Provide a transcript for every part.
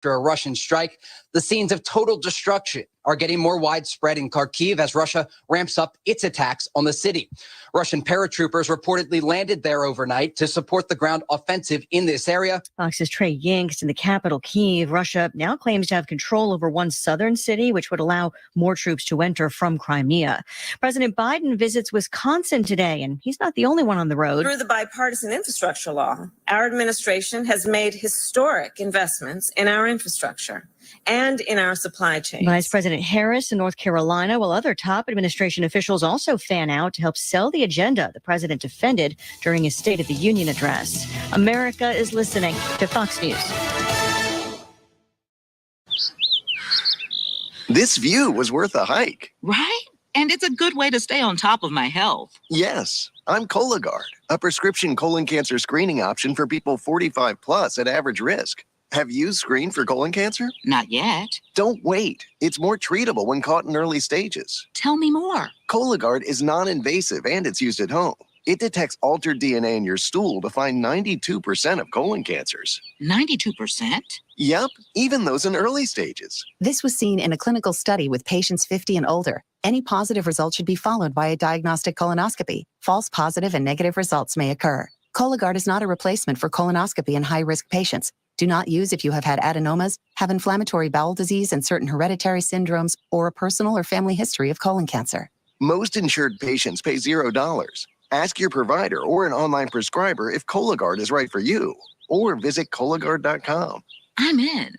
after a Russian strike. The scenes of total destruction are getting more widespread in Kharkiv as Russia ramps up its attacks on the city. Russian paratroopers reportedly landed there overnight to support the ground offensive in this area. Fox's Trey Yingst in the capital, Kyiv. Russia now claims to have control over one southern city, which would allow more troops to enter from Crimea. President Biden visits Wisconsin today, and he's not the only one on the road. Through the bipartisan infrastructure law, our administration has made historic investments in our infrastructure and in our supply chain. Vice President Harris in North Carolina, while other top administration officials also fan out to help sell the agenda the president defended during his State of the Union address. America is listening to Fox News. This view was worth a hike. Right? And it's a good way to stay on top of my health. Yes, I'm Cologuard, a prescription colon cancer screening option for people 45 plus at average risk. Have you screened for colon cancer? Not yet. Don't wait. It's more treatable when caught in early stages. Tell me more. Cologuard is non-invasive and it's used at home. It detects altered DNA in your stool to find 92% of colon cancers. 92%? Yep, even those in early stages. This was seen in a clinical study with patients 50 and older. Any positive result should be followed by a diagnostic colonoscopy. False positive and negative results may occur. Cologuard is not a replacement for colonoscopy in high-risk patients. Do not use if you have had adenomas, have inflammatory bowel disease and certain hereditary syndromes, or a personal or family history of colon cancer. Most insured patients pay $0. Ask your provider or an online prescriber if Cologuard is right for you, or visit Cologuard.com. I'm in.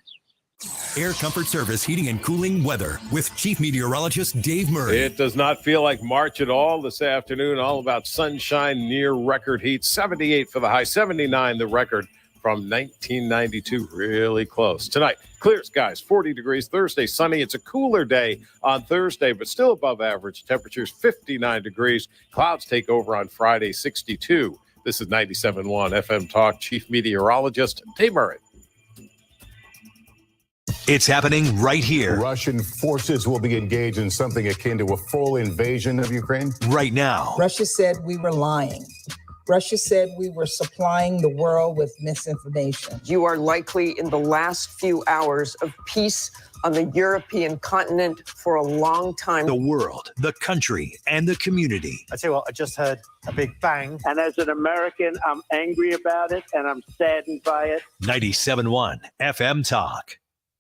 Air Comfort Service Heating and Cooling weather with Chief Meteorologist Dave Murray. It does not feel like March at all this afternoon. All about sunshine, near record heat. 78 for the high, 79 the record from 1992. Really close. Tonight, clear skies, 40 degrees. Thursday, sunny. It's a cooler day on Thursday, but still above average. Temperatures 59 degrees. Clouds take over on Friday, 62. This is 97.1 FM Talk. Chief Meteorologist Dave Murray. It's happening right here. Russian forces will be engaged in something akin to a full invasion of Ukraine. Right now. Russia said we were lying. Russia said we were supplying the world with misinformation. You are likely in the last few hours of peace on the European continent for a long time. The world, the country, and the community. I tell you what, I just heard a big bang. And as an American, I'm angry about it and I'm saddened by it. 97.1 FM Talk.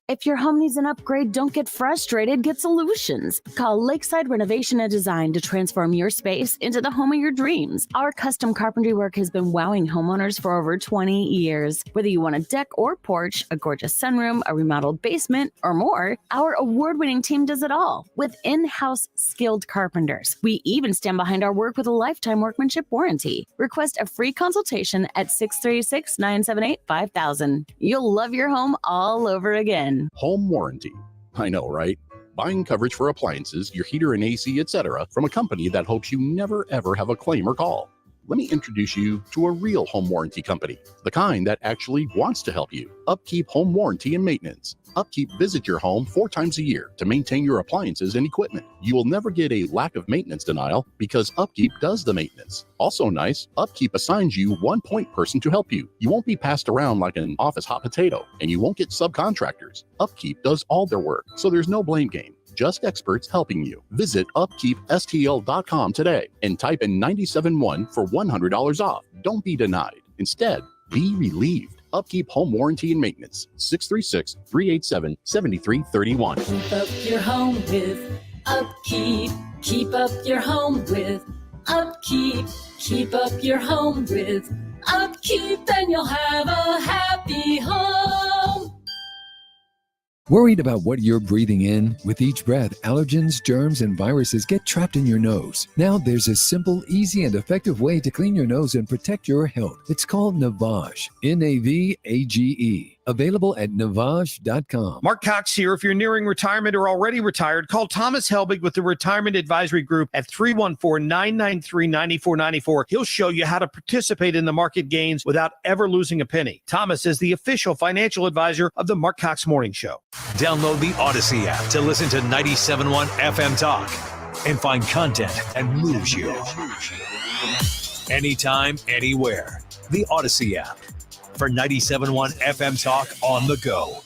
If your home needs an upgrade, don't get frustrated. Get solutions. Call Lakeside Renovation and Design to transform your space into the home of your dreams. Our custom carpentry work has been wowing homeowners for over 20 years. Whether you want a deck or porch, a gorgeous sunroom, a remodeled basement, or more, our award-winning team does it all with in-house skilled carpenters. We even stand behind our work with a lifetime workmanship warranty. Request a free consultation at 636-978-5000. You'll love your home all over again. Home warranty. I know, right? Buying coverage for appliances, your heater and AC, etc. from a company that hopes you never ever have a claim or call. Let me introduce you to a real home warranty company, the kind that actually wants to help you. Upkeep Home Warranty and Maintenance. Upkeep visits your home 4 times a year to maintain your appliances and equipment. You will never get a lack of maintenance denial because Upkeep does the maintenance. Also nice, Upkeep assigns you one point person to help you. You won't be passed around like an office hot potato, and you won't get subcontractors. Upkeep does all their work, so there's no blame game. Just experts helping you. Visit upkeepstl.com today and type in 971 for $100 off. Don't be denied. Instead, be relieved. Upkeep Home Warranty and Maintenance. 636-387-7331. Keep up your home with Upkeep. Keep up your home with Upkeep. Keep up your home with Upkeep, and you'll have a happy home. Worried about what you're breathing in? With each breath, allergens, germs, and viruses get trapped in your nose. Now there's a simple, easy, and effective way to clean your nose and protect your health. It's called Navage. Navage. Available at Navage.com. Mark Cox here. If you're nearing retirement or already retired, call Thomas Helbig with the Retirement Advisory Group at 314-993-9494. He'll show you how to participate in the market gains without ever losing a penny. Thomas is the official financial advisor of the Mark Cox Morning Show. Download the Odyssey app to listen to 97.1 FM Talk and find content that moves you. Anytime, anywhere. The Odyssey app for 97.1 FM Talk on the go.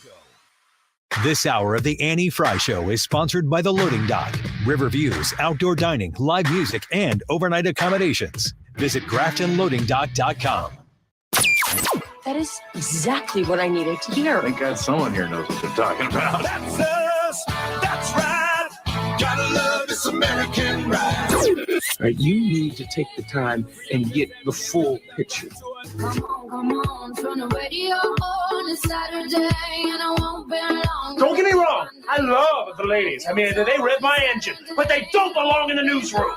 This hour of the Annie Frey Show is sponsored by The Loading Dock, River Views, outdoor dining, live music, and overnight accommodations. Visit GraftonLoadingDock.com. That is exactly what I needed to hear. Thank God someone here knows what they're talking about. That's us. That's right. Gotta love this American ride. Right, you need to take the time and get the full picture. Come on, turn the radio on. It's Saturday and I won't be long. Don't get me wrong. I love the ladies. I mean, they rev my engine, but they don't belong in the newsroom.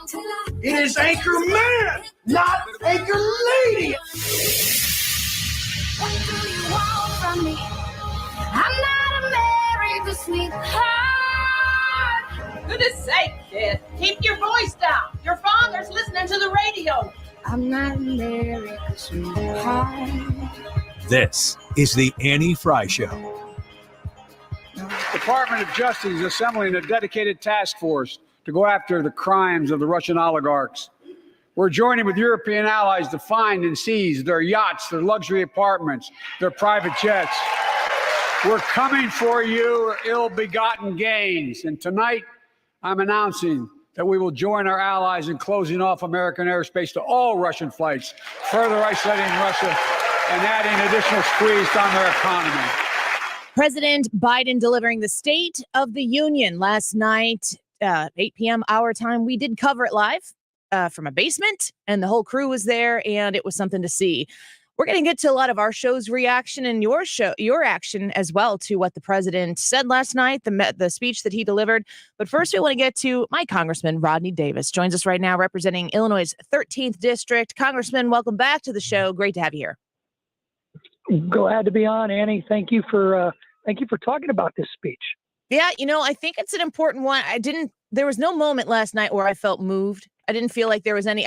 It is Anchor Man, not Anchor Lady. What do you want from me? I'm not America's sweetheart. Goodness sake, kid. Keep your voice down. Your father's listening to the radio. I'm not America's sweetheart. This is the Annie Frey Show. Department of Justice is assembling a dedicated task force to go after the crimes of the Russian oligarchs. We're joining with European allies to find and seize their yachts, their luxury apartments, their private jets. We're coming for your ill-begotten gains. And tonight, I'm announcing that we will join our allies in closing off American airspace to all Russian flights, further isolating Russia and adding additional squeeze on their economy. President Biden delivering the State of the Union last night, 8 p.m. our time. We did cover it live from a basement, and the whole crew was there, and it was something to see. We're going to get to a lot of our show's reaction and your action as well to what the president said last night, the speech that he delivered. But first, we want to get to my Congressman Rodney Davis. Joins us right now representing Illinois' 13th District. Congressman, welcome back to the show. Great to have you here. Glad to be on, Annie. Thank you for talking about this speech. Yeah, I think it's an important one. There was no moment last night where I felt moved. I didn't feel like there was any.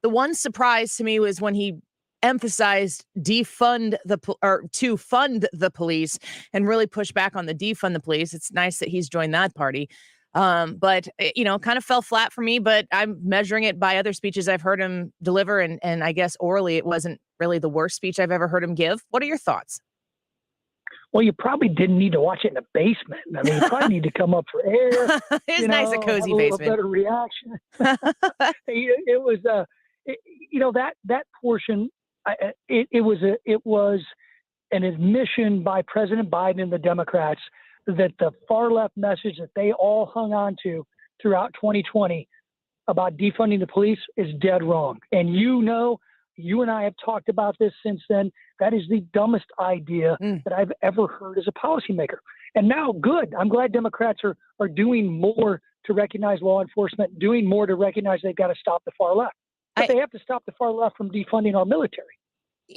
The one surprise to me was when he emphasized to fund the police and really push back on the defund the police. It's nice that he's joined that party. But kind of fell flat for me, but I'm measuring it by other speeches I've heard him deliver. And I guess orally, it wasn't really the worst speech I've ever heard him give. What are your thoughts? Well, you probably didn't need to watch it in the basement. I mean, you probably need to come up for air. It's nice, a cozy have basement. A better reaction. It was, that portion. It was an admission by President Biden and the Democrats that the far left message that they all hung on to throughout 2020 about defunding the police is dead wrong. And you and I have talked about this since then. That is the dumbest idea that I've ever heard as a policymaker. And now, good. I'm glad Democrats are doing more to recognize law enforcement, doing more to recognize they've got to stop the far left. But they have to stop the far left from defunding our military.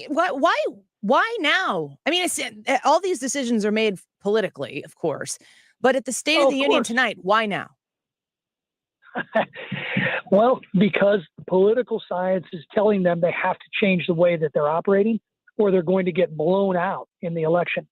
Why now? I mean, all these decisions are made politically, of course. But at the State of the Union tonight, why now? Well, because political science is telling them they have to change the way that they're operating, or they're going to get blown out in the election.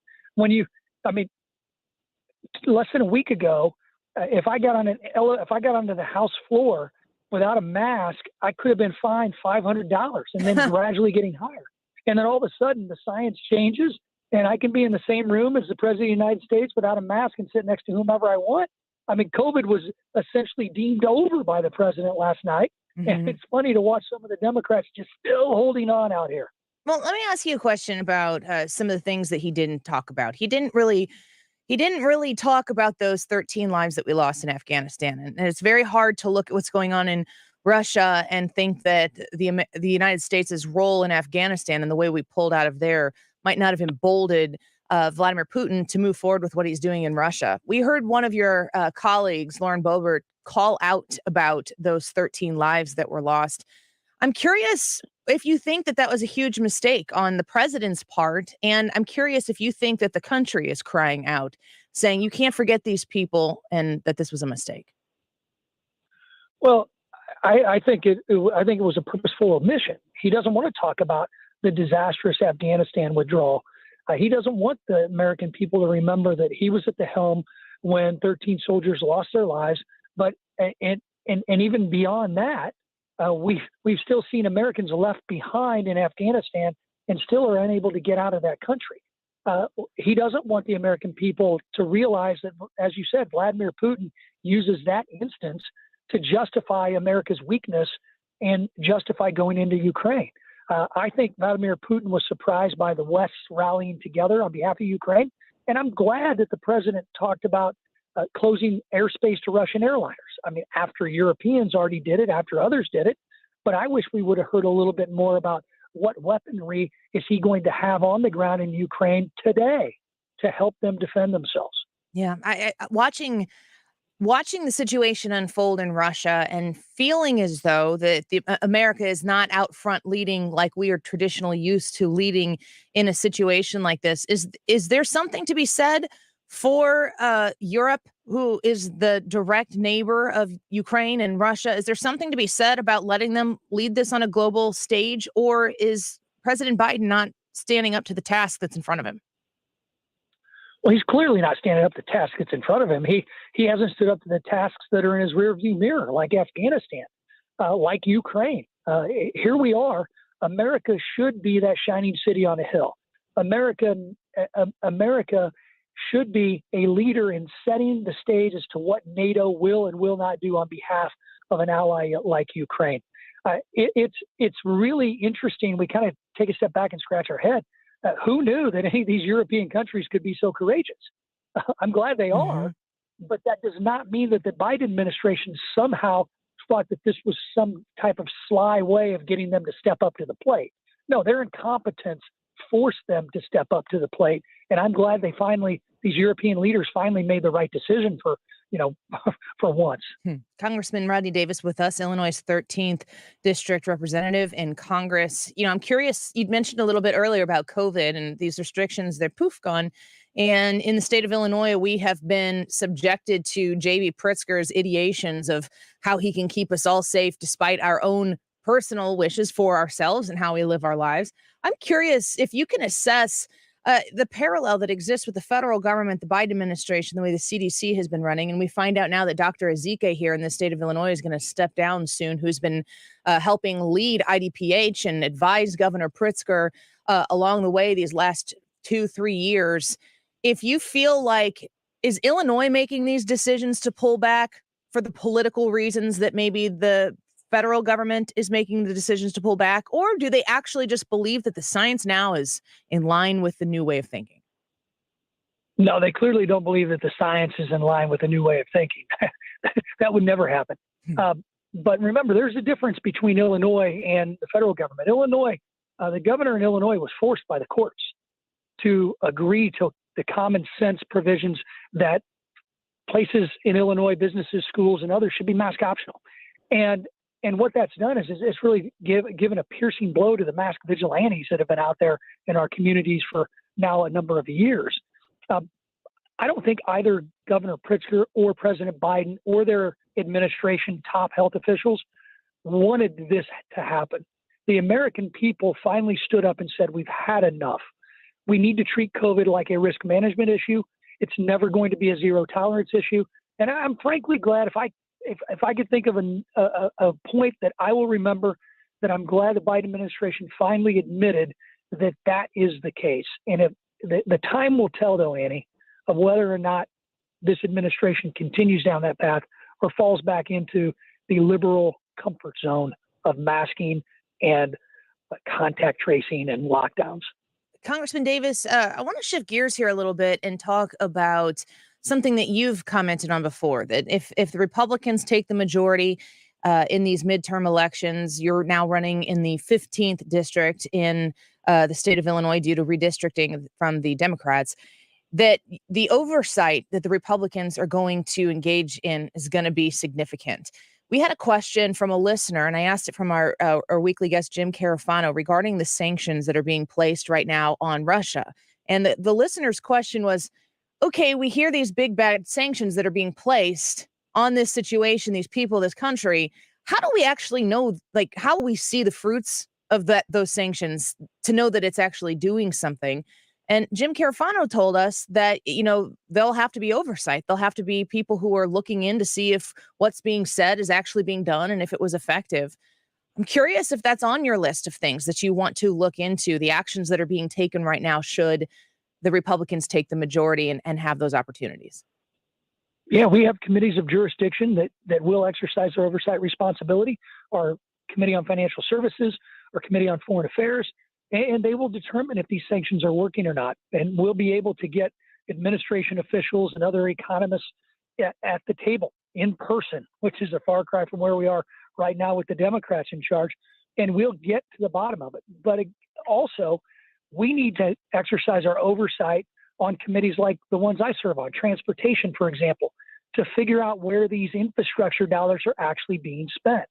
Less than a week ago, if I got onto the House floor without a mask, I could have been fined $500 and then gradually getting higher. And then all of a sudden the science changes and I can be in the same room as the President of the United States without a mask and sit next to whomever I want. I mean, COVID was essentially deemed over by the president last night. Mm-hmm. And it's funny to watch some of the Democrats just still holding on out here. Well, let me ask you a question about some of the things that he didn't talk about. He didn't really talk about those 13 lives that we lost in Afghanistan. And it's very hard to look at what's going on in Russia and think that the United States' role in Afghanistan and the way we pulled out of there might not have emboldened Vladimir Putin to move forward with what he's doing in Russia. We heard one of your colleagues, Lauren Boebert, call out about those 13 lives that were lost. I'm curious if you think that was a huge mistake on the president's part. And I'm curious if you think that the country is crying out, saying you can't forget these people and that this was a mistake. Well, I think it was a purposeful omission. He doesn't want to talk about the disastrous Afghanistan withdrawal. He doesn't want the American people to remember that he was at the helm when 13 soldiers lost their lives. But and even beyond that, we've still seen Americans left behind in Afghanistan and still are unable to get out of that country. He doesn't want the American people to realize that, as you said, Vladimir Putin uses that instance to justify America's weakness and justify going into Ukraine. I think Vladimir Putin was surprised by the West rallying together on behalf of Ukraine. And I'm glad that the president talked about closing airspace to Russian airliners. I mean, after Europeans already did it, after others did it. But I wish we would have heard a little bit more about what weaponry is he going to have on the ground in Ukraine today to help them defend themselves. Yeah, watching the situation unfold in Russia and feeling as though that America is not out front leading like we are traditionally used to leading in a situation like this. Is there something to be said for Europe, who is the direct neighbor of Ukraine and Russia? Is there something to be said about letting them lead this on a global stage, or is President Biden not standing up to the task that's in front of him? Well, he's clearly not standing up to the task that's in front of him. He hasn't stood up to the tasks that are in his rearview mirror, like Afghanistan, like Ukraine. Here we are. America should be that shining city on a hill. America should be a leader in setting the stage as to what NATO will and will not do on behalf of an ally like Ukraine. It's really interesting. We kind of take a step back and scratch our head. Who knew that any of these European countries could be so courageous? I'm glad they are, but that does not mean that the Biden administration somehow thought that this was some type of sly way of getting them to step up to the plate. No, their incompetence forced them to step up to the plate. And I'm glad these European leaders finally made the right decision for once. Congressman Rodney Davis with us, Illinois' 13th district representative in Congress. I'm curious, you'd mentioned a little bit earlier about COVID and these restrictions, they're gone. And in the state of Illinois, we have been subjected to J.B. Pritzker's ideations of how he can keep us all safe despite our own personal wishes for ourselves and how we live our lives. I'm curious if you can assess the parallel that exists with the federal government, the Biden administration, the way the CDC has been running. And we find out now that Dr. Ezike here in the state of Illinois is going to step down soon, who's been helping lead IDPH and advise Governor Pritzker along the way these last 2-3 years. If you feel like, is Illinois making these decisions to pull back for the political reasons that maybe the federal government is making the decisions to pull back, or do they actually just believe that the science now is in line with the new way of thinking? No, they clearly don't believe that the science is in line with a new way of thinking. That would never happen. But remember, there's a difference between Illinois and the federal government. Illinois, the governor in Illinois was forced by the courts to agree to the common sense provisions that places in Illinois, businesses, schools, and others should be mask optional. And what that's done is it's really given a piercing blow to the mask vigilantes that have been out there in our communities for now a number of years. I don't think either Governor Pritzker or President Biden or their administration top health officials wanted this to happen. The American people finally stood up and said, we've had enough. We need to treat COVID like a risk management issue. It's never going to be a zero tolerance issue. And I'm frankly glad if I could think of a point that I will remember, that I'm glad the Biden administration finally admitted that is the case. And if the time will tell, though, Annie, of whether or not this administration continues down that path or falls back into the liberal comfort zone of masking and contact tracing and lockdowns. Congressman Davis, I want to shift gears here a little bit and talk about something that you've commented on before, that if the Republicans take the majority in these midterm elections, you're now running in the 15th district in the state of Illinois due to redistricting from the Democrats, that the oversight that the Republicans are going to engage in is going to be significant. We had a question from a listener, and I asked it from our weekly guest, Jim Carafano, regarding the sanctions that are being placed right now on Russia. And the listener's question was, okay, we hear these big bad sanctions that are being placed on this situation, these people, this country. How do we actually know, how do we see the fruits of those sanctions to know that it's actually doing something? And Jim Carafano told us that, there'll have to be oversight. There'll have to be people who are looking in to see if what's being said is actually being done and if it was effective. I'm curious if that's on your list of things that you want to look into, the actions that are being taken right now should the Republicans take the majority and have those opportunities? Yeah, we have committees of jurisdiction that will exercise their oversight responsibility. Our Committee on Financial Services, our Committee on Foreign Affairs, and they will determine if these sanctions are working or not. And we'll be able to get administration officials and other economists at the table in person, which is a far cry from where we are right now with the Democrats in charge. And we'll get to the bottom of it. But also, we need to exercise our oversight on committees like the ones I serve on, transportation, for example, to figure out where these infrastructure dollars are actually being spent,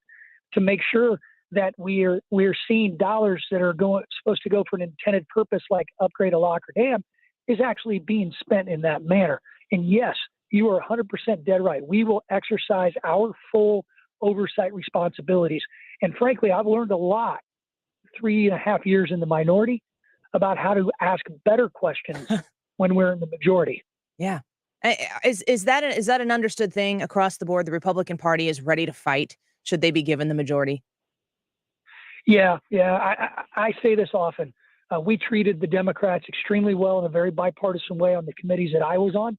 to make sure that we're seeing dollars that are supposed to go for an intended purpose like upgrade a lock or dam is actually being spent in that manner. And yes, you are 100% dead right. We will exercise our full oversight responsibilities. And frankly, I've learned a lot 3.5 years in the minority about how to ask better questions when we're in the majority. Yeah. Is that an understood thing across the board? The Republican Party is ready to fight should they be given the majority? Yeah. I say this often. We treated the Democrats extremely well in a very bipartisan way on the committees that I was on.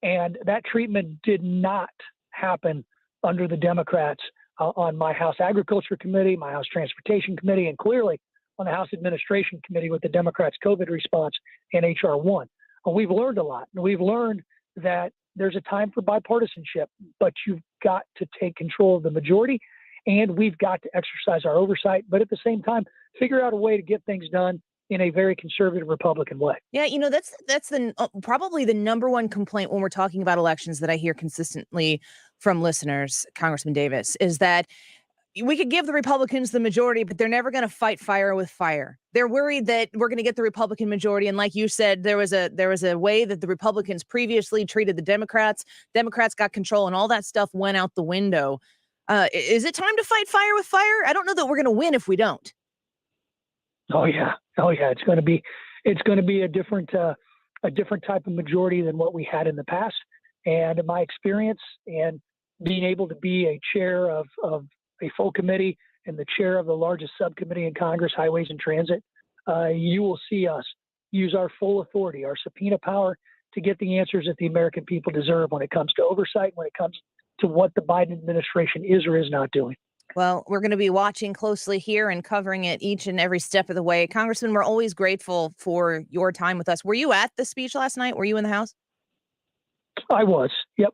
And that treatment did not happen under the Democrats on my House Agriculture Committee, my House Transportation Committee, and clearly on the House Administration Committee with the Democrats' COVID response and H.R. 1. We've learned a lot. We've learned that there's a time for bipartisanship, but you've got to take control of the majority, and we've got to exercise our oversight, but at the same time, figure out a way to get things done in a very conservative Republican way. Yeah, that's the probably the number one complaint when we're talking about elections that I hear consistently from listeners, Congressman Davis, is that we could give the Republicans the majority, but they're never going to fight fire with fire. They're worried that we're going to get the Republican majority. And like you said, there was a way that the Republicans previously treated the Democrats. Democrats got control and all that stuff went out the window. Is it time to fight fire with fire? I don't know that we're going to win if we don't. Oh yeah. It's going to be a different type of majority than what we had in the past. And in my experience and being able to be a chair of a full committee and the chair of the largest subcommittee in Congress, Highways and Transit, you will see us use our full authority, our subpoena power to get the answers that the American people deserve when it comes to oversight, when it comes to what the Biden administration is or is not doing. Well, we're going to be watching closely here and covering it each and every step of the way. Congressman, we're always grateful for your time with us. Were you at the speech last night? Were you in the House? I was. Yep.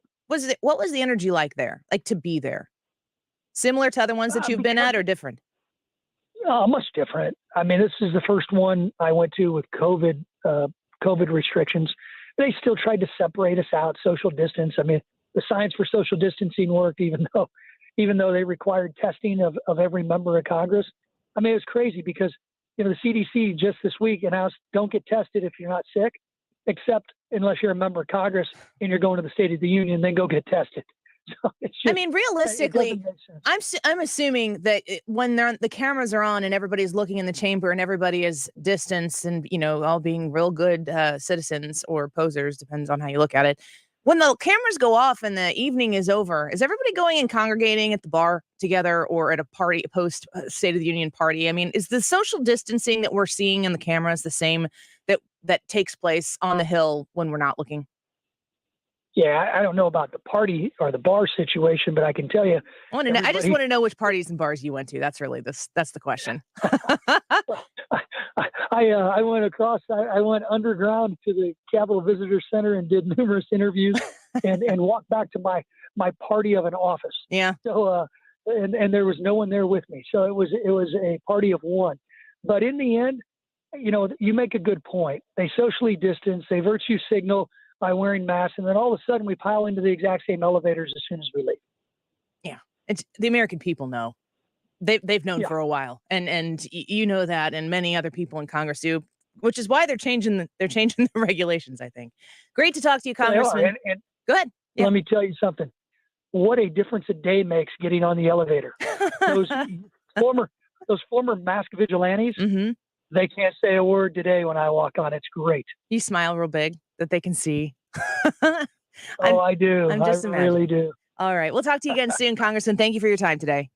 What was the energy like there? Like to be there? Similar to other ones that you've been at or different? Much different. I mean, this is the first one I went to with COVID restrictions. They still tried to separate us out, social distance. I mean, the science for social distancing worked, even though they required testing of every member of Congress. I mean, it was crazy because, the CDC just this week announced don't get tested if you're not sick, except unless you're a member of Congress and you're going to the State of the Union, then go get tested. So it's just, realistically, I'm assuming that when the cameras are on and everybody's looking in the chamber and everybody is distanced and, all being real good citizens or posers, depends on how you look at it. When the cameras go off and the evening is over, is everybody going and congregating at the bar together or at a party, post State of the Union party? I mean, is the social distancing that we're seeing in the cameras the same that takes place on the Hill when we're not looking? Yeah, I don't know about the party or the bar situation, but I can tell you. I just want to know which parties and bars you went to. That's really that's the question. I went across. I went underground to the Capitol Visitor Center and did numerous interviews, and walked back to my party of an office. Yeah. So and there was no one there with me, so it was a party of one. But in the end, you make a good point. They socially distance. They virtue signal by wearing masks, and then all of a sudden we pile into the exact same elevators as soon as we leave. Yeah, it's the American people know. They've known for a while, and you know that, and many other people in Congress do, which is why they're changing the regulations. I think. Great to talk to you, Congressman. And go ahead. Yeah. Let me tell you something. What a difference a day makes getting on the elevator. Those former mask vigilantes. Mm-hmm. They can't say a word today when I walk on. It's great. You smile real big that they can see. I do. I'm just I really do. All right. We'll talk to you again soon, Congressman. Thank you for your time today.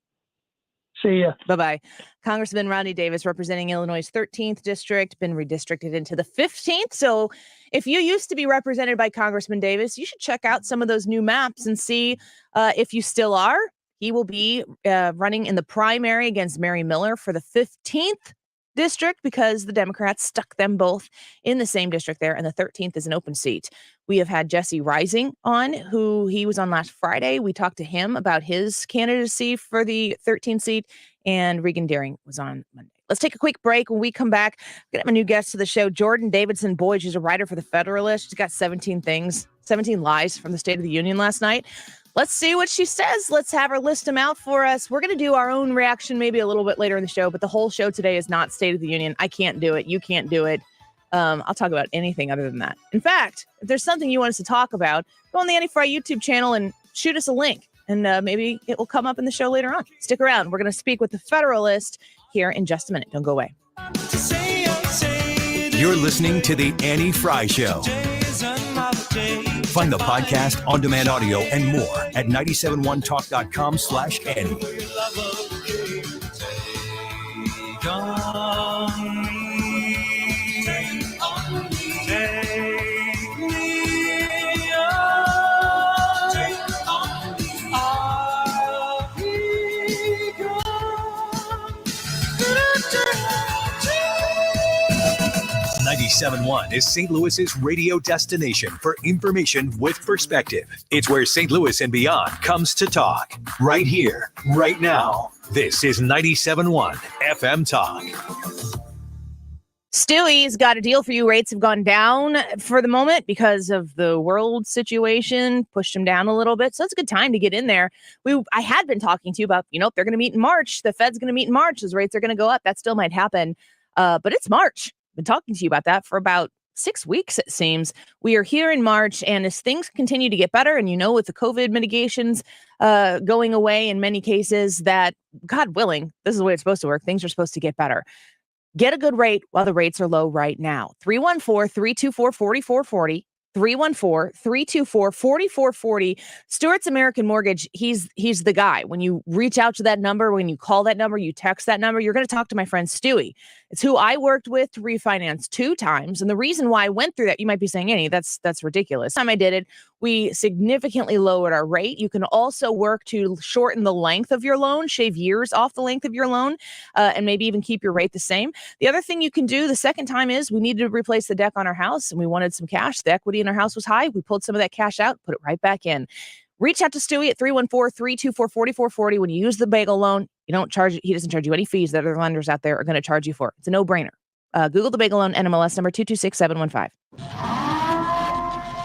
See ya. Bye-bye. Congressman Rodney Davis, representing Illinois' 13th district, been redistricted into the 15th. So if you used to be represented by Congressman Davis, you should check out some of those new maps and see if you still are. He will be running in the primary against Mary Miller for the 15th district because the Democrats stuck them both in the same district there, and the 13th is an open seat. We have had Jesse Rising on, who he was on last Friday. We talked to him about his candidacy for the 13th seat, and Regan Deering was on Monday. Let's take a quick break. When we come back, we're going to have a new guest to the show, Jordan Davidson Boyd. She's a writer for the Federalist. She's got 17 lies from the State of the Union last night. Let's see what she says. Let's have her list them out for us. We're going to do our own reaction maybe a little bit later in the show, but the whole show today is not State of the Union. I can't do it. You can't do it. I'll talk about anything other than that. In fact, if there's something you want us to talk about, go on the Anti-Fry YouTube channel and shoot us a link, and maybe it will come up in the show later on. Stick around. We're going to speak with the Federalist here in just a minute. Don't go away. You're listening to The Annie Fry Show. Find the podcast, on-demand audio, and more at 971talk.com/Annie. .1 is St. Louis's radio destination for information with perspective. It's where St. Louis and beyond comes to talk. Right here, right now. This is 97.1 FM Talk. Stewie's got a deal for you. Rates have gone down for the moment because of the world situation, pushed them down a little bit. So it's a good time to get in there. I had been talking to you about, they're going to meet in March. The Fed's going to meet in March. Those rates are going to go up. That still might happen. But it's March. Been talking to you about that for about 6 weeks, it seems. We are here in March, and as things continue to get better, and with the COVID mitigations going away in many cases, that, God willing, this is the way it's supposed to work. Things are supposed to get better. Get a good rate while the rates are low right now. 314-324-4440. 314-324-4440. Stewart's American Mortgage, he's the guy. When you reach out to that number, when you call that number, you text that number, you're going to talk to my friend Stewie. It's who I worked with to refinance 2 times. And the reason why I went through that, you might be saying, Annie, that's ridiculous. Time I did it, we significantly lowered our rate. You can also work to shorten the length of your loan, shave years off the length of your loan, and maybe even keep your rate the same. The other thing you can do the second time is we needed to replace the deck on our house, and we wanted some cash. The equity in our house was high. We pulled some of that cash out, put it right back in. Reach out to Stewie at 314-324-4440. When you use the bagel loan, he doesn't charge you any fees that other lenders out there are going to charge you for. It's a no-brainer. Google the bagel loan, NMLS number 226715.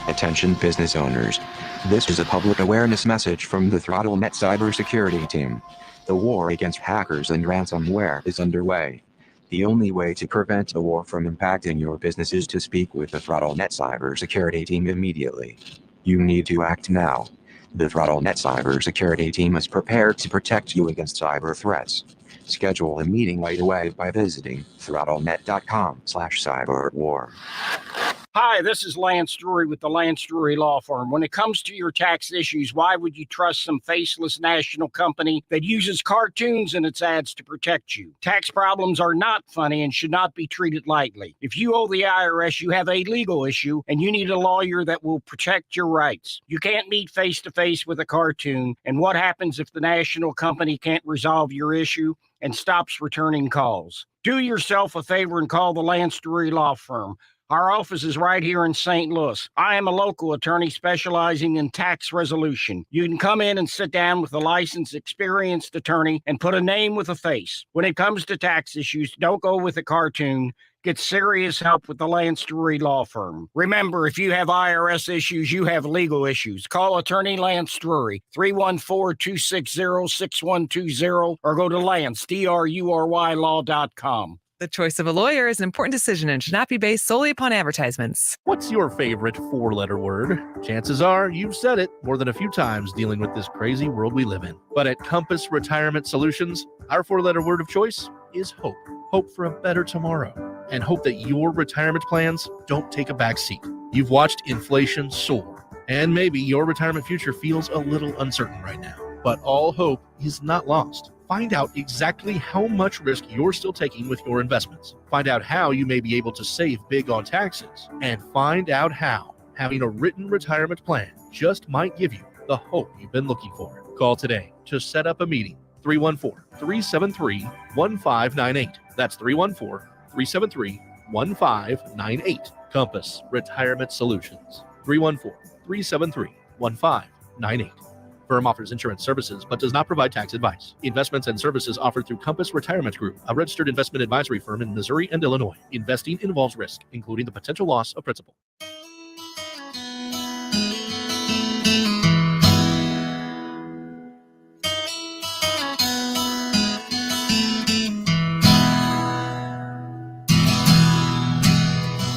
Attention business owners. This is a public awareness message from the ThrottleNet Cybersecurity team. The war against hackers and ransomware is underway. The only way to prevent the war from impacting your business is to speak with the ThrottleNet Cybersecurity team immediately. You need to act now. The ThrottleNet Cybersecurity team is prepared to protect you against cyber threats. Schedule a meeting right away by visiting throttlenet.com/cyberwar. Hi, this is Lance Drury with the Lance Drury Law Firm. When it comes to your tax issues, why would you trust some faceless national company that uses cartoons in its ads to protect you? Tax problems are not funny and should not be treated lightly. If you owe the IRS, you have a legal issue and you need a lawyer that will protect your rights. You can't meet face-to-face with a cartoon. And what happens if the national company can't resolve your issue and stops returning calls? Do yourself a favor and call the Lance Drury Law Firm. Our office is right here in St. Louis. I am a local attorney specializing in tax resolution. You can come in and sit down with a licensed, experienced attorney and put a name with a face. When it comes to tax issues, don't go with a cartoon. Get serious help with the Lance Drury Law Firm. Remember, if you have IRS issues, you have legal issues. Call attorney Lance Drury, 314-260-6120, or go to Lance, DRURYlaw.com. The choice of a lawyer is an important decision and should not be based solely upon advertisements. What's your favorite 4-letter word? Chances are you've said it more than a few times dealing with this crazy world we live in. But at Compass Retirement Solutions, our 4-letter word of choice is hope. Hope for a better tomorrow. And hope that your retirement plans don't take a back seat. You've watched inflation soar, and maybe your retirement future feels a little uncertain right now. But all hope is not lost. Find out exactly how much risk you're still taking with your investments. Find out how you may be able to save big on taxes. And find out how having a written retirement plan just might give you the hope you've been looking for. Call today to set up a meeting. 314-373-1598. That's 314-373-1598. Compass Retirement Solutions. 314-373-1598. Firm offers insurance services but does not provide tax advice. Investments and services offered through Compass Retirement Group, a registered investment advisory firm in Missouri and Illinois. Investing involves risk, including the potential loss of principal.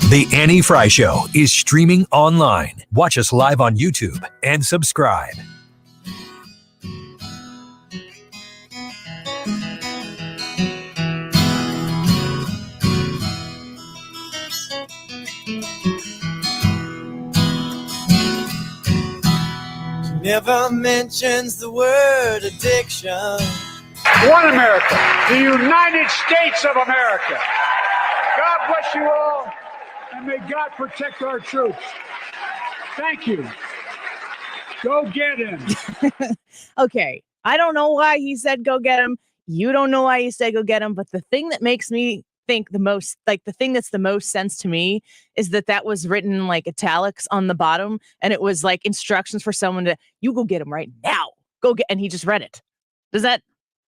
The Annie Frey Show is streaming online. Watch us live on YouTube and subscribe. Never mentions the word addiction. One America, the United States of America. God bless you all, and may God protect our troops. Thank you. Go get him. Okay. I don't know why he said go get him. You don't know why he said go get him. But the thing that makes me think the most, like the thing that's the most sense to me is that was written in like italics on the bottom. And it was like instructions for someone to, you go get him right now. Go get, and he just read it. Does that,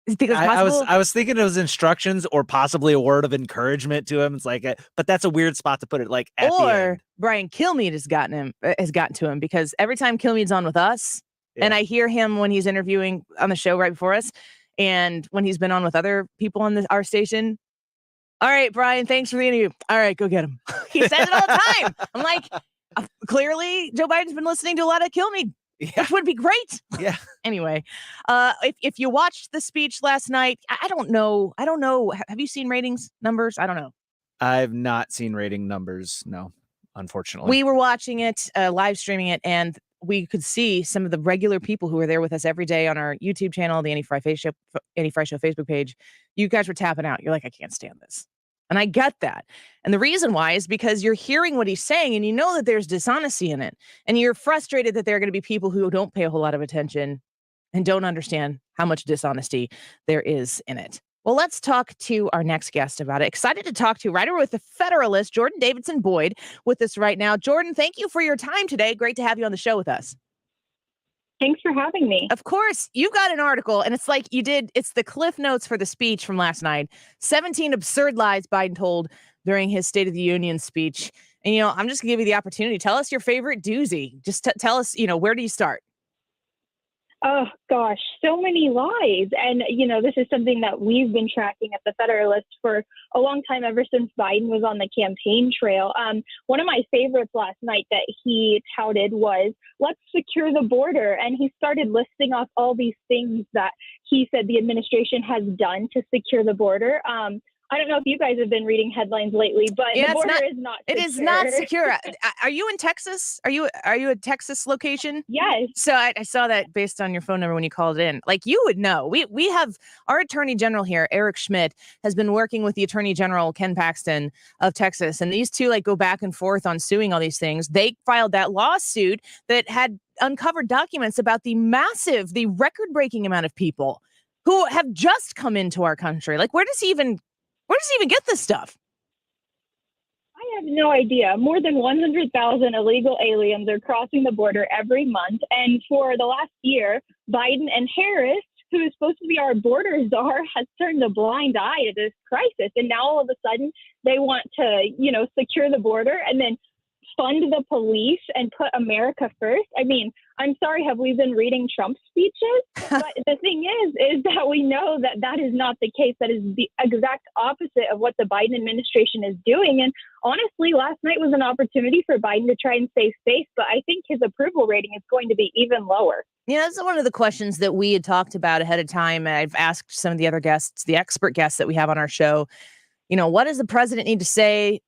you think that's possible? I was thinking it was instructions or possibly a word of encouragement to him. It's like, but that's a weird spot to put it. Like, at the end. Brian Kilmeade has gotten to him because every time Kilmeade's on with us, and I hear him when he's interviewing on the show right before us, and when he's been on with other people on our station. All right, Brian, thanks for the interview. All right, go get him. He says it all the time. I'm like, clearly Joe Biden's been listening to a lot of Kilmeade. Which would be great. Yeah. Anyway, if you watched the speech last night, I don't know. Have you seen ratings numbers? I don't know. I've not seen rating numbers. No, unfortunately. We were watching it, live streaming it, and we could see some of the regular people who are there with us every day on our YouTube channel, the Annie Frey Show Facebook page. You guys were tapping out. You're like, I can't stand this. And I get that. And the reason why is because you're hearing what he's saying and you know that there's dishonesty in it. And you're frustrated that there are going to be people who don't pay a whole lot of attention and don't understand how much dishonesty there is in it. Well, let's talk to our next guest about it. Excited to talk to writer with the Federalist, Jordan Davidson Boyd, with us right now. Jordan, thank you for your time today. Great to have you on the show with us. Thanks for having me. Of course, you got an article, and it's like it's the cliff notes for the speech from last night. 17 absurd lies Biden told during his State of the Union speech. And, I'm just going to give you the opportunity. Tell us your favorite doozy. Just tell us, where do you start? Oh, gosh, so many lies. And, this is something that we've been tracking at the Federalist for a long time, ever since Biden was on the campaign trail. One of my favorites last night that he touted was, let's secure the border. And he started listing off all these things that he said the administration has done to secure the border. I don't know if you guys have been reading headlines lately, but the border is not secure. It is not secure. Are you in Texas? Are you a Texas location? Yes. So I saw that based on your phone number when you called in. Like, you would know. We have our Attorney General here, Eric Schmidt, has been working with the Attorney General, Ken Paxton of Texas. And these two go back and forth on suing all these things. They filed that lawsuit that had uncovered documents about the record-breaking amount of people who have just come into our country. Like, where does he even get this stuff? I have no idea. More than 100,000 illegal aliens are crossing the border every month. And for the last year, Biden and Harris, who is supposed to be our border czar, has turned a blind eye to this crisis. And now all of a sudden they want to, secure the border and then fund the police and put America first. I mean, I'm sorry, have we been reading Trump's speeches? But the thing is that we know that is not the case. That is the exact opposite of what the Biden administration is doing. And honestly, last night was an opportunity for Biden to try and save face, but I think his approval rating is going to be even lower. That's one of the questions that we had talked about ahead of time. And I've asked some of the other guests, the expert guests that we have on our show, what does the president need to say?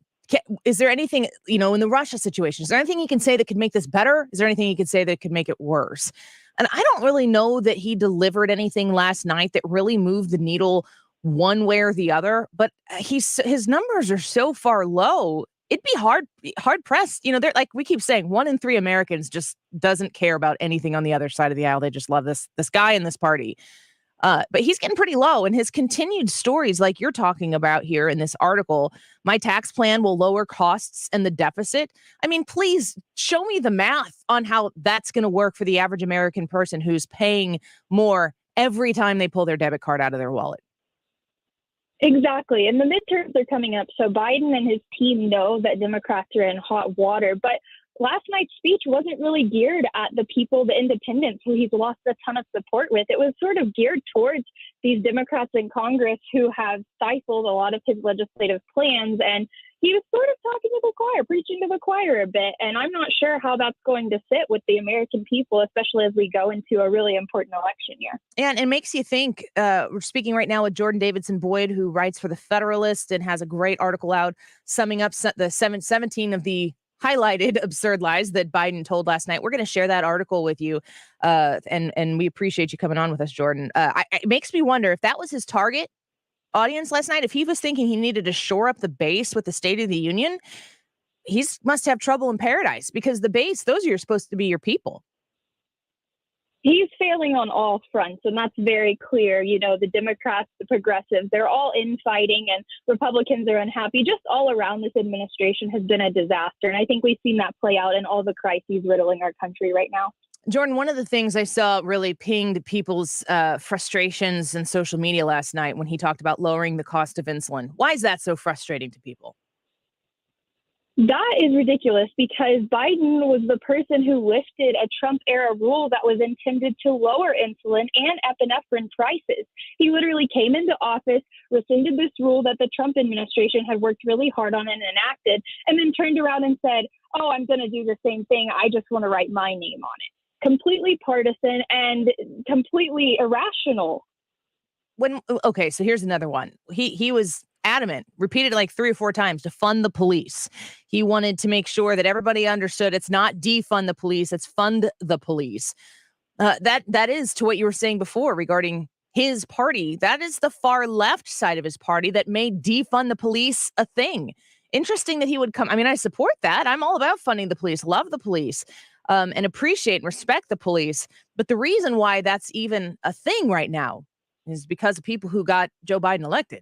Is there anything, in the Russia situation, is there anything he can say that could make this better? Is there anything he could say that could make it worse? And I don't really know that he delivered anything last night that really moved the needle one way or the other, but his numbers are so far low. It'd be hard pressed. They're like we keep saying, 1 in 3 Americans just doesn't care about anything on the other side of the aisle. They just love this guy and this party. But he's getting pretty low, and his continued stories like you're talking about here in this article, my tax plan will lower costs and the deficit. I mean, please show me the math on how that's going to work for the average American person who's paying more every time they pull their debit card out of their wallet. Exactly. And the midterms are coming up. So Biden and his team know that Democrats are in hot water. But last night's speech wasn't really geared at the people, the independents, who he's lost a ton of support with. It was sort of geared towards these Democrats in Congress who have stifled a lot of his legislative plans. And he was sort of talking to the choir, preaching to the choir a bit. And I'm not sure how that's going to sit with the American people, especially as we go into a really important election year. And it makes you think. We're speaking right now with Jordan Davidson Boyd, who writes for the Federalist and has a great article out summing up the 17 of the highlighted absurd lies that Biden told last night. We're going to share that article with you. And we appreciate you coming on with us, Jordan. It makes me wonder if that was his target audience last night. If he was thinking he needed to shore up the base with the State of the Union, he must have trouble in paradise, because the base, those are supposed to be your people. He's failing on all fronts, and that's very clear. The Democrats, the progressives, they're all infighting, and Republicans are unhappy. Just all around, this administration has been a disaster. And I think we've seen that play out in all the crises riddling our country right now. Jordan, one of the things I saw really pinged people's frustrations in social media last night when he talked about lowering the cost of insulin. Why is that so frustrating to people? That is ridiculous, because Biden was the person who lifted a Trump-era rule that was intended to lower insulin and epinephrine prices. He literally came into office, rescinded this rule that the Trump administration had worked really hard on and enacted, and then turned around and said, oh, I'm going to do the same thing. I just want to write my name on it. Completely partisan and completely irrational. Okay, so here's another one. He was adamant, repeated it like 3 or 4 times, to fund the police. He wanted to make sure that everybody understood it's not defund the police, it's fund the police. That is to what you were saying before regarding his party. That is the far left side of his party that made defund the police a thing. Interesting that he would come. I mean, I support that. I'm all about funding the police, love the police, and appreciate and respect the police. But the reason why that's even a thing right now is because of people who got Joe Biden elected.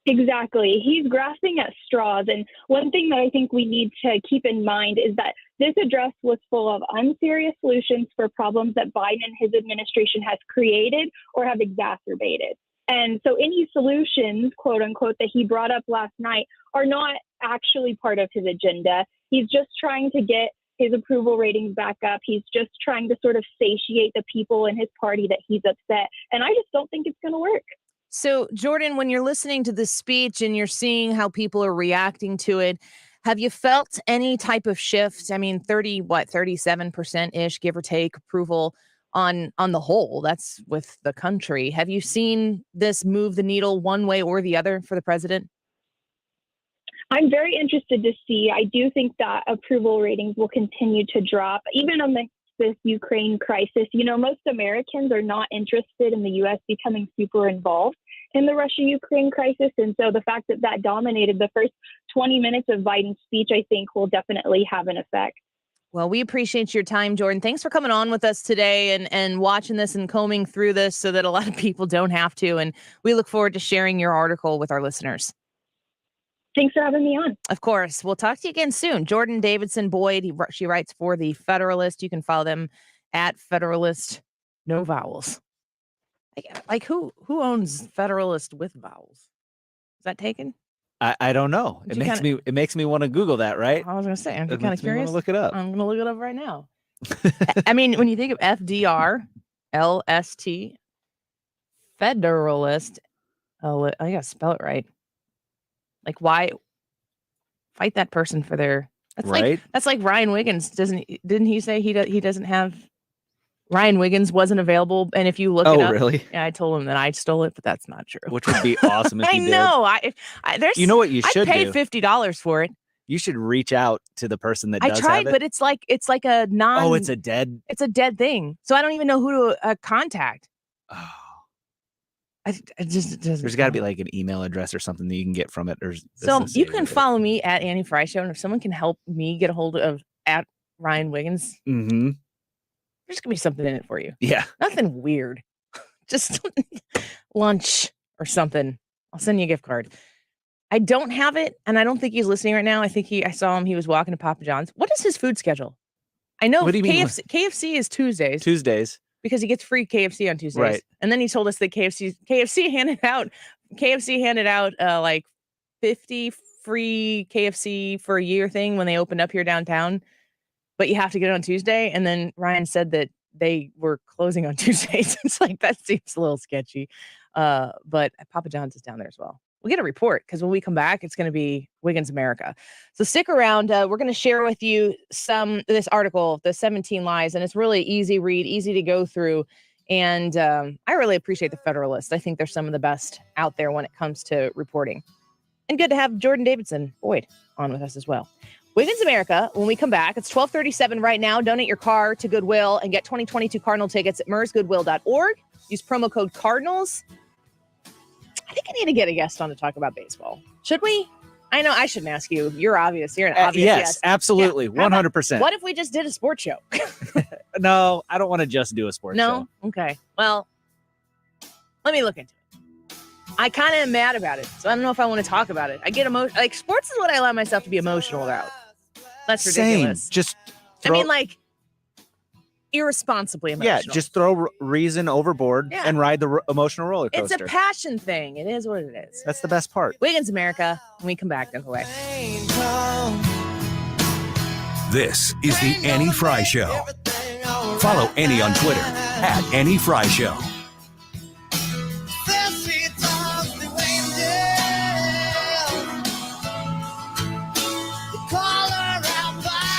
Exactly. He's grasping at straws. And one thing that I think we need to keep in mind is that this address was full of unserious solutions for problems that Biden and his administration has created or have exacerbated. And so any solutions, quote unquote, that he brought up last night are not actually part of his agenda. He's just trying to get his approval ratings back up. He's just trying to sort of satiate the people in his party that he's upset. And I just don't think it's going to work. So, Jordan, when you're listening to this speech and you're seeing how people are reacting to it, have you felt any type of shift? I mean, 37% give or take approval on the whole. That's with the country. Have you seen this move the needle one way or the other for the president? I'm very interested to see. I do think that approval ratings will continue to drop, even amidst this Ukraine crisis. Most Americans are not interested in the U.S. becoming super involved in the Russia-Ukraine crisis. And so the fact that that dominated the first 20 minutes of Biden's speech, I think, will definitely have an effect. Well, we appreciate your time, Jordan. Thanks for coming on with us today and watching this and combing through this so that a lot of people don't have to. And we look forward to sharing your article with our listeners. Thanks for having me on. Of course. We'll talk to you again soon. Jordan Davidson Boyd, she writes for the Federalist. You can follow them at Federalist, no vowels. Like who owns Federalist with vowels? Is that taken? I don't know. It makes me want to Google that, right? I was going to say, I'm kind of curious. Look it up. I'm going to look it up right now. I mean, when you think of FDR, LST, Federalist, I got to spell it right. Like, why fight that person for their? That's right. That's like Ryan Wiggins. Didn't he say he doesn't have? Ryan Wiggins wasn't available, and if you look it up, really? Yeah, I told him that I stole it, but that's not true. Which would be awesome if you did. I know. There's. You know what you should I paid do? $50 for it. You should reach out to the person that I does tried, have it. but it's like a non. Oh, it's a dead thing. So I don't even know who to contact. Oh. It just doesn't. There's got to be like an email address or something that you can get from it. So you can follow me at Annie Frey Show, and if someone can help me get a hold of at Ryan Wiggins, Mm-hmm. there's gonna be something in it for you. Yeah. Nothing weird. Just lunch or something. I'll send you a gift card. I don't have it, and I don't think he's listening right now. I think I saw him. He was walking to Papa John's. What is his food schedule? I know What do you mean? KFC is Tuesdays. Tuesdays. Because he gets free KFC on Tuesdays. Right. And then he told us that KFC handed out like 50 free KFC for a year thing when they opened up here downtown. But you have to get it on Tuesday. And then Ryan said that they were closing on Tuesdays. It's like, that seems a little sketchy. But Papa John's is down there as well. We'll get a report because when we come back, it's going to be Wiggins America. So stick around. We're going to share with you this article, the 17 lies, and it's really easy read, easy to go through. And I really appreciate the Federalist. I think they're some of the best out there when it comes to reporting. And good to have Jordan Davidson Boyd on with us as well. Wiggins America, when we come back, it's 12:37 right now. Donate your car to Goodwill and get 2022 Cardinal tickets at mersgoodwill.org. Use promo code Cardinals. I think I need to get a guest on to talk about baseball. Should we? I know I shouldn't ask you. You're obvious. You're an obvious yes, absolutely. Yeah. 100%. What if we just did a sports show? No, I don't want to just do a sports show. No? Okay. Well, let me look into it. I kind of am mad about it, so I don't know if I want to talk about it. I get emotional. Like, sports is what I allow myself to be emotional about. That's ridiculous. Same. Just irresponsibly emotional. Yeah, just throw reason overboard and ride the emotional roller coaster. It's a passion thing. It is what it is. That's the best part. Wiggins America. When we come back, don't go away. This is the Annie Frey Show. Follow Annie on Twitter at Annie Frey Show.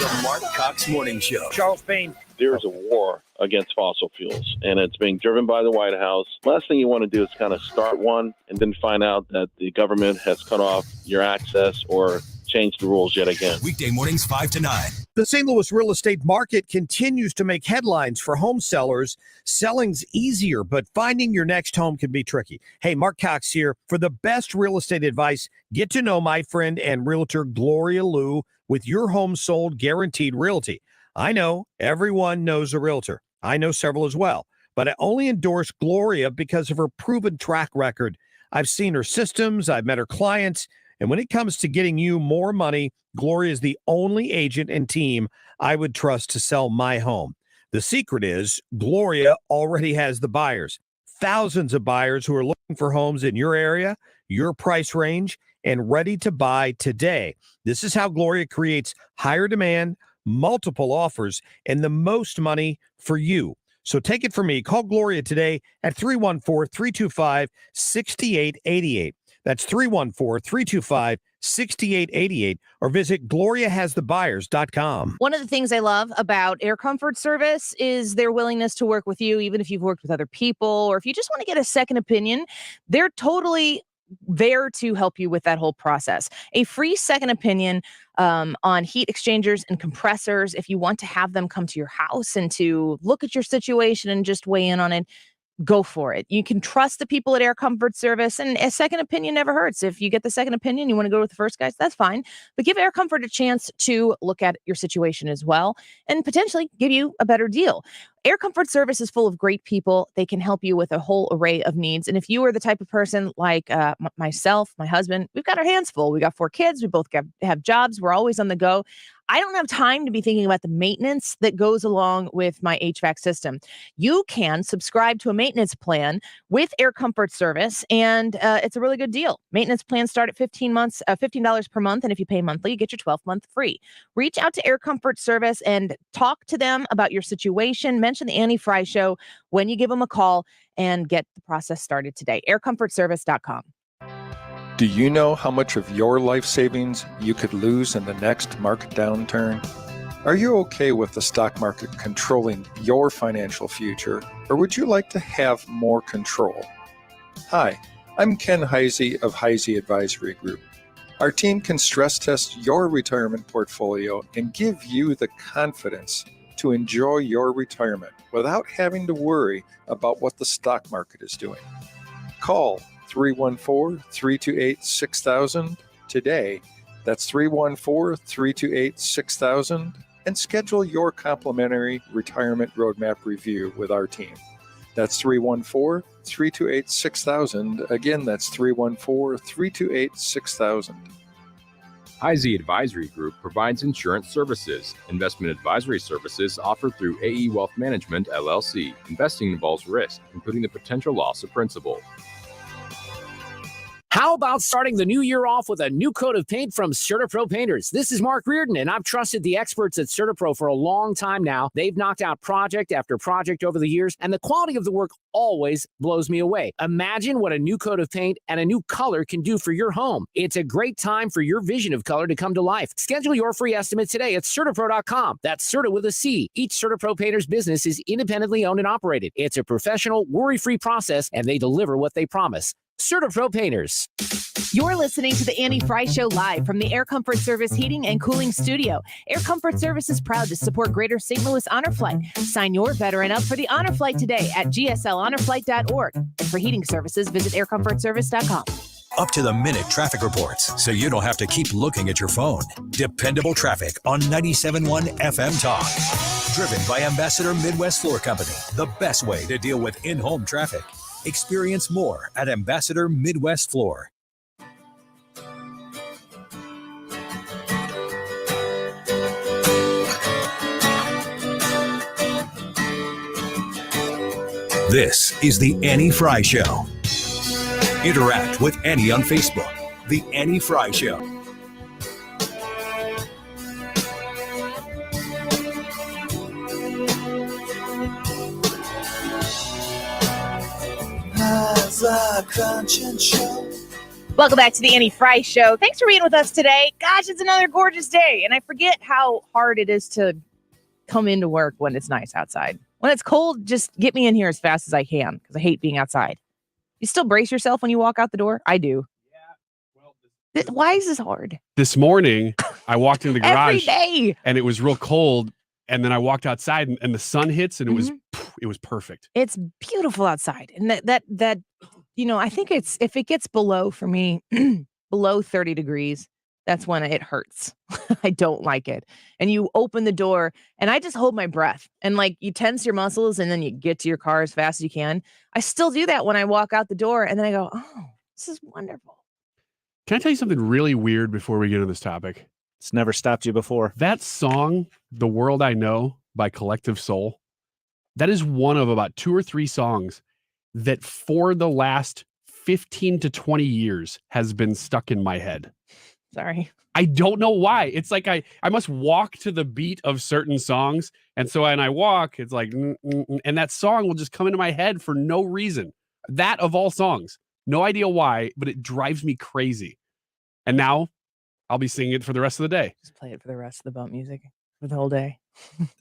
The Mark Cox Morning Show. Charles Payne. There's a war against fossil fuels, and it's being driven by the White House. Last thing you want to do is kind of start one and then find out that the government has cut off your access or changed the rules yet again. Weekday mornings 5 to 9. The St. Louis real estate market continues to make headlines for home sellers. Selling's easier, but finding your next home can be tricky. Hey, Mark Cox here. For the best real estate advice, get to know my friend and realtor Gloria Liu with Your Home Sold Guaranteed Realty. I know everyone knows a realtor. I know several as well, but I only endorse Gloria because of her proven track record. I've seen her systems, I've met her clients, and when it comes to getting you more money, Gloria is the only agent and team I would trust to sell my home. The secret is Gloria already has the buyers. Thousands of buyers who are looking for homes in your area, your price range, and ready to buy today. This is how Gloria creates higher demand, multiple offers, and the most money for you. So take it from me. Call Gloria today at 314-325-6888. That's 314-325-6888, or visit GloriaHasTheBuyers.com. One of the things I love about Air Comfort Service is their willingness to work with you, even if you've worked with other people, or if you just want to get a second opinion. They're totally there to help you with that whole process. A free second opinion on heat exchangers and compressors. If you want to have them come to your house and to look at your situation and just weigh in on it, go for it. You can trust the people at Air Comfort Service, and a second opinion never hurts. If you get the second opinion, you want to go with the first guys, that's fine. But give Air Comfort a chance to look at your situation as well and potentially give you a better deal. Air Comfort Service is full of great people. They can help you with a whole array of needs. And if you are the type of person like myself, my husband, we've got our hands full. We got 4 kids. We both have jobs. We're always on the go. I don't have time to be thinking about the maintenance that goes along with my HVAC system. You can subscribe to a maintenance plan with Air Comfort Service, and it's a really good deal. Maintenance plans start at $15 per month, and if you pay monthly, you get your 12th month free. Reach out to Air Comfort Service and talk to them about your situation. Mention the Annie Frey Show when you give them a call and get the process started today. AirComfortService.com. Do you know how much of your life savings you could lose in the next market downturn? Are you okay with the stock market controlling your financial future, or would you like to have more control? Hi, I'm Ken Heisey of Heisey Advisory Group. Our team can stress test your retirement portfolio and give you the confidence to enjoy your retirement without having to worry about what the stock market is doing. Call 314-328-6000 today. That's 314-328-6000 and schedule your complimentary retirement roadmap review with our team. That's 314-328-6000. Again, that's 314-328-6000. IZ Advisory Group provides insurance services. Investment advisory services offered through AE Wealth Management, LLC. Investing involves risk, including the potential loss of principal. How about starting the new year off with a new coat of paint from CertaPro Painters? This is Mark Reardon, and I've trusted the experts at CertaPro for a long time now. They've knocked out project after project over the years, and the quality of the work always blows me away. Imagine what a new coat of paint and a new color can do for your home. It's a great time for your vision of color to come to life. Schedule your free estimate today at CertaPro.com. That's Certa with a C. Each CertaPro Painters business is independently owned and operated. It's a professional, worry-free process, and they deliver what they promise. CertaPro Painters. You're listening to the Annie Frey Show live from the Air Comfort Service Heating and Cooling Studio. Air Comfort Service is proud to support Greater St. Louis Honor Flight. Sign your veteran up for the Honor Flight today at gslhonorflight.org. And for heating services, visit aircomfortservice.com. Up-to-the-minute traffic reports, so you don't have to keep looking at your phone. Dependable traffic on 97.1 FM Talk. Driven by Ambassador Midwest Floor Company, the best way to deal with in-home traffic. Experience more at Ambassador Midwest Floor. This is the Annie Frey Show. Interact with Annie on Facebook. The Annie Frey Show. Welcome back to the Annie Frey Show. Thanks for being with us today. Gosh, it's another gorgeous day, and I forget how hard it is to come into work when it's nice outside. When it's cold, just get me in here as fast as I can because I hate being outside. You still brace yourself when you walk out the door? I do. Yeah. Why is this hard? This morning, I walked in the garage every day, and it was real cold. And then I walked outside and the sun hits and it was perfect. It's beautiful outside. And that I think if it gets below, for me, below 30 degrees, that's when it hurts. I don't like it. And you open the door and I just hold my breath and you tense your muscles and then you get to your car as fast as you can. I still do that when I walk out the door and then I go, oh, this is wonderful. Can I tell you something really weird before we get on this topic? It's never stopped you before. That song, The World I Know by Collective Soul, that is one of about 2 or 3 songs that for the last 15 to 20 years has been stuck in my head. Sorry. I don't know why. It's like I must walk to the beat of certain songs. And so when I walk, it's like, and that song will just come into my head for no reason. That of all songs. No idea why, but it drives me crazy. And now I'll be singing it for the rest of the day. Just play it for the rest of the bump music for the whole day.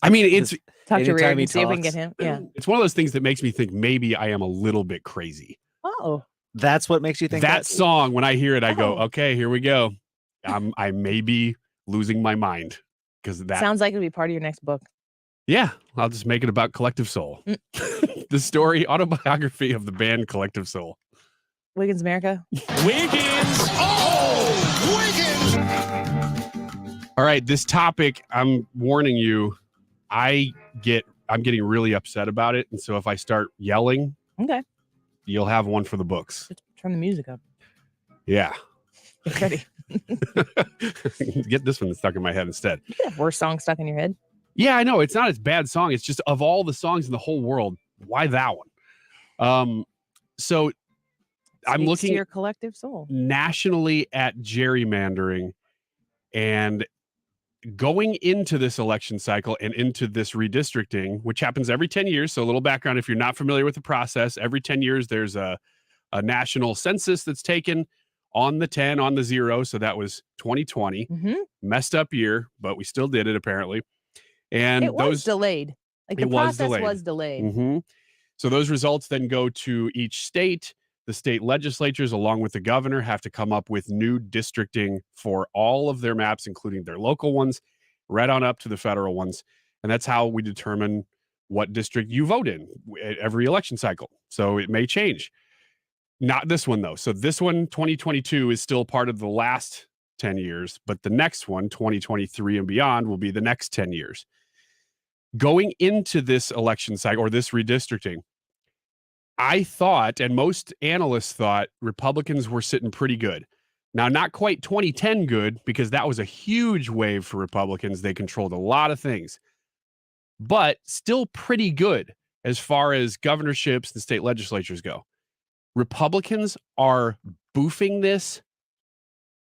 I mean, it's talk to Reardon, see if we can get him. Yeah. It's one of those things that makes me think maybe I am a little bit crazy. Oh. That's what makes you think that song, when I hear it, I go, okay, here we go. I may be losing my mind because that sounds like it'll be part of your next book. Yeah, I'll just make it about Collective Soul. The story, autobiography of the band Collective Soul. Wiggins America. Wiggins! Oh! Wiggins! All right, this topic, I'm warning you, I'm getting really upset about it. And so if I start yelling, okay, you'll have one for the books. Just turn the music up. Yeah. Get ready. Get this one stuck in my head instead. You have worse song stuck in your head. Yeah, I know. It's not a bad song. It's just of all the songs in the whole world, why that one? So I'm looking to your collective soul nationally at gerrymandering and going into this election cycle and into this redistricting, which happens every 10 years. So a little background, if you're not familiar with the process, every 10 years, there's a national census that's taken on the 10, on the 0. So that was 2020, messed up year, but we still did it apparently. And it was delayed. Like the process was delayed. So those results then go to each state. the state legislatures, along with the governor, have to come up with new districting for all of their maps, including their local ones, right on up to the federal ones. And that's how we determine what district you vote in at every election cycle. So it may change. Not this one, though. So this one, 2022, is still part of the last 10 years, but the next one, 2023 and beyond, will be the next 10 years. Going into this election cycle or this redistricting, I thought, and most analysts thought, Republicans were sitting pretty good. Now, not quite 2010 good, because that was a huge wave for Republicans. They controlled a lot of things, but still pretty good as far as governorships and state legislatures go. Republicans are boofing this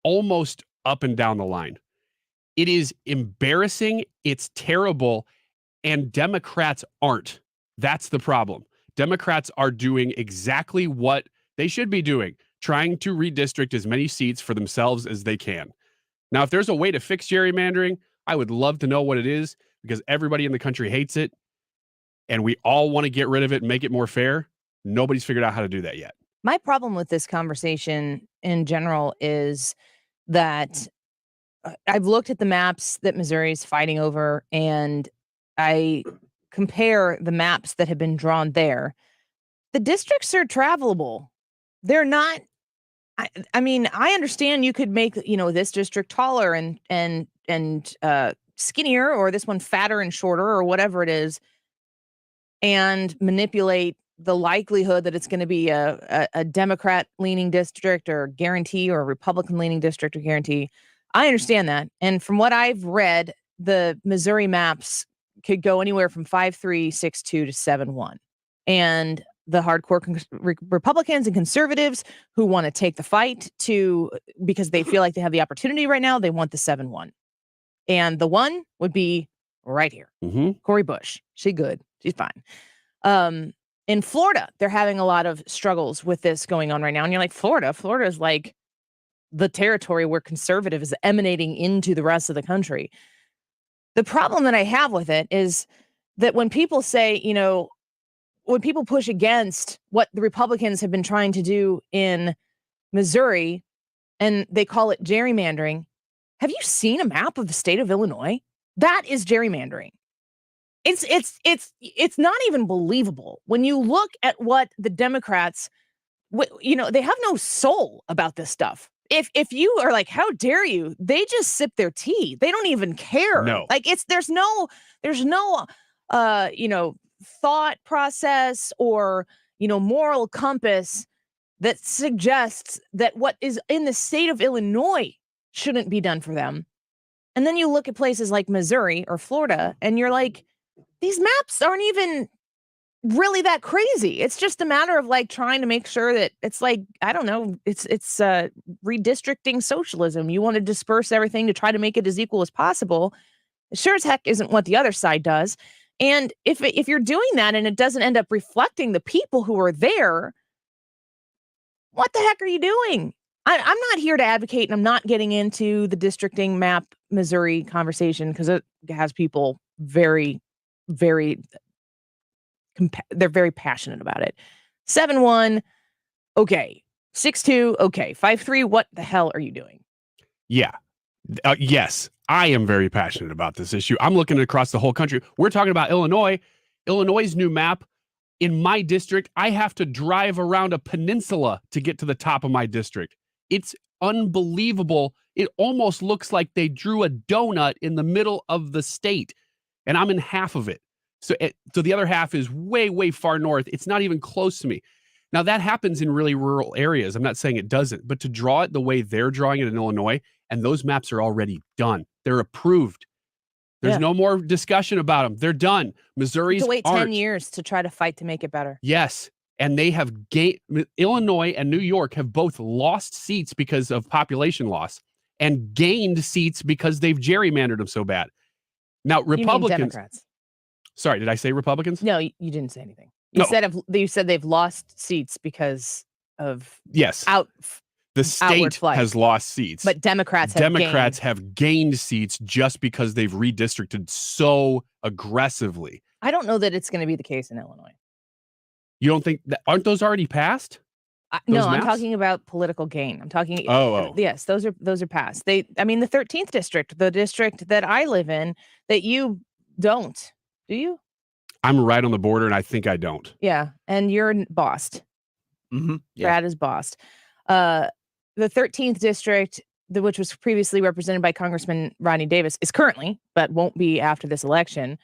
almost up and down the line. It is embarrassing. It's terrible. And Democrats aren't. That's the problem. Democrats are doing exactly what they should be doing, trying to redistrict as many seats for themselves as they can. Now, if there's a way to fix gerrymandering, I would love to know what it is, because everybody in the country hates it, and we all want to get rid of it and make it more fair. Nobody's figured out how to do that yet. My problem with this conversation in general is that I've looked at the maps that Missouri's fighting over, and I compare the maps that have been drawn there. The districts are travelable. They're not. I mean, I understand you could make, this district taller and skinnier, or this one fatter and shorter, or whatever it is, and manipulate the likelihood that it's going to be a Democrat-leaning district or guarantee, or a Republican-leaning district or guarantee. I understand that. And from what I've read, the Missouri maps could go anywhere from 5-3, 6-2 to 7-1. And the hardcore Republicans and conservatives who want to take the fight because they feel like they have the opportunity right now, they want the 7-1. And the one would be right here. Mm-hmm. Cori Bush. She's good. She's fine. In Florida, they're having a lot of struggles with this going on right now. And you're like, Florida is like the territory where conservative is emanating into the rest of the country. The problem that I have with it is that when people say, when people push against what the Republicans have been trying to do in Missouri, and they call it gerrymandering, have you seen a map of the state of Illinois? That is gerrymandering. It's not even believable when you look at what the Democrats, they have no soul about this stuff. If you are like, how dare you? They just sip their tea. They don't even care. No. Like there's no thought process or, moral compass that suggests that what is in the state of Illinois shouldn't be done for them. And then you look at places like Missouri or Florida, and you're like, these maps aren't even really that crazy. It's just a matter of like trying to make sure that it's like, I don't know, it's redistricting socialism. You want to disperse everything to try to make it as equal as possible. It sure as heck isn't what the other side does. And if you're doing that and it doesn't end up reflecting the people who are there, what the heck are you doing? I'm not here to advocate, and I'm not getting into the districting map Missouri conversation, because it has people very, very, they're very passionate about it. 7-1, okay. 6-2, okay. 5-3, what the hell are you doing? Yeah. Yes, I am very passionate about this issue. I'm looking across the whole country. We're talking about Illinois. Illinois' new map. In my district, I have to drive around a peninsula to get to the top of my district. It's unbelievable. It almost looks like they drew a donut in the middle of the state, and I'm in half of it. So the other half is way, way far north. It's not even close to me. Now, that happens in really rural areas. I'm not saying it doesn't, but to draw it the way they're drawing it in Illinois, and those maps are already done. They're approved. There's no more discussion about them. They're done. Missouri's to wait aren't. 10 years to try to fight to make it better. Yes. And they have gained. Illinois and New York have both lost seats because of population loss and gained seats because they've gerrymandered them so bad. Now, Republicans. You mean Democrats. Sorry, did I say Republicans? No, you didn't say anything. You said they've lost seats because of the state has lost seats, but Democrats have gained seats just because they've redistricted so aggressively. I don't know that it's going to be the case in Illinois. You don't think that? Aren't those already passed? No, Those I'm maps? talking about political gain. I'm talking. Oh. Yes, those are passed. The 13th district, the district that I live in, that you don't. Do you? I'm right on the border, and I think I don't. Yeah, and you're bossed. Mm-hmm. Yeah. Brad is bossed. The 13th district, which was previously represented by Congressman Davis, is currently, but won't be after this election.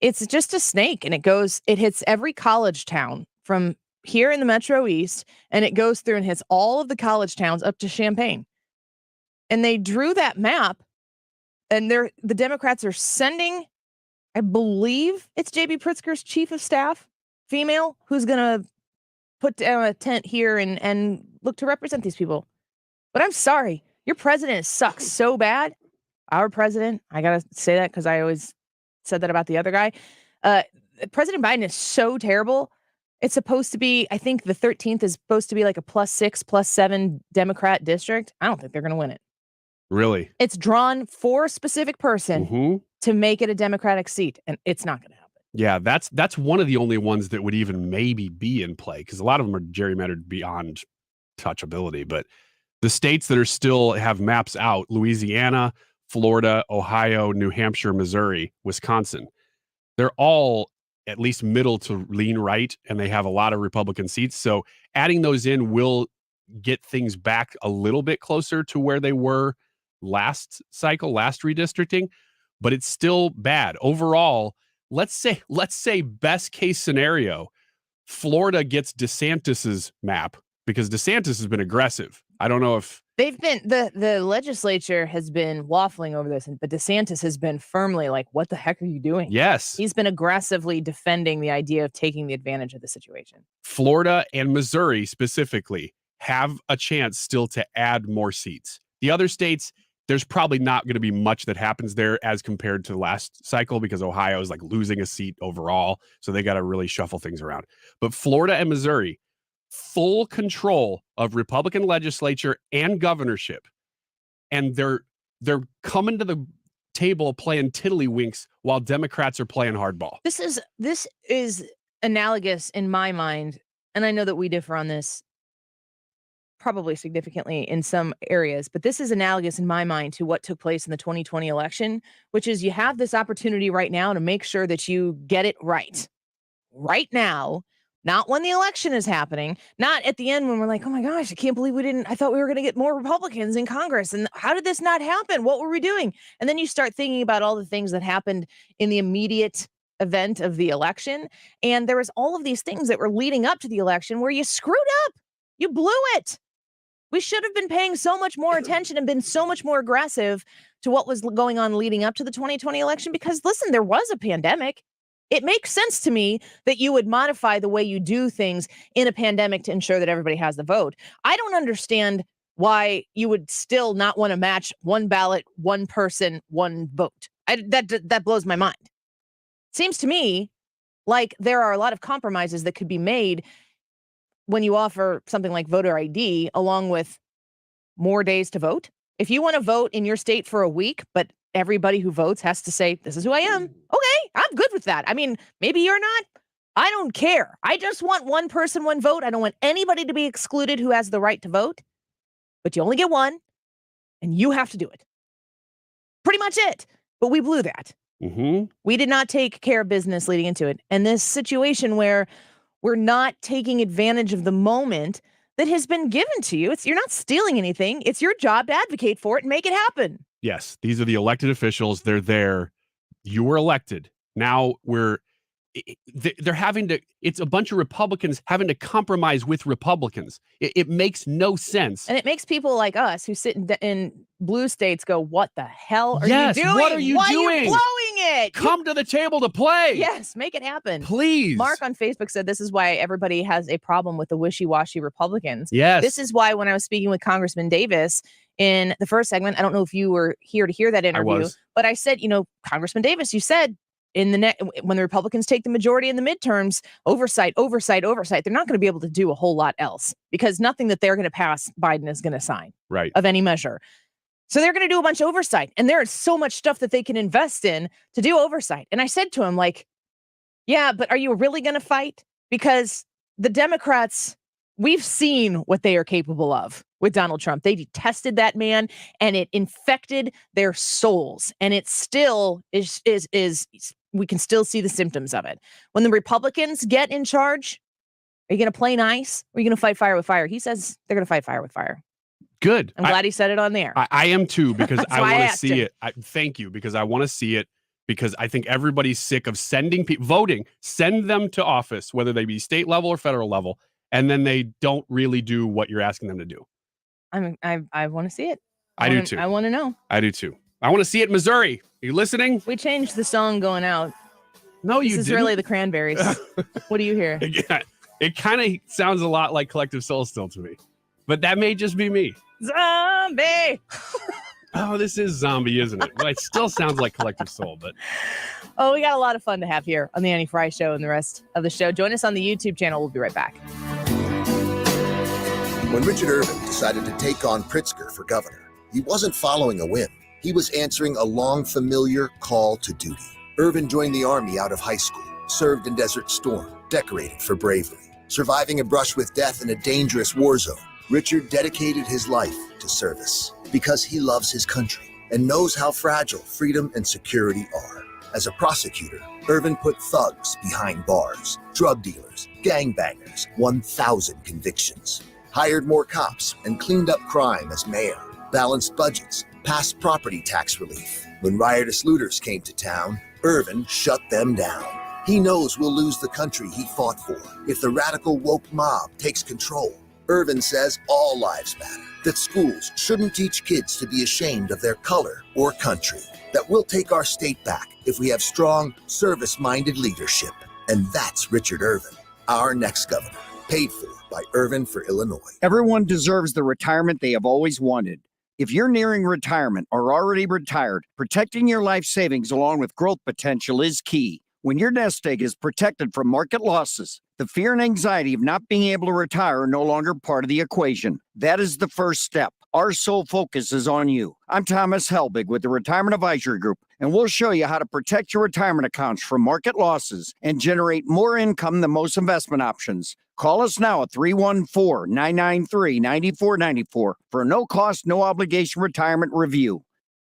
It's just a snake, and it hits every college town from here in the Metro East, and it goes through and hits all of the college towns up to Champaign. And they drew that map, and the Democrats are sending, I believe it's J.B. Pritzker's chief of staff, female, who's going to put down a tent here and look to represent these people. But I'm sorry, your president sucks so bad. Our president, I got to say that because I always said that about the other guy. President Biden is so terrible. It's supposed to be, I think the 13th is supposed to be like a +6, +7 Democrat district. I don't think they're going to win it. Really? It's drawn for a specific person to make it a Democratic seat, and it's not going to happen. Yeah, that's one of the only ones that would even maybe be in play, because a lot of them are gerrymandered beyond touchability. But the states that are still have maps out, Louisiana, Florida, Ohio, New Hampshire, Missouri, Wisconsin, they're all at least middle to lean right, and they have a lot of Republican seats. So adding those in will get things back a little bit closer to where they were last cycle, last redistricting, but it's still bad. Overall, let's say best case scenario, Florida gets DeSantis's map, because DeSantis has been aggressive. I don't know if They've been the legislature has been waffling over this, but DeSantis has been firmly like, "What the heck are you doing?" Yes, he's been aggressively defending the idea of taking the advantage of the situation. Florida and Missouri specifically have a chance still to add more seats. The other states, there's probably not going to be much that happens there as compared to last cycle, because Ohio is like losing a seat overall, so they got to really shuffle things around. But Florida and Missouri, full control of Republican legislature and governorship, and they're coming to the table playing tiddlywinks while Democrats are playing hardball. This is analogous in my mind, and I know that we differ on this probably significantly in some areas, but this is analogous in my mind to what took place in the 2020 election, which is you have this opportunity right now to make sure that you get it right now. Not when the election is happening, not at the end when we're like, oh my gosh, I can't believe I thought we were going to get more Republicans in Congress. And how did this not happen? What were we doing? And then you start thinking about all the things that happened in the immediate event of the election. And there was all of these things that were leading up to the election where you screwed up. You blew it. We should have been paying so much more attention and been so much more aggressive to what was going on leading up to the 2020 election, because listen, there was a pandemic. It makes sense to me that you would modify the way you do things in a pandemic to ensure that everybody has the vote. I don't understand why you would still not want to match one ballot, one person, one vote. That blows my mind. Seems to me like there are a lot of compromises that could be made when you offer something like voter ID along with more days to vote. If you want to vote in your state for a week, but everybody who votes has to say, this is who I am. Okay, I'm good with that. I mean, maybe you're not. I don't care. I just want one person, one vote. I don't want anybody to be excluded who has the right to vote. But you only get one, and you have to do it. Pretty much it. But we blew that. We did not take care of business leading into it. And this situation where we're not taking advantage of the moment that has been given to you. You're not stealing anything. It's your job to advocate for it and make it happen. Yes, these are the elected officials. They're there. You were elected. Now they're having to, it's a bunch of Republicans having to compromise with Republicans. It makes no sense. And it makes people like us who sit in blue states go, what the hell are you doing? What are you Why doing? Are you blowing it? Come to the table to play. Yes, make it happen. Please. Mark on Facebook said this is why everybody has a problem with the wishy-washy Republicans. Yes. This is why when I was speaking with Congressman Davis in the first segment, I don't know if you were here to hear that interview, but I said, Congressman Davis, you said, when the Republicans take the majority in the midterms, oversight. They're not going to be able to do a whole lot else because nothing that they're going to pass Biden is going to sign of any measure. So they're going to do a bunch of oversight. And there is so much stuff that they can invest in to do oversight. And I said to him, yeah, but are you really going to fight? Because the Democrats we've seen what they are capable of with Donald Trump. They detested that man, and it infected their souls. And it still is we can still see the symptoms of it. When the Republicans get in charge, are you going to play nice? Or are you going to fight fire with fire? He says they're going to fight fire with fire. Good. I'm glad he said it on there. I am too, because I want to see him. it. Thank you, because I want to see it, because I think everybody's sick of sending people, voting, send them to office, whether they be state level or federal level, and then they don't really do what you're asking them to do. I want to see it. I do too. I want to know. I do too. I want to see it in Missouri. Are you listening? We changed the song going out. No, you didn't. This is really the Cranberries. What do you hear? Yeah, it kind of sounds a lot like Collective Soul still to me, but that may just be me. Zombie. Oh, this is zombie, isn't it? Well, it still sounds like Collective Soul, but oh, we got a lot of fun to have here on the Annie Frey Show and the rest of the show. Join us on the YouTube channel. We'll be right back. When Richard Irvin decided to take on Pritzker for governor, he wasn't following a whim. He was answering a long familiar call to duty. Irvin joined the Army out of high school, served in Desert Storm, decorated for bravery. Surviving a brush with death in a dangerous war zone, Richard dedicated his life to service because he loves his country and knows how fragile freedom and security are. As a prosecutor, Irvin put thugs behind bars, drug dealers, gangbangers, 1,000 convictions, hired more cops, and cleaned up crime as mayor, balanced budgets, passed property tax relief. When riotous looters came to town, Irvin shut them down. He knows we'll lose the country he fought for if the radical woke mob takes control. Irvin says all lives matter, that schools shouldn't teach kids to be ashamed of their color or country, that we'll take our state back if we have strong, service-minded leadership. And that's Richard Irvin, our next governor, paid for by Irvin for Illinois. Everyone deserves the retirement they have always wanted. If you're nearing retirement or already retired, protecting your life savings along with growth potential is key. When your nest egg is protected from market losses, the fear and anxiety of not being able to retire are no longer part of the equation. That is the first step. Our sole focus is on you. I'm Thomas Helbig with the Retirement Advisory Group, and we'll show you how to protect your retirement accounts from market losses and generate more income than most investment options. Call us now at 314-993-9494 for a no-cost, no-obligation retirement review.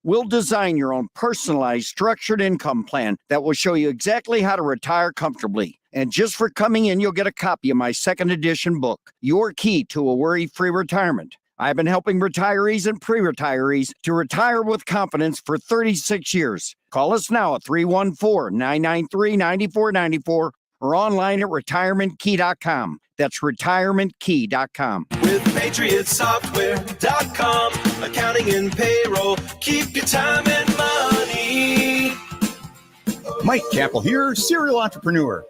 We'll design your own personalized, structured income plan that will show you exactly how to retire comfortably. And just for coming in, you'll get a copy of my second edition book, Your Key to a Worry-Free Retirement. I've been helping retirees and pre-retirees to retire with confidence for 36 years. Call us now at 314-993-9494 or online at retirementkey.com. That's retirementkey.com. With patriotsoftware.com, accounting and payroll, keep your time and money. Mike Capel here, serial entrepreneur.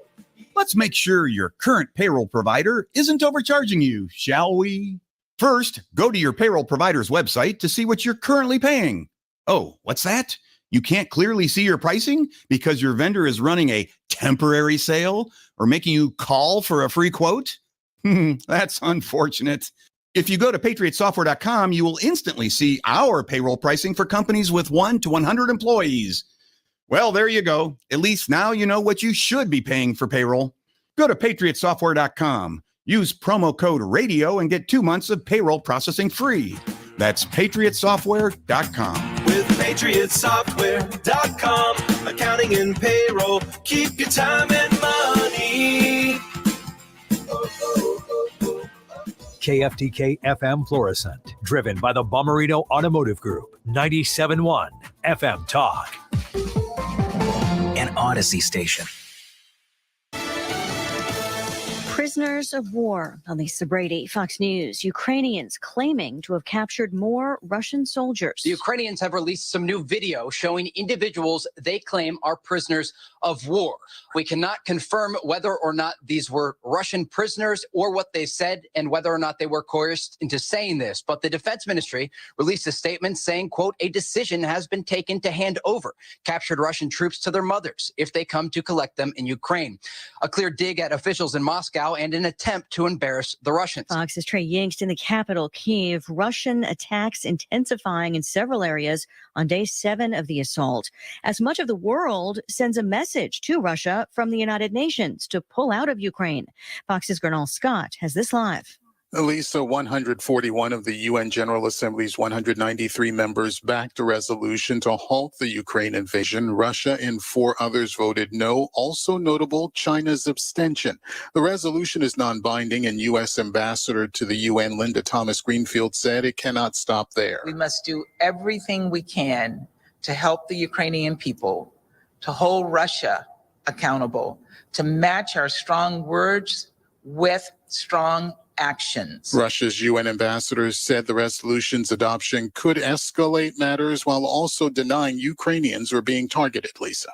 Let's make sure your current payroll provider isn't overcharging you, shall we? First, go to your payroll provider's website to see what you're currently paying. Oh, what's that? You can't clearly see your pricing because your vendor is running a temporary sale or making you call for a free quote? That's unfortunate. If you go to patriotsoftware.com, you will instantly see our payroll pricing for companies with 1 to 100 employees. Well, there you go. At least now you know what you should be paying for payroll. Go to patriotsoftware.com. Use promo code RADIO and get 2 months of payroll processing free. That's patriotsoftware.com. With patriotsoftware.com, accounting and payroll, keep your time and money. KFTK FM Florissant, driven by the Bomarito Automotive Group, 97.1 FM Talk. An Odyssey station. Prisoners of war. Lisa Brady, Fox News. Ukrainians claiming to have captured more Russian soldiers. The Ukrainians have released some new video showing individuals they claim are prisoners of war. We cannot confirm whether or not these were Russian prisoners or what they said and whether or not they were coerced into saying this. But the Defense Ministry released a statement saying, quote, a decision has been taken to hand over captured Russian troops to their mothers if they come to collect them in Ukraine. A clear dig at officials in Moscow and an attempt to embarrass the Russians. Fox's Trey Yingst in the capital, Kyiv. Russian attacks intensifying in several areas on day 7 of the assault, as much of the world sends a message to Russia from the United Nations to pull out of Ukraine. Fox's Cardinal Scott has this live. Lisa, 141 of the UN General Assembly's 193 members backed a resolution to halt the Ukraine invasion. Russia and 4 others voted no. Also notable, China's abstention. The resolution is non-binding, and U.S. Ambassador to the UN, Linda Thomas-Greenfield, said it cannot stop there. We must do everything we can to help the Ukrainian people, to hold Russia accountable, to match our strong words with strong actions. Russia's UN ambassador said the resolution's adoption could escalate matters while also denying Ukrainians are being targeted, Lisa.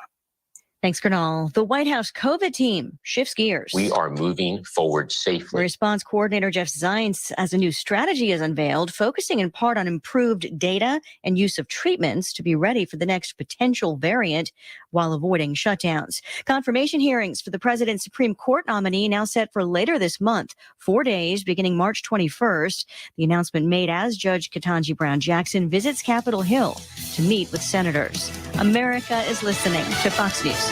Thanks, Cardinal. The White House COVID team shifts gears. We are moving forward safely. Response Coordinator Jeff Zients, as a new strategy is unveiled, focusing in part on improved data and use of treatments to be ready for the next potential variant while avoiding shutdowns. Confirmation hearings for the president's Supreme Court nominee now set for later this month, 4 days beginning March 21st. The announcement made as Judge Ketanji Brown Jackson visits Capitol Hill to meet with senators. America is listening to Fox News.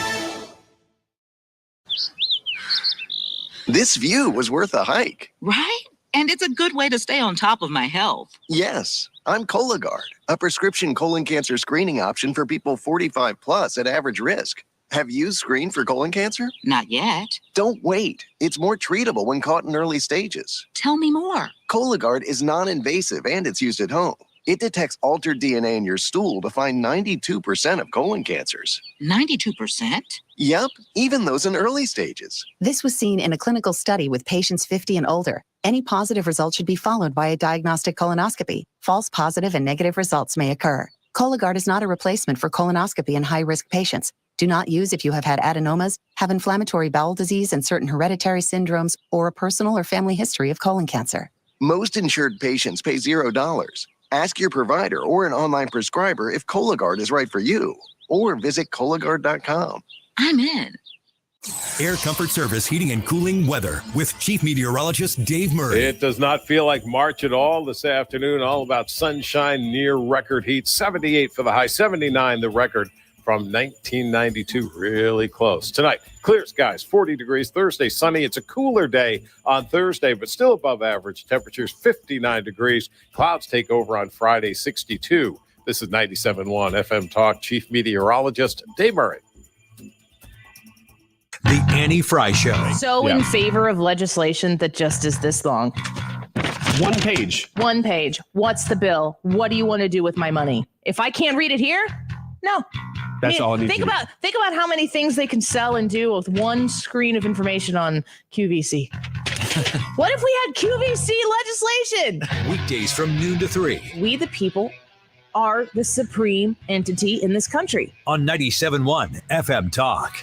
This view was worth a hike. Right? And it's a good way to stay on top of my health. Yes, I'm Cologuard, a prescription colon cancer screening option for people 45 plus at average risk. Have you screened for colon cancer? Not yet. Don't wait. It's more treatable when caught in early stages. Tell me more. Cologuard is non-invasive and it's used at home. It detects altered DNA in your stool to find 92% of colon cancers. 92%? Yep, even those in early stages. This was seen in a clinical study with patients 50 and older. Any positive result should be followed by a diagnostic colonoscopy. False positive and negative results may occur. Cologuard is not a replacement for colonoscopy in high-risk patients. Do not use if you have had adenomas, have inflammatory bowel disease and certain hereditary syndromes, or a personal or family history of colon cancer. Most insured patients pay $0. Ask your provider or an online prescriber if Cologuard is right for you, or visit Cologuard.com. I'm in. Air Comfort Service Heating and Cooling weather with Chief Meteorologist Dave Murray. It does not feel like March at all this afternoon. All about sunshine, near record heat. 78 for the high, 79 the record from 1992. Really close. Tonight, clear skies, 40 degrees. Thursday, sunny. It's a cooler day on Thursday, but still above average. Temperatures 59 degrees. Clouds take over on Friday, 62. This is 97.1 FM Talk. Chief Meteorologist Dave Murray. The Annie Frey Show. So in favor of legislation that just is this long. One page. One page. What's the bill? What do you want to do with my money? If I can't read it here, no. That's all it needs think to be. Think about how many things they can sell and do with one screen of information on QVC. What if we had QVC legislation? Weekdays from noon to 3. We the people are the supreme entity in this country. On 97.1 FM Talk.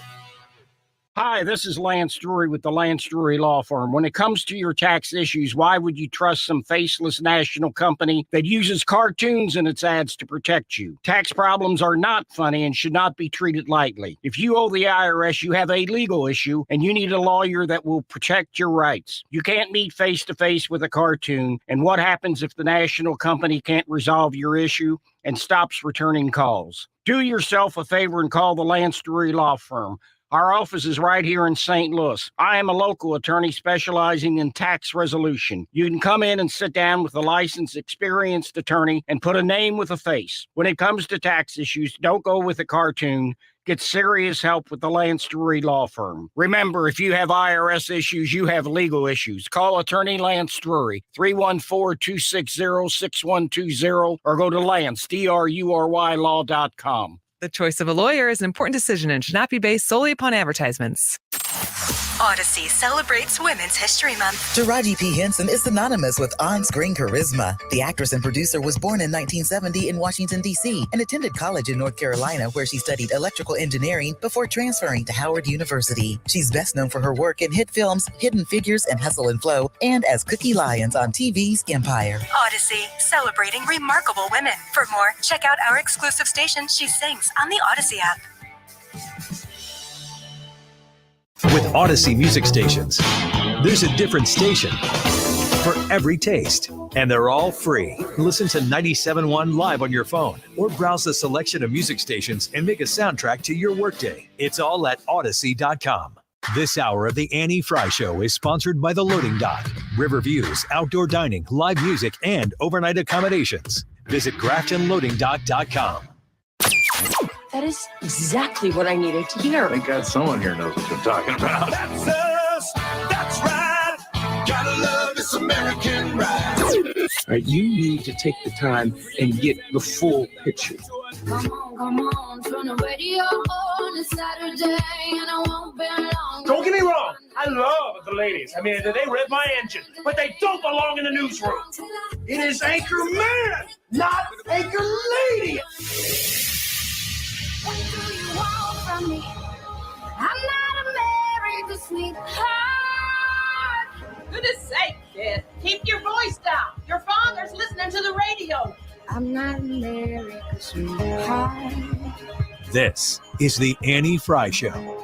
Hi, this is Lance Drury with the Lance Drury Law Firm. When it comes to your tax issues, why would you trust some faceless national company that uses cartoons in its ads to protect you? Tax problems are not funny and should not be treated lightly. If you owe the IRS, you have a legal issue and you need a lawyer that will protect your rights. You can't meet face-to-face with a cartoon. And what happens if the national company can't resolve your issue and stops returning calls? Do yourself a favor and call the Lance Drury Law Firm. Our office is right here in St. Louis. I am a local attorney specializing in tax resolution. You can come in and sit down with a licensed, experienced attorney and put a name with a face. When it comes to tax issues, don't go with a cartoon. Get serious help with the Lance Drury Law Firm. Remember, if you have IRS issues, you have legal issues. Call attorney Lance Drury, 314-260-6120, or go to Lance, DRURY law.com. The choice of a lawyer is an important decision and should not be based solely upon advertisements. Odyssey celebrates Women's History Month. Taraji P. Henson is synonymous with on-screen charisma. The actress and producer was born in 1970 in Washington, D.C. and attended college in North Carolina, where she studied electrical engineering before transferring to Howard University. She's best known for her work in hit films Hidden Figures and Hustle and Flow, and as Cookie Lyons on TV's Empire. Odyssey, celebrating remarkable women. For more, check out our exclusive station, She Sings, on the Odyssey app. With Odyssey music stations, there's a different station for every taste, and they're all free. Listen to 97.1 live on your phone, or browse the selection of music stations and make a soundtrack to your workday. It's all at Odyssey.com. This hour of the Annie Frey Show is sponsored by The Loading Dock, Riverviews, outdoor dining, live music, and overnight accommodations. Visit GraftonLoadingDock.com. That is exactly what I needed to hear. Thank God someone here knows what you're talking about. That's us. That's right. Gotta love this American ride. All right, you need to take the time and get the full picture. Come on, turn the radio on. It's Saturday and I won't be long. Don't get me wrong, I love the ladies. I mean, they rev my engine, but they don't belong in the newsroom. It is Anchor Man, not Anchor Lady. What do you want from me? I'm not America's sweetheart. Goodness sake, kid. Keep your voice down. Your father's listening to the radio. I'm not America's sweetheart. This is the Annie Frey Show.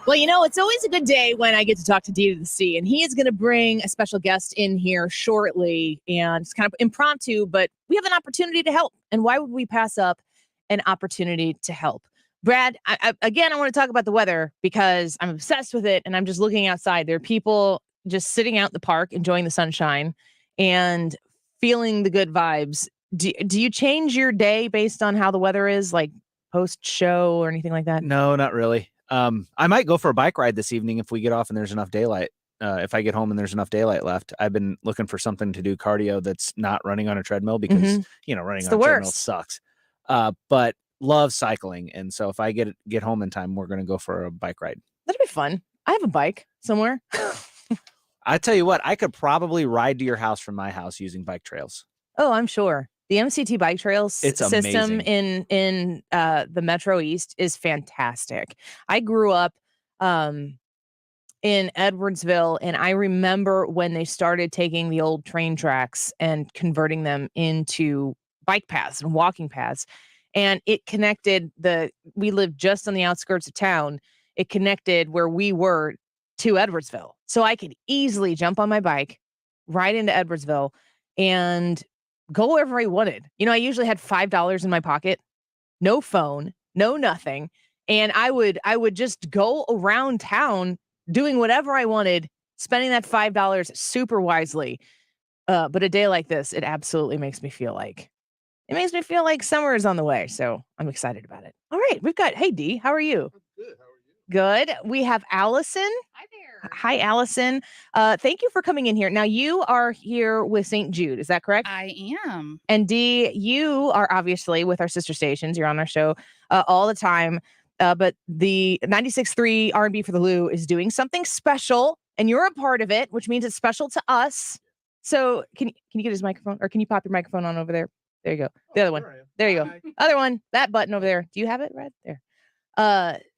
Well, you know, it's always a good day when I get to talk to D to the C, and he is going to bring a special guest in here shortly, and it's kind of impromptu, but we have an opportunity to help, and why would we pass up an opportunity to help? Brad, I want to talk about the weather because I'm obsessed with it, and I'm just looking outside. There are people just sitting out in the park, enjoying the sunshine, and feeling the good vibes. Do you change your day based on how the weather is, like post-show or anything like that? No, not really. I might go for a bike ride this evening if we get off and there's enough daylight. If I get home and there's enough daylight left. I've been looking for something to do cardio that's not running on a treadmill because, running on a treadmill sucks. But love cycling. And so if I get home in time, we're going to go for a bike ride. That'd be fun. I have a bike somewhere. I tell you what, I could probably ride to your house from my house using bike trails. Oh, I'm sure. The MCT bike trails system amazing. in the Metro East is fantastic. I grew up in Edwardsville, and I remember when they started taking the old train tracks and converting them into bike paths and walking paths. And it connected we lived just on the outskirts of town. It connected where we were to Edwardsville. So I could easily jump on my bike, ride into Edwardsville, and go wherever I wanted. You know, I usually had $5 in my pocket, no phone, no nothing. And I would just go around town doing whatever I wanted, spending that $5 super wisely. But a day like this, it absolutely makes me feel like summer is on the way. So I'm excited about it. All right. Hey D, how are you? Good. How are you? Good. We have Allison. Hi there. Hi, Allison. Thank you for coming in here. Now, you are here with St. Jude. Is that correct? I am. And D, you are obviously with our sister stations. You're on our show all the time. But the 96.3 R&B for the Lou is doing something special, and you're a part of it, which means it's special to us. So can you get his microphone, or can you pop your microphone on over there? There you go. The other one. There you go. Other one. That button over there. Do you have it right there?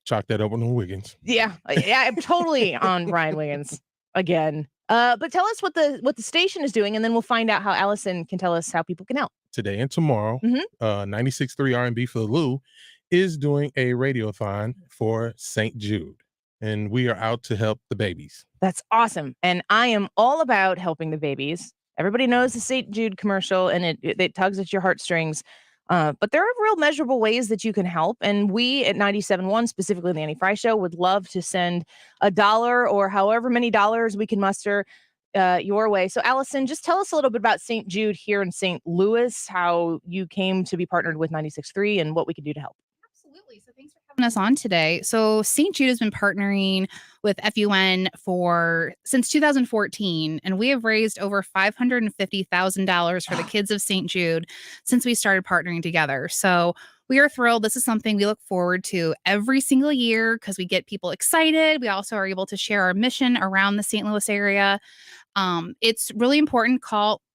Chalk that up on Wiggins. Yeah, I'm totally on Ryan Wiggins again. But tell us what the station is doing, and then we'll find out how Allison can tell us how people can help. Today and tomorrow, 96.3 R&B for the Lou is doing a radiothon for St. Jude, and we are out to help the babies. That's awesome, and I am all about helping the babies. Everybody knows the St. Jude commercial, and it tugs at your heartstrings. But there are real measurable ways that you can help. And we at 97.1, specifically the Annie Frey Show, would love to send $1 or however many dollars we can muster your way. So Allison, just tell us a little bit about St. Jude here in St. Louis, how you came to be partnered with 96.3 and what we can do to help. Absolutely. So thanks for having us on today. So St. Jude has been partnering with FUN since 2014, and we have raised over $550,000 for the kids of St. Jude since we started partnering together. So we are thrilled. This is something we look forward to every single year because we get people excited. We also are able to share our mission around the St. Louis area. It's really important.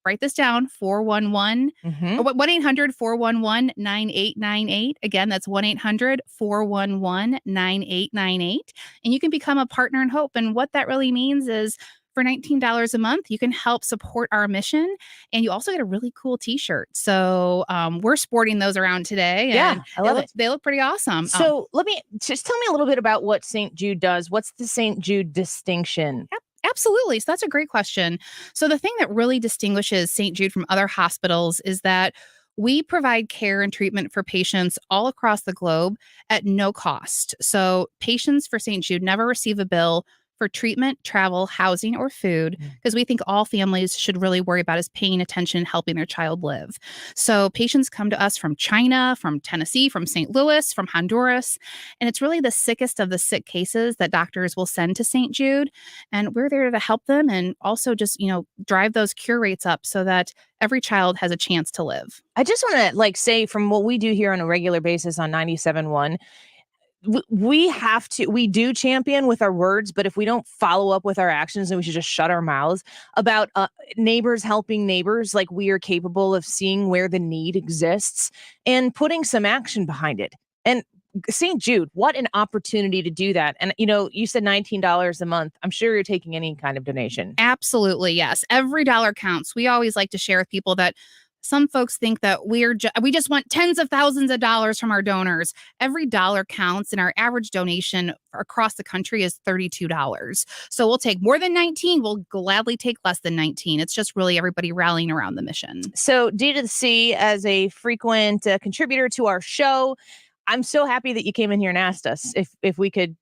Write this down, 411, 1-800-411-9898. Again, that's 1-800-411-9898. And you can become a partner in hope. And what that really means is for $19 a month, you can help support our mission. And you also get a really cool t-shirt. So we're sporting those around today. Yeah, I love it. They look pretty awesome. So tell me a little bit about what St. Jude does. What's the St. Jude distinction? Yep. Absolutely. So that's a great question. So the thing that really distinguishes St. Jude from other hospitals is that We provide care and treatment for patients all across the globe at no cost. So patients for St. Jude never receive a bill for treatment, travel, housing, or food, because we think all families should really worry about is paying attention and helping their child live. So patients come to us from China, from Tennessee, from St. Louis, from Honduras, and it's really the sickest of the sick cases that doctors will send to St. Jude. And we're there to help them and also just, drive those cure rates up so that every child has a chance to live. I just want to say from what we do here on a regular basis on 97.1, we do champion with our words, but if we don't follow up with our actions, then we should just shut our mouths about neighbors helping neighbors. Like, we are capable of seeing where the need exists and putting some action behind it. And St. Jude, what an opportunity to do that. And, you said $19 a month. I'm sure you're taking any kind of donation. Absolutely. Yes. Every dollar counts. We always like to share with people that some folks think that we just want tens of thousands of dollars from our donors. Every dollar counts, and our average donation across the country is $32. So we'll take more than 19. We'll gladly take less than 19. It's just really everybody rallying around the mission. So D to the C, as a frequent contributor to our show, I'm so happy that you came in here and asked us if we could,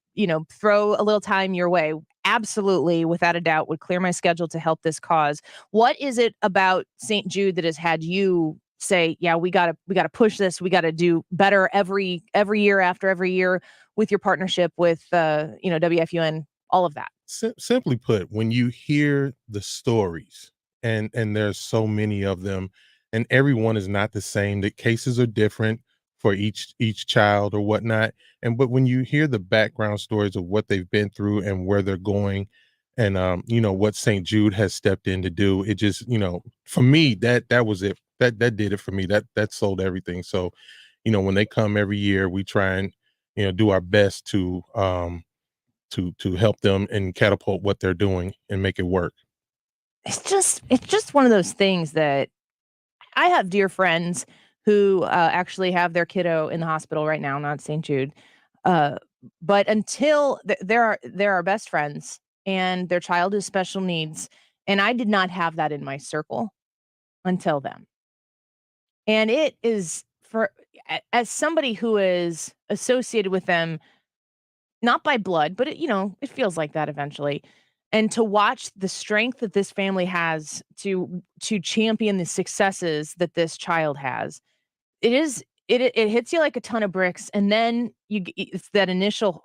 throw a little time your way. Absolutely, without a doubt, would clear my schedule to help this cause. What is it about St. Jude that has had you say, yeah, we gotta push this, we gotta do better every year after every year with your partnership with WFUN, all of that? Simply put, when you hear the stories, and there's so many of them, and everyone is not the same, the cases are different for each child or whatnot. But when you hear the background stories of what they've been through and where they're going, and what St. Jude has stepped in to do, it just, for me, that was it. That did it for me. That sold everything. So, when they come every year, we try and do our best to help them and catapult what they're doing and make it work. It's just one of those things that I have dear friends who actually have their kiddo in the hospital right now, not St. Jude. But until they're our best friends, and their child is special needs, and I did not have that in my circle until then. And it is, as somebody who is associated with them, not by blood, but it feels like that eventually. And to watch the strength that this family has to champion the successes that this child has, it hits you like a ton of bricks. And then it's that initial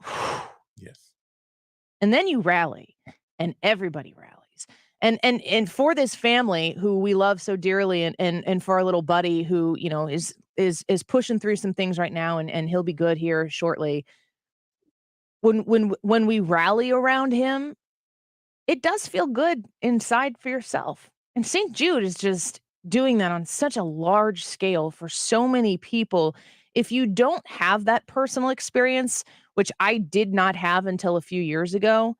yes. And then you rally, and everybody rallies. And for this family who we love so dearly, and for our little buddy who, is pushing through some things right now, and he'll be good here shortly. When we rally around him, it does feel good inside for yourself. And St. Jude is just doing that on such a large scale for so many people. If you don't have that personal experience, which I did not have until a few years ago,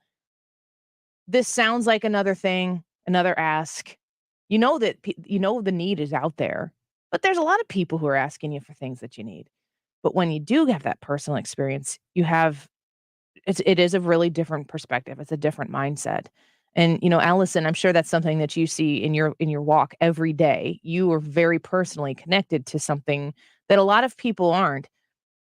this sounds like another thing, another ask. That the need is out there, but there's a lot of people who are asking you for things that you need. But when you do have that personal experience, it is a really different perspective. It's a different mindset. And, Allison, I'm sure that's something that you see in your walk every day. You are very personally connected to something that a lot of people aren't.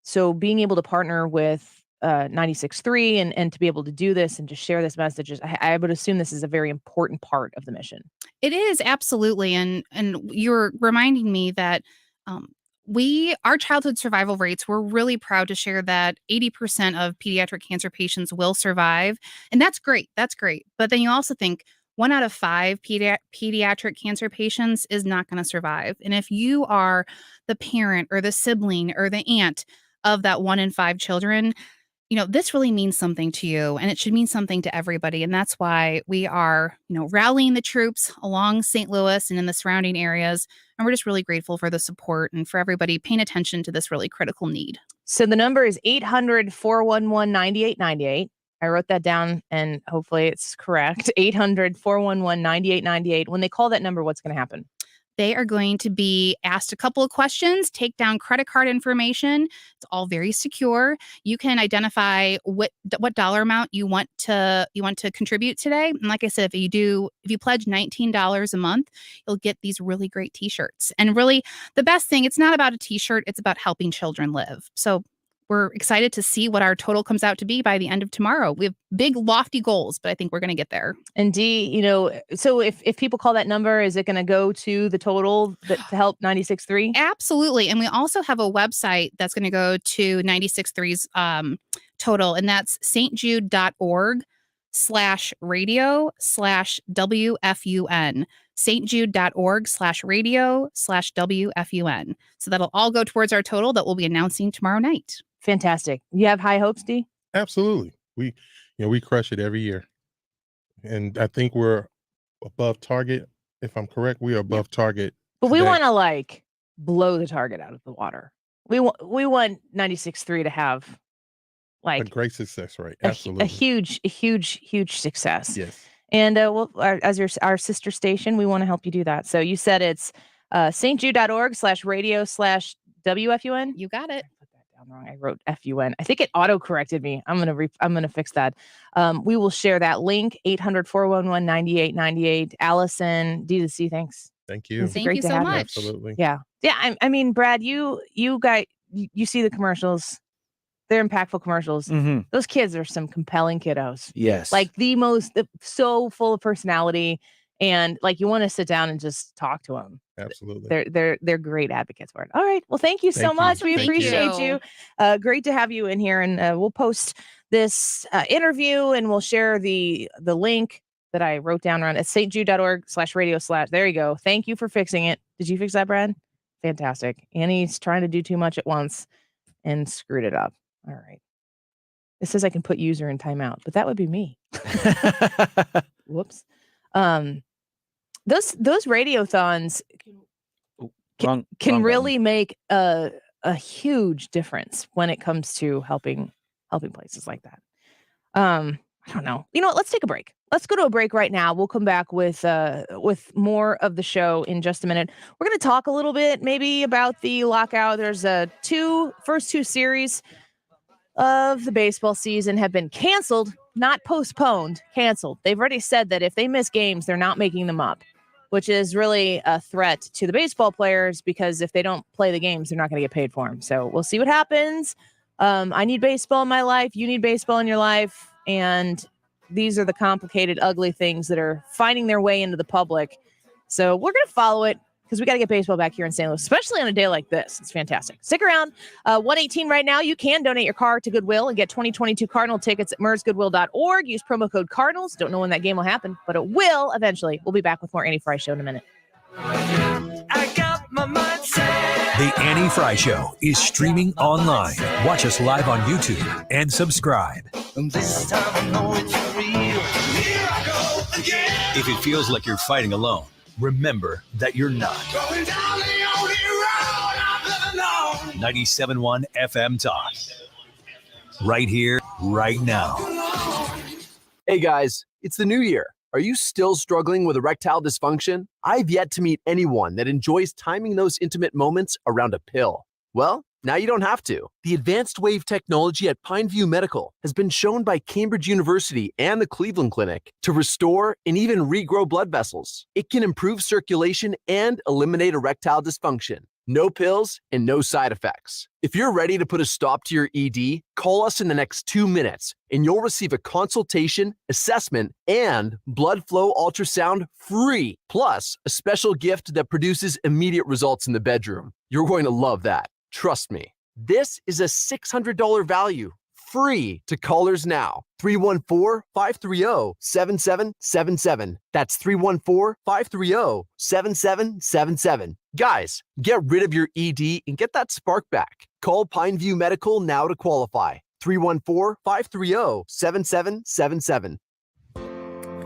So being able to partner with 96.3 and to be able to do this and to share this message, I would assume this is a very important part of the mission. It is, absolutely. And you're reminding me that our childhood survival rates, we're really proud to share that 80% of pediatric cancer patients will survive. And that's great. That's great. But then you also think 1 out of 5 pediatric cancer patients is not going to survive. And if you are the parent or the sibling or the aunt of that 1 in 5 children, this really means something to you, and it should mean something to everybody. And that's why we are, rallying the troops along St. Louis and in the surrounding areas. And we're just really grateful for the support and for everybody paying attention to this really critical need. So the number is 800-411-9898. I wrote that down, and hopefully it's correct. 800-411-9898. When they call that number, what's going to happen? They are going to be asked a couple of questions, take down credit card information. It's all very secure. You can identify what dollar amount you want to contribute today. And like I said, if you pledge $19 a month, you'll get these really great t-shirts. And really the best thing, it's not about a t-shirt, it's about helping children live. So we're excited to see what our total comes out to be by the end of tomorrow. We have big, lofty goals, but I think we're going to get there. And Dee, so if people call that number, is it going to go to the total to help 96.3? Absolutely. And we also have a website that's going to go to 96.3's total, and that's stjude.org/radio/WFUN. stjude.org/radio/WFUN. So that'll all go towards our total that we'll be announcing tomorrow night. Fantastic. You have high hopes, Dee? Absolutely. We crush it every year. And I think we're above target. If I'm correct, we are above target. But we want to blow the target out of the water. We want 96.3 to have a great success rate. Absolutely. A huge success. Yes. And as our sister station, we want to help you do that. So you said it's stjude.org/radio/WFUN. You got it. Wrong. I wrote FUN. I think it auto corrected me. I'm gonna fix that. We will share that link. 800-411-9898. Allison, D2C, thanks. Thank you. Thank you so much. Absolutely. Yeah. I mean, Brad, you guys, you see the commercials. They're impactful commercials. Mm-hmm. Those kids are some compelling kiddos. Yes. So full of personality. And you want to sit down and just talk to them. Absolutely. They're great advocates for it. All right. Well, thank you so much. We appreciate you. Great to have you in here. And we'll post this interview and we'll share the link that I wrote down around at stjude.org/radio/ There you go. Thank you for fixing it. Did you fix that, Brad? Fantastic. Annie's trying to do too much at once and screwed it up. All right. It says I can put user in timeout, but that would be me. Whoops. Those radiothons can really make a huge difference when it comes to helping places like that. I don't know. You know what? Let's take a break. Let's go to a break right now. We'll come back with more of the show in just a minute. We're going to talk a little bit maybe about the lockout. There's first two series of the baseball season have been canceled, not postponed, canceled. They've already said that if they miss games, they're not making them up, which is really a threat to the baseball players because if they don't play the games, they're not going to get paid for them. So we'll see what happens. I need baseball in my life. You need baseball in your life. And these are the complicated, ugly things that are finding their way into the public. So we're going to follow it because we got to get baseball back here in St. Louis, especially on a day like this. It's fantastic. Stick around. 118 right now. You can donate your car to Goodwill and get 2022 Cardinal tickets at mersgoodwill.org. Use promo code Cardinals. Don't know when that game will happen, but it will eventually. We'll be back with more Annie Frey Show in a minute. I got my mind set. The Annie Frey Show is streaming online. Watch us live on YouTube and subscribe. This time I know it's real. Here I go again. If it feels like you're fighting alone, remember that you're not. Going down the only road I've ever known. 97.1 FM Talk. Right here, right now. Hey guys, it's the new year. Are you still struggling with erectile dysfunction? I've yet to meet anyone that enjoys timing those intimate moments around a pill. Well, now you don't have to. The advanced wave technology at Pineview Medical has been shown by Cambridge University and the Cleveland Clinic to restore and even regrow blood vessels. It can improve circulation and eliminate erectile dysfunction. No pills and no side effects. If you're ready to put a stop to your ED, call us in the next 2 minutes and you'll receive a consultation, assessment, and blood flow ultrasound free, plus a special gift that produces immediate results in the bedroom. You're going to love that. Trust me. This is a $600 value, free to callers now. 314-530-7777. That's 314-530-7777. Guys, get rid of your ED and get that spark back. Call Pineview Medical now to qualify. 314-530-7777.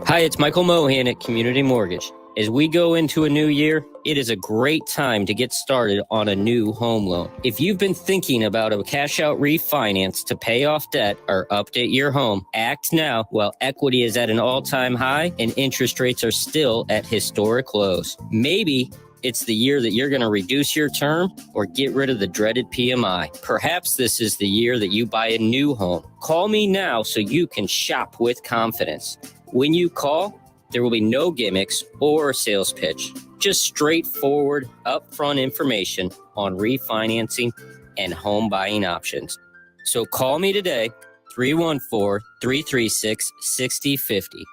Hi, it's Michael Mohan at Community Mortgage. As we go into a new year, it is a great time to get started on a new home loan. If you've been thinking about a cash-out refinance to pay off debt or update your home, act now while equity is at an all-time high and interest rates are still at historic lows. Maybe It's the year that you're going to reduce your term or get rid of the dreaded PMI. Perhaps this is the year that you buy a new home. Call me now so you can shop with confidence. When you call, there will be no gimmicks or sales pitch, just straightforward, upfront information on refinancing and home buying options. So call me today, 314-336-6050.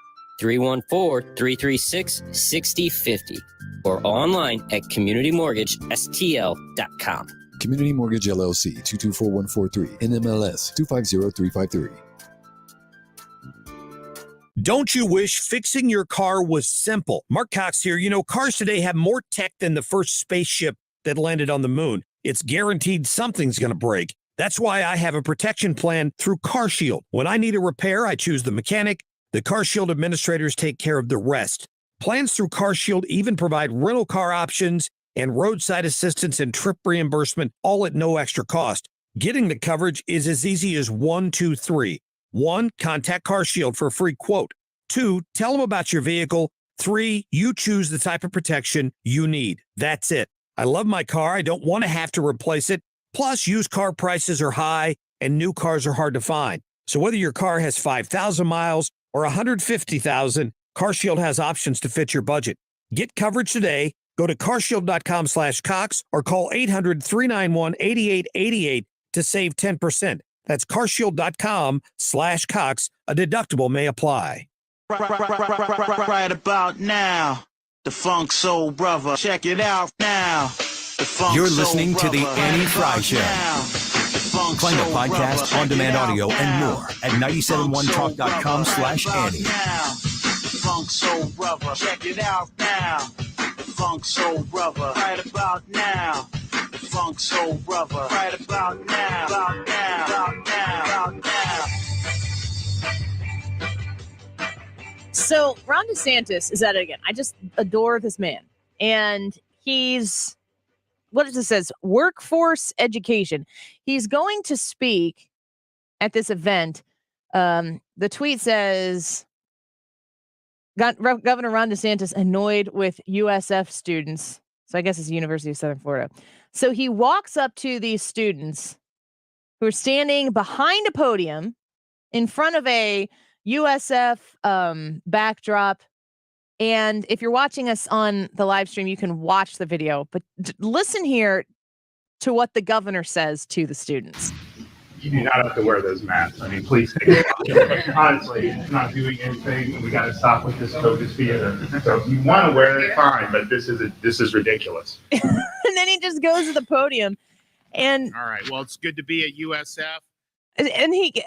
314-336-6050 or online at communitymortgagestl.com. Community Mortgage LLC, 224-143, NMLS 250353. Don't you wish fixing your car was simple? Mark Cox here. You know, cars today have more tech than the first spaceship that landed on the moon. It's guaranteed something's going to break. That's why I have a protection plan through CarShield. When I need a repair, I choose the mechanic. The CarShield administrators take care of the rest. Plans through CarShield even provide rental car options and roadside assistance and trip reimbursement, all at no extra cost. Getting the coverage is as easy as 1, 2, 3. 1, contact CarShield for a free quote. 2, tell them about your vehicle. 3, you choose the type of protection you need. That's it. I love my car. I don't want to have to replace it. Plus, used car prices are high and new cars are hard to find. So whether your car has 5,000 miles or 150,000, CarShield has options to fit your budget. Get coverage today. Go to carshield.com/Cox or call 800-391-8888 to save 10%. That's carshield.com/Cox. A deductible may apply. Right about now, the Funk Soul Brother. Check it out now. You're listening to the Annie Frey Show. Find the podcast, on-demand audio, and more at 971talk.com/Annie. The Funk Soul Brother. Check it out now. The Funk Soul Brother. Right about now. The Funk Soul Brother. Right about now. About now. About now. About now. So Ron DeSantis is at it again. I just adore this man. And he's, what does it says? Workforce education. He's going to speak at this event. The tweet says, Governor Ron DeSantis annoyed with USF students. So I guess it's the University of Southern Florida. So he walks up to these students who are standing behind a podium in front of a USF backdrop. And if you're watching us on the live stream, you can watch the video. But listen here to what the governor says to the students. You do not have to wear those masks. I mean, please take it. Honestly, it's not doing anything. We got to stop with this COVID theater. So if you want to wear it, fine. But this is ridiculous. And then he just goes to the podium, and all right. Well, it's good to be at USF. And he,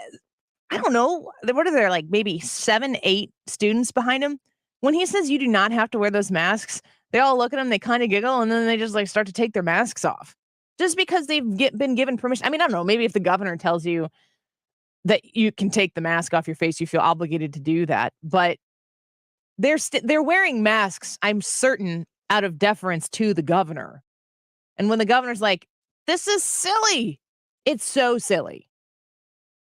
I don't know, what are there, like maybe 7, 8 students behind him? When he says you do not have to wear those masks, they all look at him, they kind of giggle, and then they just like start to take their masks off. Just because they've been given permission. I mean, I don't know. Maybe if the governor tells you that you can take the mask off your face, you feel obligated to do that. But they're wearing masks, I'm certain, out of deference to the governor. And when the governor's like, this is silly. It's so silly.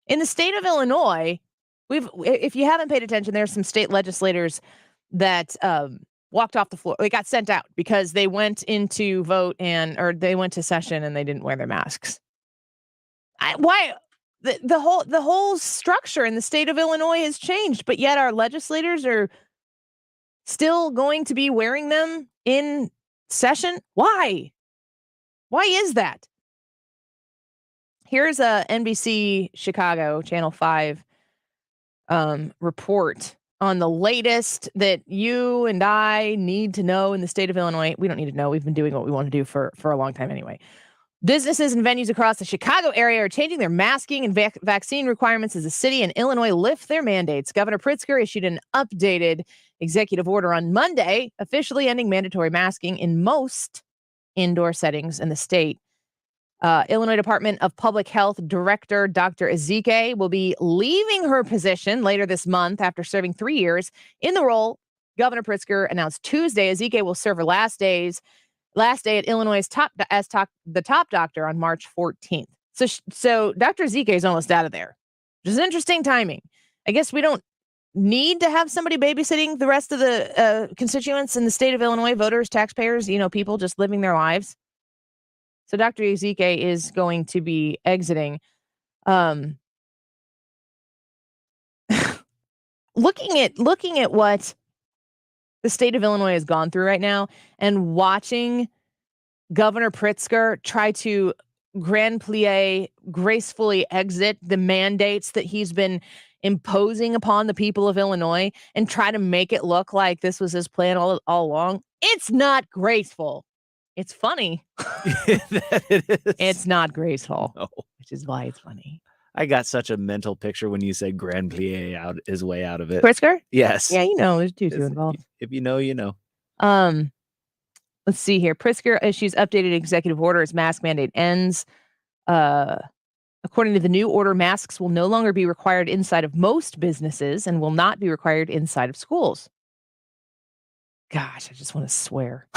In the state of Illinois, if you haven't paid attention, there's some state legislators that walked off the floor. They got sent out because they went into vote or they went to session and they didn't wear their masks. Why? The whole structure in the state of Illinois has changed, but yet our legislators are still going to be wearing them in session. Why? Why is that? Here's a NBC Chicago Channel 5 report on the latest that you and I need to know in the state of Illinois. We don't need to know. We've been doing what we want to do for a long time anyway. Businesses and venues across the Chicago area are changing their masking and vaccine requirements as the city and Illinois lift their mandates. Governor Pritzker issued an updated executive order on Monday, officially ending mandatory masking in most indoor settings in the state. Illinois Department of Public Health Director Dr. Ezike will be leaving her position later this month after serving 3 years in the role. Governor Pritzker announced Tuesday Ezike will serve her last day at Illinois' top doctor on March 14th. So Dr. Ezike is almost out of there, which is interesting timing. I guess we don't need to have somebody babysitting the rest of the constituents in the state of Illinois, voters, taxpayers, people just living their lives. So Dr. Ezike is going to be exiting. Looking at what the state of Illinois has gone through right now and watching Governor Pritzker try to grand plie, gracefully exit the mandates that he's been imposing upon the people of Illinois and try to make it look like this was his plan all along. It's not graceful. It's funny. It's not graceful, which is why it's funny. I got such a mental picture when you said grand plie out his way out of it. Pritzker? Yes. Yeah, there's two involved. If you know, you know. Let's see here. Pritzker issues updated executive order as mask mandate ends. According to the new order, masks will no longer be required inside of most businesses and will not be required inside of schools. Gosh, I just want to swear.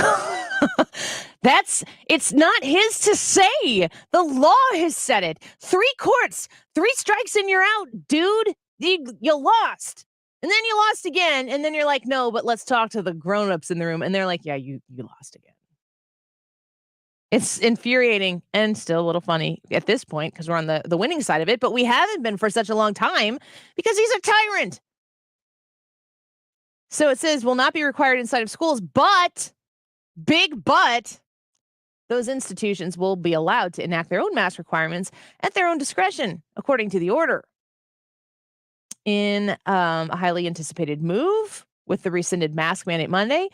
It's not his to say. The law has said it. 3 courts, 3 strikes and you're out, dude. You lost. And then you lost again. And then you're like, no, but let's talk to the grownups in the room. And they're like, yeah, you lost again. It's infuriating and still a little funny at this point because we're on the winning side of it. But we haven't been for such a long time because he's a tyrant. So it says will not be required inside of schools, but, big but, those institutions will be allowed to enact their own mask requirements at their own discretion, according to the order. In a highly anticipated move with the rescinded mask mandate Monday,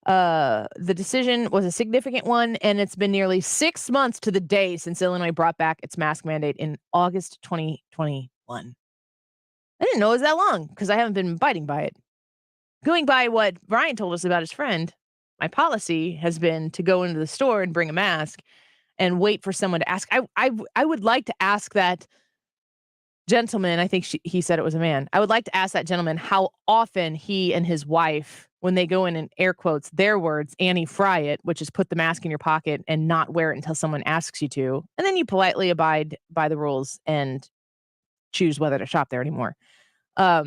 the decision was a significant one, and it's been nearly 6 months to the day since Illinois brought back its mask mandate in August 2021. I didn't know it was that long because I haven't been abiding by it. Going by what Brian told us about his friend, my policy has been to go into the store and bring a mask and wait for someone to ask. I would like to ask that gentleman, I think he said it was a man. I would like to ask that gentleman how often he and his wife, when they go in and air quotes, their words, anti-fry it, which is put the mask in your pocket and not wear it until someone asks you to. And then you politely abide by the rules and choose whether to shop there anymore. I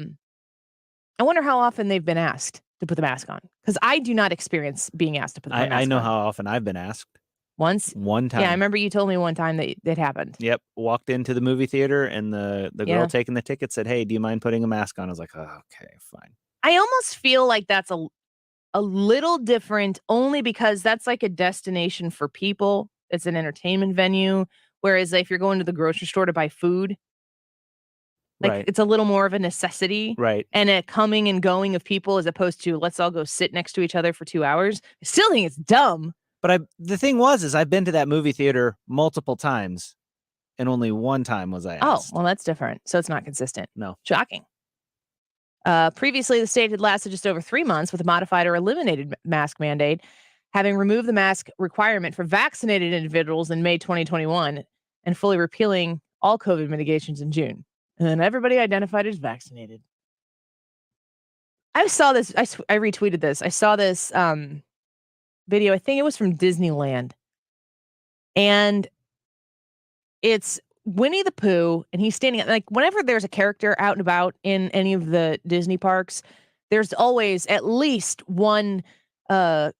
wonder how often they've been asked to put the mask on because I do not experience being asked to put the mask on. I know how often I've been asked. Once? One time. Yeah, I remember you told me one time that it happened. Yep. Walked into the movie theater and the girl taking the ticket said, hey, do you mind putting a mask on? I was like, oh, okay, fine. I almost feel like that's a little different only because that's like a destination for people. It's an entertainment venue. Whereas if you're going to the grocery store to buy food, like it's a little more of a necessity. Right. And a coming and going of people as opposed to let's all go sit next to each other for 2 hours. I still think it's dumb. But the thing is I've been to that movie theater multiple times and only one time was I asked. Oh, well, that's different. So it's not consistent. No. Shocking. Previously, the state had lasted just over 3 months with a modified or eliminated mask mandate, having removed the mask requirement for vaccinated individuals in May 2021 and fully repealing all COVID mitigations in June. And then everybody identified as vaccinated. I saw this. I retweeted this. I saw this video. I think it was from Disneyland. And it's Winnie the Pooh. And he's standing like whenever there's a character out and about in any of the Disney parks, there's always at least one an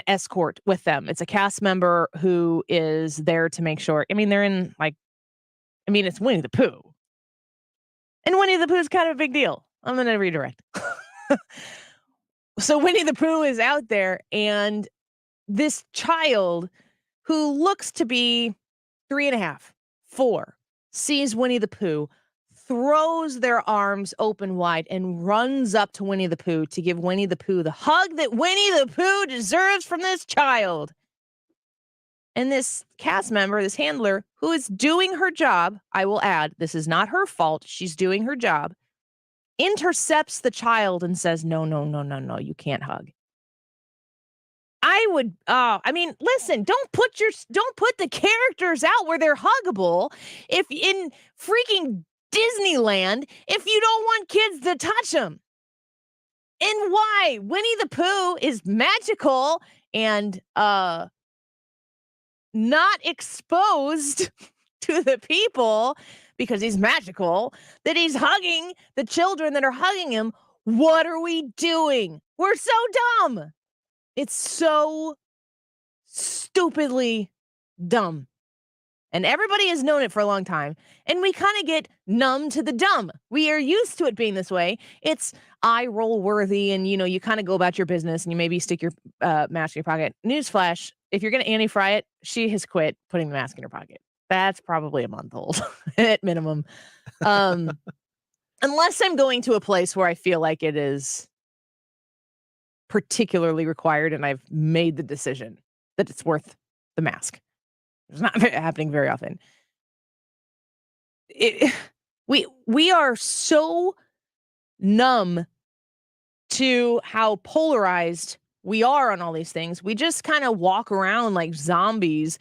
escort with them. It's a cast member who is there to make sure. I mean, it's Winnie the Pooh. And Winnie the Pooh is kind of a big deal. I'm going to redirect. So Winnie the Pooh is out there, and this child who looks to be 3.5, 4, sees Winnie the Pooh, throws their arms open wide, and runs up to Winnie the Pooh to give Winnie the Pooh the hug that Winnie the Pooh deserves from this child. And this cast member, this handler, who is doing her job, I will add, this is not her fault. She's doing her job. Intercepts the child and says, no, you can't hug. Listen, don't put the characters out where they're huggable if in freaking Disneyland if you don't want kids to touch them. And why? Winnie the Pooh is magical and not exposed to the people because he's magical, that he's hugging the children that are hugging him. What are we doing? We're so dumb. It's so stupidly dumb. And everybody has known it for a long time. And we kind of get numb to the dumb. We are used to it being this way. It's eye roll worthy. And, you kind of go about your business and you maybe stick your mask in your pocket. Newsflash, if you're going to anti-fry it, she has quit putting the mask in her pocket. That's probably a month old at minimum. Unless I'm going to a place where I feel like it is particularly required and I've made the decision that it's worth the mask. It's not happening very often. We are so numb to how polarized we are on all these things. We just kind of walk around like zombies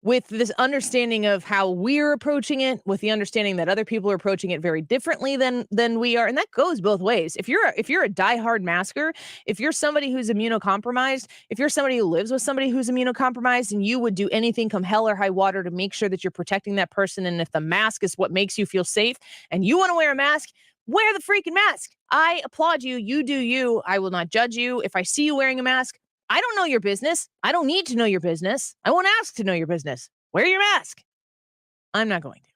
with this understanding of how we're approaching it, with the understanding that other people are approaching it very differently than we are. And that goes both ways. If you're a diehard masker, if you're somebody who's immunocompromised, if you're somebody who lives with somebody who's immunocompromised, and you would do anything come hell or high water to make sure that you're protecting that person, and if the mask is what makes you feel safe and you want to wear a mask, wear the freaking mask. I applaud you. You do you. I will not judge you. If I see you wearing a mask, I don't know your business. I don't need to know your business. I won't ask to know your business. Wear your mask. I'm not going to.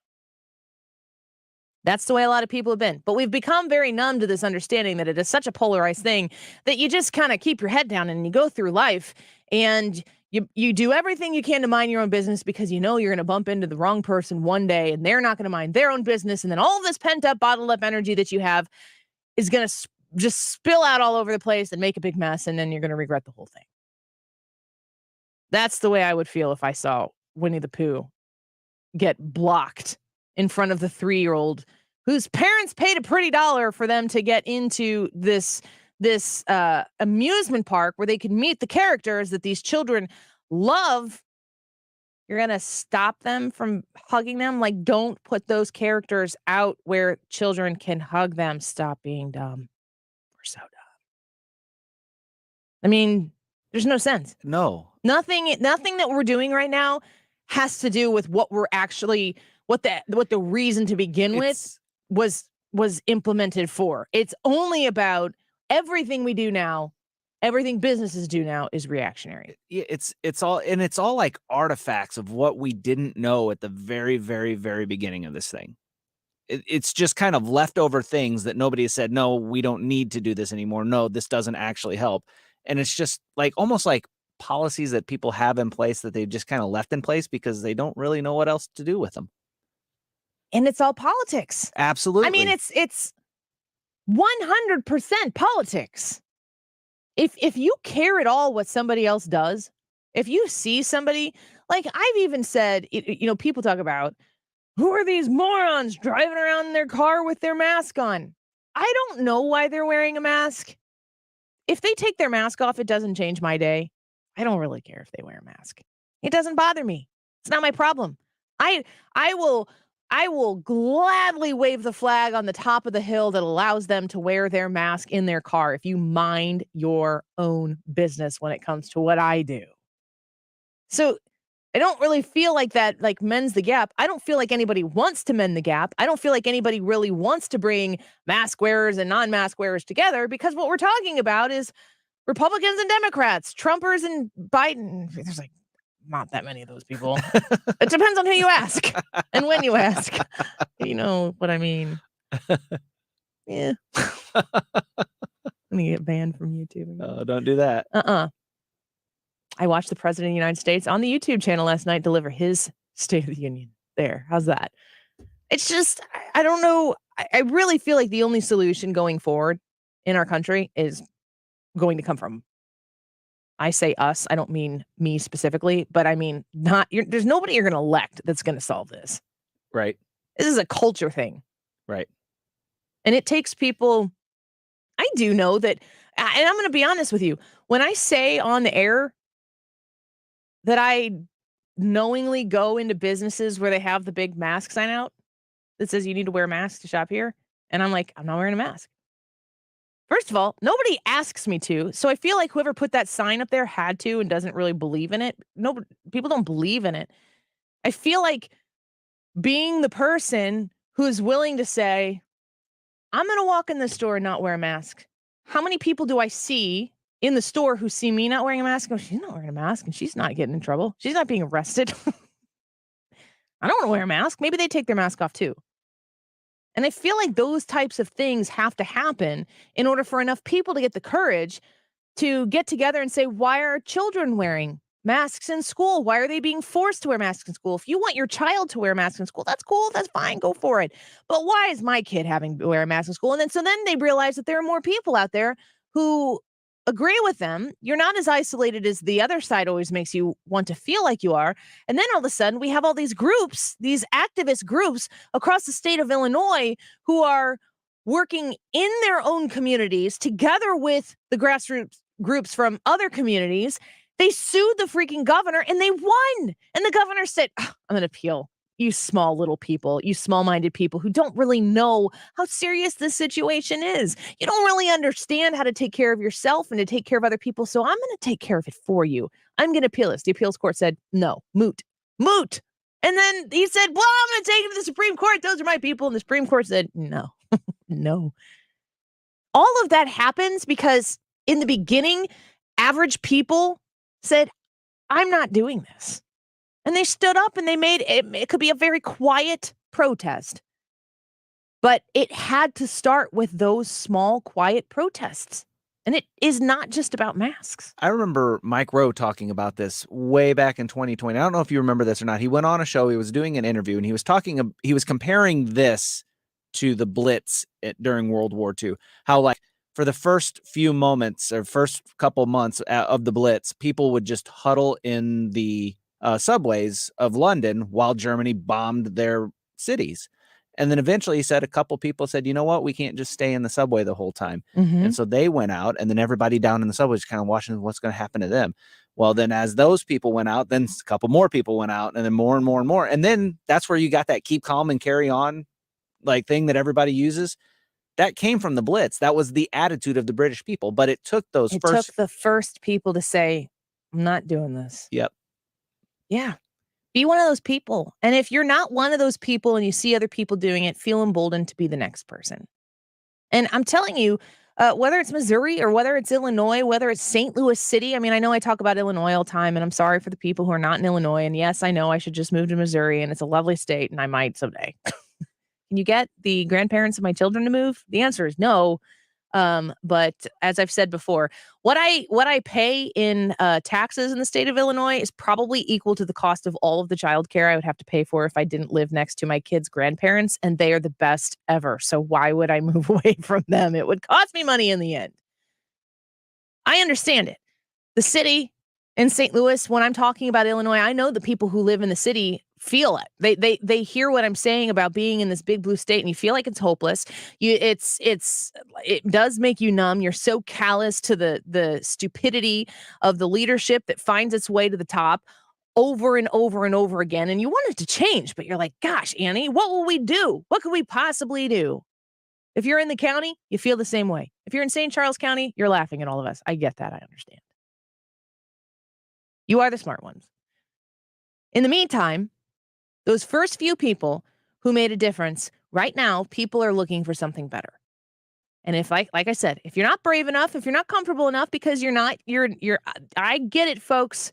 That's the way a lot of people have been. But we've become very numb to this understanding that it is such a polarized thing that you just kind of keep your head down and you go through life and you do everything you can to mind your own business because you know you're going to bump into the wrong person one day and they're not going to mind their own business. And then all this pent up, bottled up energy that you have is going to just spill out all over the place and make a big mess. And then you're going to regret the whole thing. That's the way I would feel if I saw Winnie the Pooh get blocked in front of the 3-year-old whose parents paid a pretty dollar for them to get into this amusement park where they could meet the characters that these children love. You're going to stop them from hugging them? Like, don't put those characters out where children can hug them. Stop being dumb. We're so dumb. I mean, there's no sense. No. Nothing that we're doing right now has to do with what we're actually, what the reason to begin with was implemented for. It's only about everything we do now, everything businesses do now is reactionary. It's all like artifacts of what we didn't know at the very, very, very beginning of this thing. It's just kind of leftover things that nobody has said, no, we don't need to do this anymore. No, this doesn't actually help. And it's just like almost like policies that people have in place that they've just kind of left in place because they don't really know what else to do with them. And it's all politics. Absolutely. I mean, it's 100% politics. If you care at all what somebody else does, if you see somebody, like I've even said, people talk about, who are these morons driving around in their car with their mask on? I don't know why they're wearing a mask. If they take their mask off, it doesn't change my day. I don't really care if they wear a mask. It doesn't bother me. It's not my problem. I will gladly wave the flag on the top of the hill that allows them to wear their mask in their car if you mind your own business when it comes to what I do. So I don't really feel like that like mends the gap. I don't feel like anybody wants to mend the gap. I don't feel like anybody really wants to bring mask wearers and non-mask wearers together because what we're talking about is Republicans and Democrats, Trumpers and Biden. There's like not that many of those people. It depends on who you ask and when you ask. You know what I mean? Yeah. I'm gonna get banned from YouTube. Oh, don't do that. I watched the President of the United States on the YouTube channel last night deliver his State of the Union. There. How's that? It's just, I don't know. I really feel like the only solution going forward in our country is going to come from, I say us, I don't mean me specifically, but I mean there's nobody you're going to elect that's going to solve this. Right. This is a culture thing. Right. And it takes people, I do know that, and I'm going to be honest with you, when I say on the air that I knowingly go into businesses where they have the big mask sign out that says you need to wear a mask to shop here, and I'm like, I'm not wearing a mask. First of all, nobody asks me to, so I feel like whoever put that sign up there had to and doesn't really believe in it. No, people don't believe in it. I feel like being the person who's willing to say, I'm going to walk in the store and not wear a mask. How many people do I see in the store who see me not wearing a mask? Oh, she's not wearing a mask and she's not getting in trouble. She's not being arrested. I don't want to wear a mask. Maybe they take their mask off too. And I feel like those types of things have to happen in order for enough people to get the courage to get together and say, why are children wearing masks in school? Why are they being forced to wear masks in school? If you want your child to wear a mask in school, that's cool. That's fine. Go for it. But why is my kid having to wear a mask in school? And then they realize that there are more people out there who agree with them. You're not as isolated as the other side always makes you want to feel like you are. And then all of a sudden we have all these groups, these activist groups across the state of Illinois who are working in their own communities together with the grassroots groups from other communities. They sued the freaking governor and they won. And the governor said, I'm going to appeal. You small little people, you small-minded people who don't really know how serious this situation is. You don't really understand how to take care of yourself and to take care of other people. So I'm going to take care of it for you. I'm going to appeal this. The appeals court said, no, moot. And then he said, well, I'm going to take it to the Supreme Court. Those are my people. And the Supreme Court said, no, no. All of that happens because in the beginning, average people said, I'm not doing this. And they stood up and they made it. It could be a very quiet protest, but it had to start with those small, quiet protests. And it is not just about masks. I remember Mike Rowe talking about this way back in 2020. I don't know if you remember this or not. He went on a show. He was doing an interview and he was comparing this to the Blitz during World War II. How, like, for the first few moments or first couple months of the Blitz, people would just huddle in the subways of London while Germany bombed their cities. And then eventually he said a couple people said, you know what, we can't just stay in the subway the whole time. Mm-hmm. And so they went out, and then everybody down in the subways kind of watching what's going to happen to them. Well, then as those people went out, then a couple more people went out, and then more and more and more. And then that's where you got that keep calm and carry on like thing that everybody uses. That came from the Blitz. That was the attitude of the British people. But it took took the first people to say, I'm not doing this. Yep. Yeah. Be one of those people. And if you're not one of those people and you see other people doing it, feel emboldened to be the next person. And I'm telling you, whether it's Missouri or whether it's Illinois, whether it's St. Louis City. I mean, I know I talk about Illinois all the time, and I'm sorry for the people who are not in Illinois. And yes, I know I should just move to Missouri, and it's a lovely state, and I might someday. Can you get the grandparents of my children to move? The answer is no. But as I've said before, what I pay in taxes in the state of Illinois is probably equal to the cost of all of the childcare I would have to pay for if I didn't live next to my kids' grandparents, and they are the best ever. So why would I move away from them? It would cost me money in the end. I understand it. The city in St. Louis, when I'm talking about Illinois, I know the people who live in the city feel it. They hear what I'm saying about being in this big blue state, and you feel like it's hopeless. It does make you numb. You're so callous to the stupidity of the leadership that finds its way to the top over and over and over again. And you want it to change, but you're like, gosh, Annie, what will we do? What could we possibly do? If you're in the county, you feel the same way. If you're in St. Charles County, you're laughing at all of us. I get that. I understand. You are the smart ones. In the meantime, those first few people who made a difference, right now, people are looking for something better. And if like I said, if you're not brave enough, if you're not comfortable enough, because I get it, folks.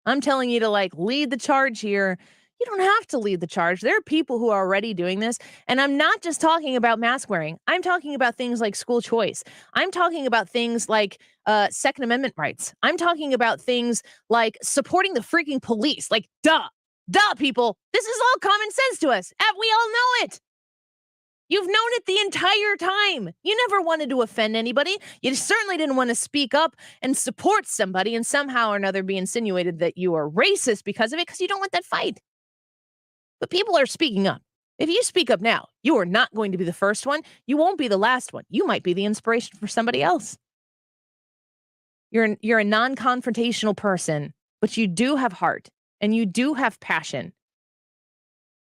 I'm telling you to lead the charge here. You don't have to lead the charge. There are people who are already doing this. And I'm not just talking about mask wearing. I'm talking about things like school choice. I'm talking about things like Second Amendment rights. I'm talking about things like supporting the freaking police. Duh, people. This is all common sense to us. We all know it. You've known it the entire time. You never wanted to offend anybody. You certainly didn't want to speak up and support somebody and somehow or another be insinuated that you are racist because of it, because you don't want that fight. But people are speaking up. If you speak up now, you are not going to be the first one. You won't be the last one. You might be the inspiration for somebody else. You're a non-confrontational person, but you do have heart. And you do have passion.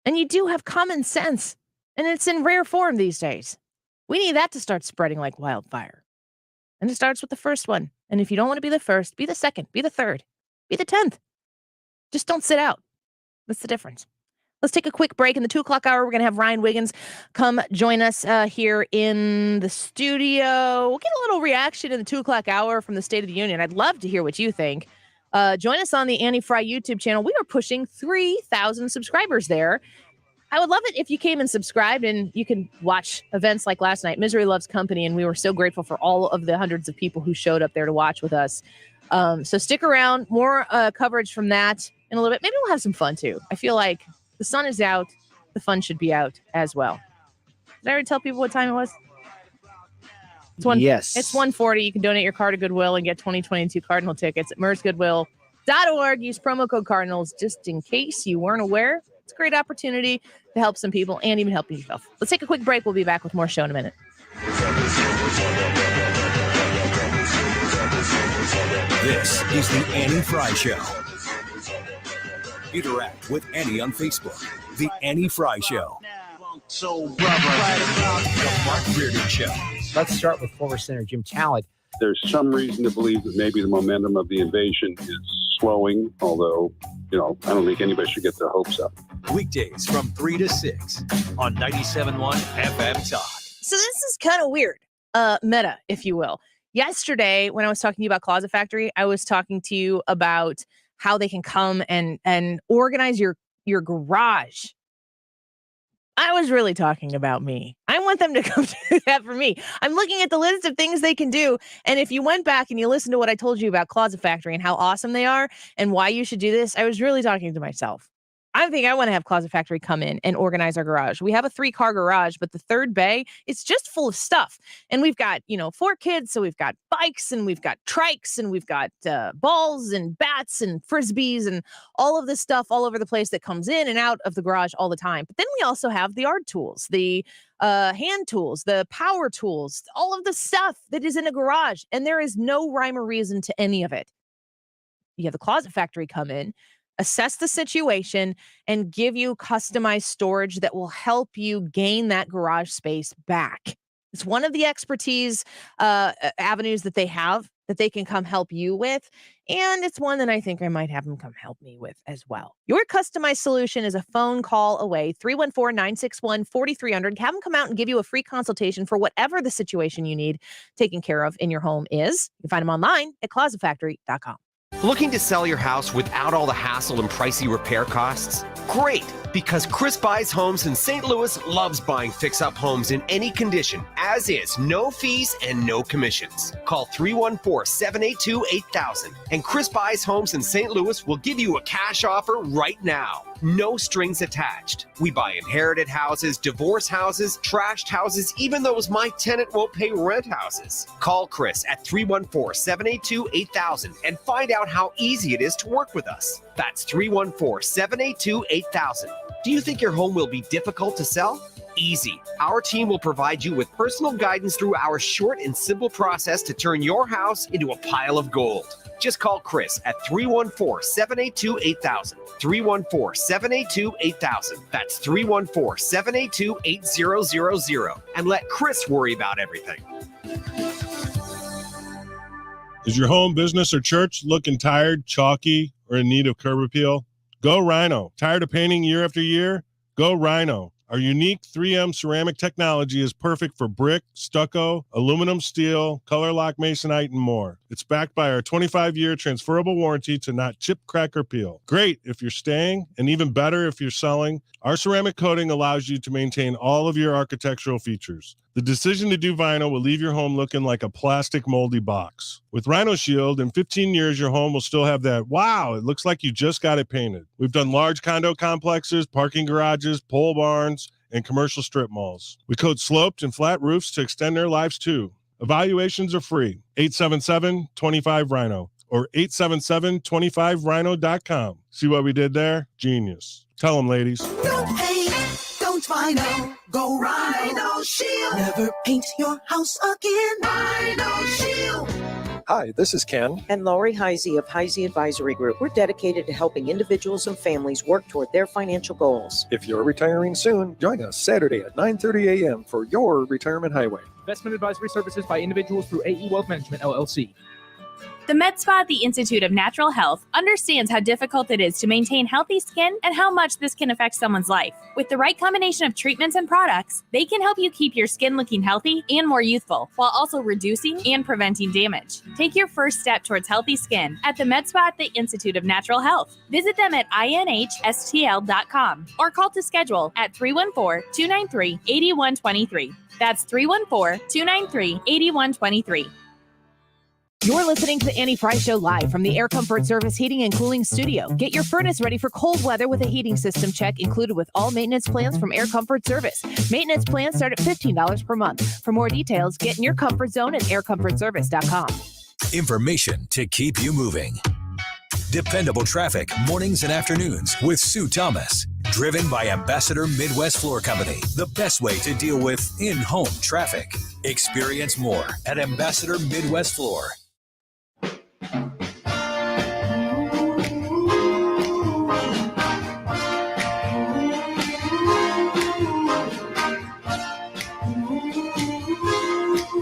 And you do have common sense. And it's in rare form these days. We need that to start spreading like wildfire. And it starts with the first one. And if you don't want to be the first, be the second, be the third, be the 10th. Just don't sit out. That's the difference. Let's take a quick break. In the 2 o'clock hour, we're going to have Ryan Wiggins come join us here in the studio. We'll get a little reaction in the 2 o'clock hour from the State of the Union. I'd love to hear what you think. Join us on the Annie Frey YouTube channel. We are pushing 3,000 subscribers there. I would love it if you came and subscribed, and you can watch events like last night. Misery Loves Company, and we were so grateful for all of the hundreds of people who showed up there to watch with us. So stick around. More coverage from that in a little bit. Maybe we'll have some fun, too. I feel like the sun is out. The fun should be out as well. Did I already tell people what time it was? Yes. It's 1:40. You can donate your car to Goodwill and get 2022 Cardinal tickets at mersgoodwill.org. Use promo code Cardinals just in case you weren't aware. It's a great opportunity to help some people and even help yourself. Let's take a quick break. We'll be back with more show in a minute. This is the Annie Frey Show. Interact with Annie on Facebook. The Annie Frey Show. The Mark Reardon Show. Let's start with former Senator Jim Talent. There's some reason to believe that maybe the momentum of the invasion is slowing, although, I don't think anybody should get their hopes up. Weekdays from 3 to 6 on 97.1 FM Talk. So this is kind of weird, meta, if you will. Yesterday, when I was talking to you about Closet Factory, I was talking to you about how they can come and organize your garage. I was really talking about me. I want them to come do that for me. I'm looking at the list of things they can do. And if you went back and you listened to what I told you about Closet Factory and how awesome they are and why you should do this, I was really talking to myself. I think I want to have Closet Factory come in and organize our garage. We have a 3-car garage, but the third bay, it's just full of stuff. And we've got, 4 kids. So we've got bikes and we've got trikes and we've got balls and bats and frisbees and all of this stuff all over the place that comes in and out of the garage all the time. But then we also have the yard tools, the hand tools, the power tools, all of the stuff that is in a garage. And there is no rhyme or reason to any of it. You have the Closet Factory come in, assess the situation, and give you customized storage that will help you gain that garage space back. It's one of the expertise avenues that they have that they can come help you with. And it's one that I think I might have them come help me with as well. Your customized solution is a phone call away, 314-961-4300. Have them come out and give you a free consultation for whatever the situation you need taken care of in your home is. You can find them online at closetfactory.com. Looking to sell your house without all the hassle and pricey repair costs? Great, because Chris Buys Homes in St. Louis loves buying fix-up homes in any condition, as is, no fees and no commissions. Call 314-782-8000, and Chris Buys Homes in St. Louis will give you a cash offer right now. No strings attached. We buy inherited houses, divorce houses, trashed houses, even those my tenant won't pay rent houses. Call Chris at 314-782-8000 and find out how easy it is to work with us. That's 314-782-8000. Do you think your home will be difficult to sell? Easy. Our team will provide you with personal guidance through our short and simple process to turn your house into a pile of gold. Just call Chris at 314-782-8000. 314-782-8000. That's 314-782-8000. And let Chris worry about everything. Is your home, business, or church looking tired, chalky, or in need of curb appeal? Go Rhino. Tired of painting year after year? Go Rhino. Our unique 3M ceramic technology is perfect for brick, stucco, aluminum, steel, color lock masonite, and more. It's backed by our 25-year transferable warranty to not chip, crack, or peel. Great if you're staying, and even better if you're selling. Our ceramic coating allows you to maintain all of your architectural features. The decision to do vinyl will leave your home looking like a plastic moldy box. With Rhino Shield, in 15 years, your home will still have that, wow, it looks like you just got it painted. We've done large condo complexes, parking garages, pole barns, and commercial strip malls. We coat sloped and flat roofs to extend their lives too. Evaluations are free. 877-25-RHINO or 877-25rhino.com. See what we did there? Genius. Tell them, ladies. Don't paint, don't Rhino, go Rhino Shield. Never paint your house again. Rhino Shield. Hi, this is Ken. And Lori Heisey of Heisey Advisory Group. We're dedicated to helping individuals and families work toward their financial goals. If you're retiring soon, join us Saturday at 9:30 a.m. for your Retirement Highway. Investment advisory services by individuals through AE Wealth Management, LLC. The med spa at the Institute of Natural Health understands how difficult it is to maintain healthy skin and how much this can affect someone's life. With the right combination of treatments and products, they can help you keep your skin looking healthy and more youthful, while also reducing and preventing damage. Take your first step towards healthy skin at the med spa at the Institute of Natural Health. Visit them at inhstl.com or call to schedule at 314-293-8123. That's 314-293-8123. You're listening to the Annie Frey Show live from the Air Comfort Service Heating and Cooling Studio. Get your furnace ready for cold weather with a heating system check included with all maintenance plans from Air Comfort Service. Maintenance plans start at $15 per month. For more details, get in your comfort zone at aircomfortservice.com. Information to keep you moving. Dependable traffic mornings and afternoons with Sue Thomas. Driven by Ambassador Midwest Floor Company, the best way to deal with in-home traffic. Experience more at Ambassador Midwest Floor.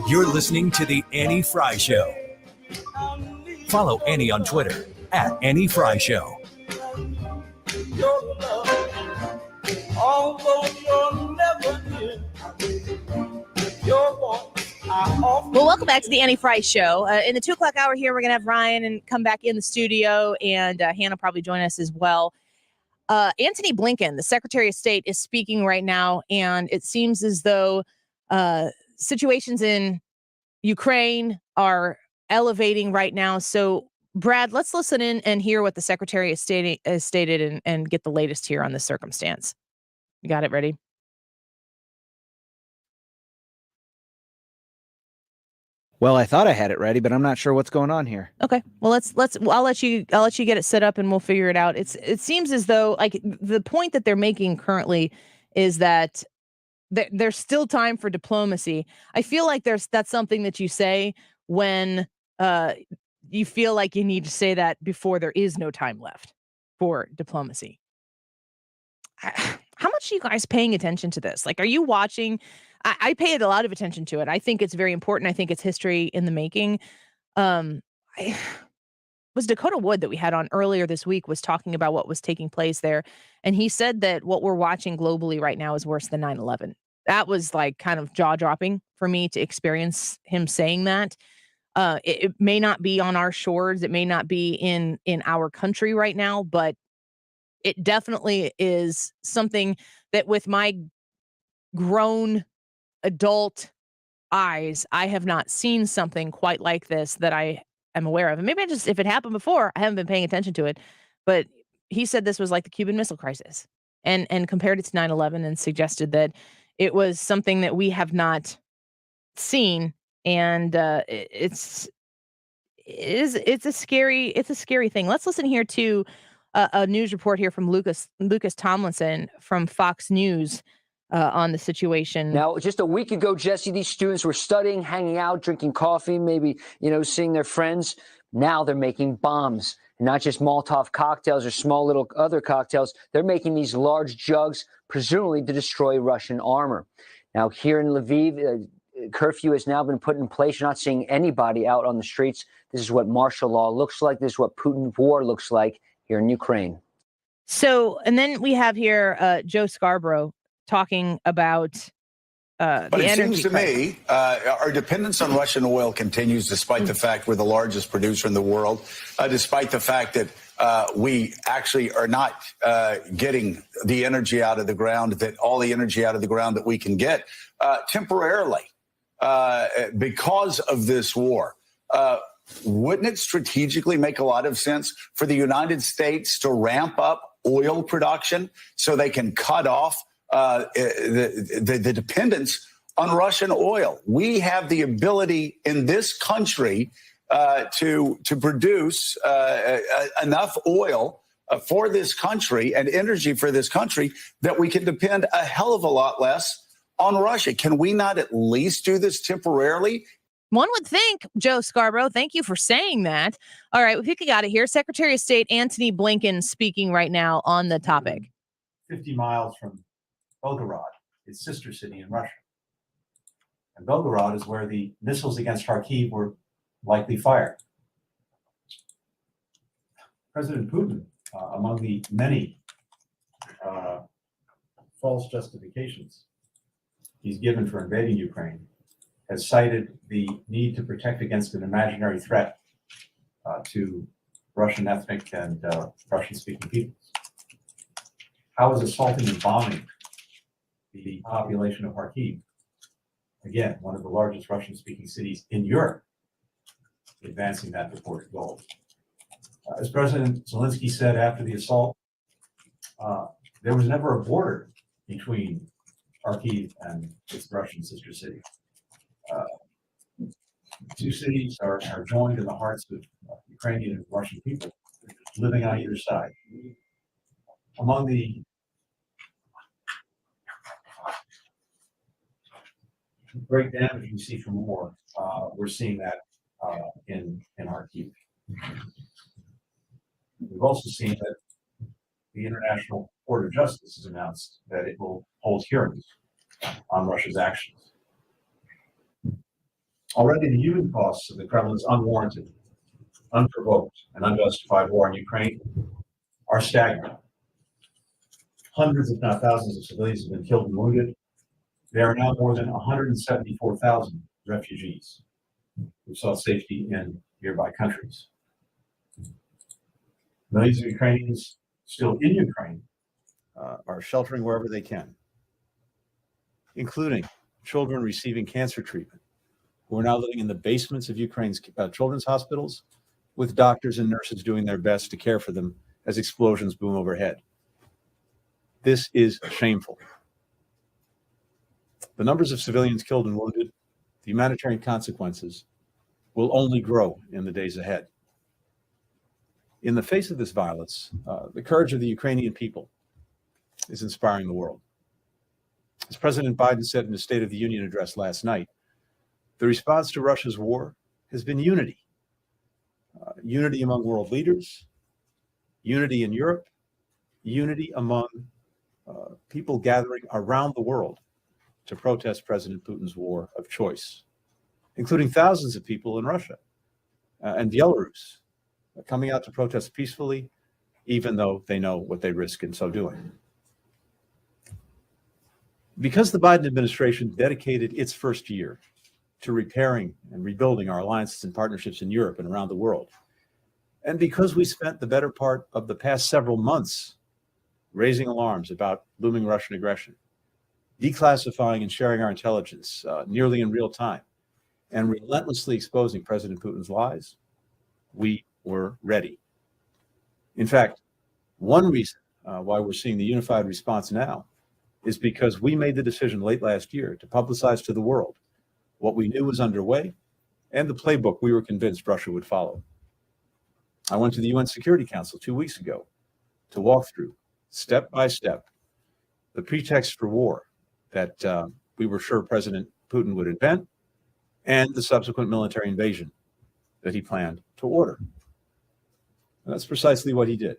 You're listening to the Annie Frey Show. Follow Annie on Twitter at Annie Frey Show. Well, welcome back to the Annie Frey Show. In the 2 o'clock hour here, we're going to have Ryan and come back in the studio, and Hannah probably join us as well. Antony Blinken, the Secretary of State, is speaking right now, and it seems as though situations in Ukraine are elevating right now. So, Brad, let's listen in and hear what the Secretary of State has stated and get the latest here on this circumstance. You got it ready? Well, I thought I had it ready, but I'm not sure what's going on here. Okay. Well, I'll let you get it set up and we'll figure it out. It seems as though like the point that they're making currently is that there's still time for diplomacy. I feel like that's something that you say when you feel like you need to say that before there is no time left for diplomacy. How much are you guys paying attention to this? Like, are you watching? I pay a lot of attention to it. I think it's very important. I think it's history in the making. Was Dakota Wood that we had on earlier this week was talking about what was taking place there. And he said that what we're watching globally right now is worse than 9/11. That was like kind of jaw dropping for me to experience him saying that. It may not be on our shores. It may not be in our country right now, but it definitely is something that with my grown adult eyes, I have not seen something quite like this that I am aware of. And maybe if it happened before, I haven't been paying attention to it. But he said this was like the Cuban Missile Crisis and compared it to 9/11 and suggested that it was something that we have not seen. And it's a scary thing. Let's listen here to a news report here from Lucas Tomlinson from Fox News on the situation. Now, just a week ago, Jesse, these students were studying, hanging out, drinking coffee, maybe, seeing their friends. Now they're making bombs, not just Molotov cocktails or small little other cocktails. They're making these large jugs, presumably to destroy Russian armor. Now, here in Lviv, curfew has now been put in place. You're not seeing anybody out on the streets. This is what martial law looks like. This is what Putin's war looks like here in Ukraine. So, and then we have here Joe Scarborough talking about but the it energy seems to me our dependence on Russian oil continues, despite the fact we're the largest producer in the world, despite the fact that we actually are not getting the energy out of the ground, all the energy out of the ground that we can get temporarily because of this war. Wouldn't it strategically make a lot of sense for the United States to ramp up oil production so they can cut off the dependence on Russian oil? We have the ability in this country to produce enough oil for this country and energy for this country that we can depend a hell of a lot less on Russia. Can we not at least do this temporarily? One would think, Joe Scarborough, thank you for saying that. All right, we got it here. Secretary of State Antony Blinken speaking right now on the topic. 50 miles from Belgorod, its sister city in Russia. And Belgorod is where the missiles against Kharkiv were likely fired. President Putin, among the many false justifications he's given for invading Ukraine, has cited the need to protect against an imaginary threat to Russian ethnic and Russian-speaking peoples. How is assaulting and bombing the population of Kharkiv, again, one of the largest Russian-speaking cities in Europe, advancing that reported goal? As President Zelensky said after the assault, there was never a border between Kharkiv and its Russian sister city. Two cities are joined in the hearts of Ukrainian and Russian people living on either side. Among the great damage we see from war, we're seeing that in Kharkiv. We've also seen that the International Court of Justice has announced that it will hold hearings on Russia's actions. Already, the human costs of the Kremlin's unwarranted, unprovoked, and unjustified war in Ukraine are staggering. Hundreds, if not thousands, of civilians have been killed and wounded. There are now more than 174,000 refugees who sought safety in nearby countries. Millions of Ukrainians still in Ukraine are sheltering wherever they can, including children receiving cancer treatment, who are now living in the basements of Ukraine's children's hospitals, with doctors and nurses doing their best to care for them as explosions boom overhead. This is shameful. The numbers of civilians killed and wounded, the humanitarian consequences, will only grow in the days ahead. In the face of this violence, the courage of the Ukrainian people is inspiring the world. As President Biden said in his State of the Union address last night, the response to Russia's war has been unity. Unity among world leaders, unity in Europe, unity among people gathering around the world to protest President Putin's war of choice, including thousands of people in Russia and Belarus coming out to protest peacefully, even though they know what they risk in so doing. Because the Biden administration dedicated its first year to repairing and rebuilding our alliances and partnerships in Europe and around the world, and because we spent the better part of the past several months raising alarms about looming Russian aggression, declassifying and sharing our intelligence nearly in real time, and relentlessly exposing President Putin's lies, we were ready. In fact, one reason why we're seeing the unified response now is because we made the decision late last year to publicize to the world what we knew was underway and the playbook we were convinced Russia would follow. I went to the UN Security Council 2 weeks ago to walk through, step by step, the pretext for war that we were sure President Putin would invent and the subsequent military invasion that he planned to order. And that's precisely what he did,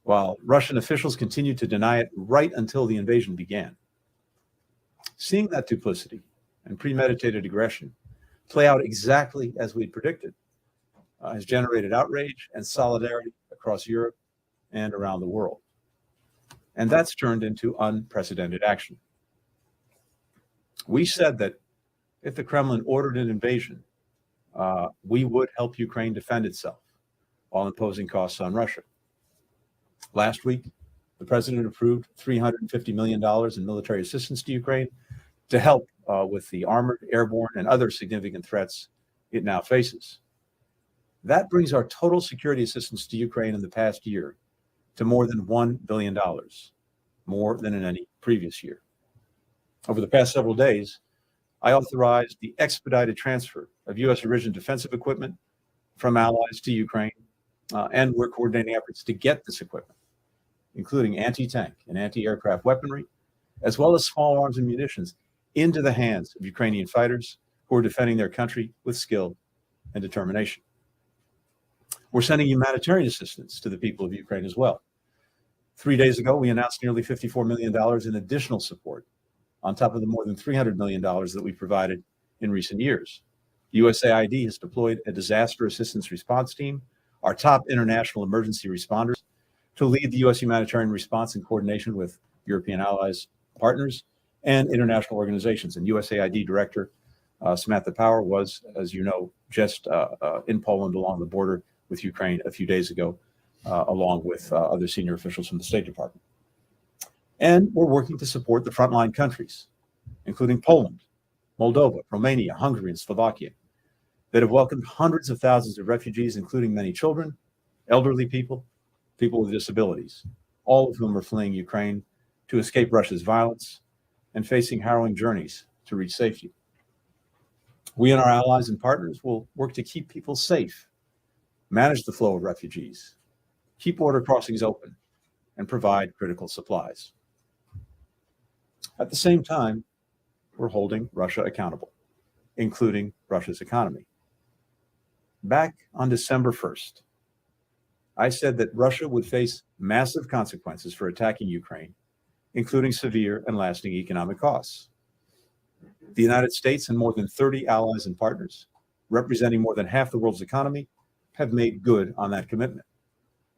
while Russian officials continued to deny it right until the invasion began. Seeing that duplicity and premeditated aggression play out exactly as we'd predicted has generated outrage and solidarity across Europe and around the world. And that's turned into unprecedented action. We said that if the Kremlin ordered an invasion, we would help Ukraine defend itself while imposing costs on Russia. Last week, the president approved $350 million in military assistance to Ukraine to help with the armored, airborne, and other significant threats it now faces. That brings our total security assistance to Ukraine in the past year to more than $1 billion, more than in any previous year. Over the past several days, I authorized the expedited transfer of U.S.-origin defensive equipment from allies to Ukraine, and we're coordinating efforts to get this equipment, including anti-tank and anti-aircraft weaponry, as well as small arms and munitions, into the hands of Ukrainian fighters who are defending their country with skill and determination. We're sending humanitarian assistance to the people of Ukraine as well. 3 days ago, we announced nearly $54 million in additional support on top of the more than $300 million that we provided in recent years. USAID has deployed a disaster assistance response team our top international emergency responders to lead the U.S. humanitarian response in coordination with European allies, partners, and international organizations. And USAID Director Samantha Power was, as you know, just in Poland along the border with Ukraine a few days ago, along with other senior officials from the State Department. And we're working to support the frontline countries, including Poland, Moldova, Romania, Hungary, and Slovakia, that have welcomed hundreds of thousands of refugees, including many children, elderly people, people with disabilities, all of whom are fleeing Ukraine to escape Russia's violence and facing harrowing journeys to reach safety. We and our allies and partners will work to keep people safe, manage the flow of refugees, keep border crossings open, and provide critical supplies. At the same time, we're holding Russia accountable, including Russia's economy. Back on December 1st, I said that Russia would face massive consequences for attacking Ukraine, including severe and lasting economic costs. The United States and more than 30 allies and partners, representing more than half the world's economy, have made good on that commitment,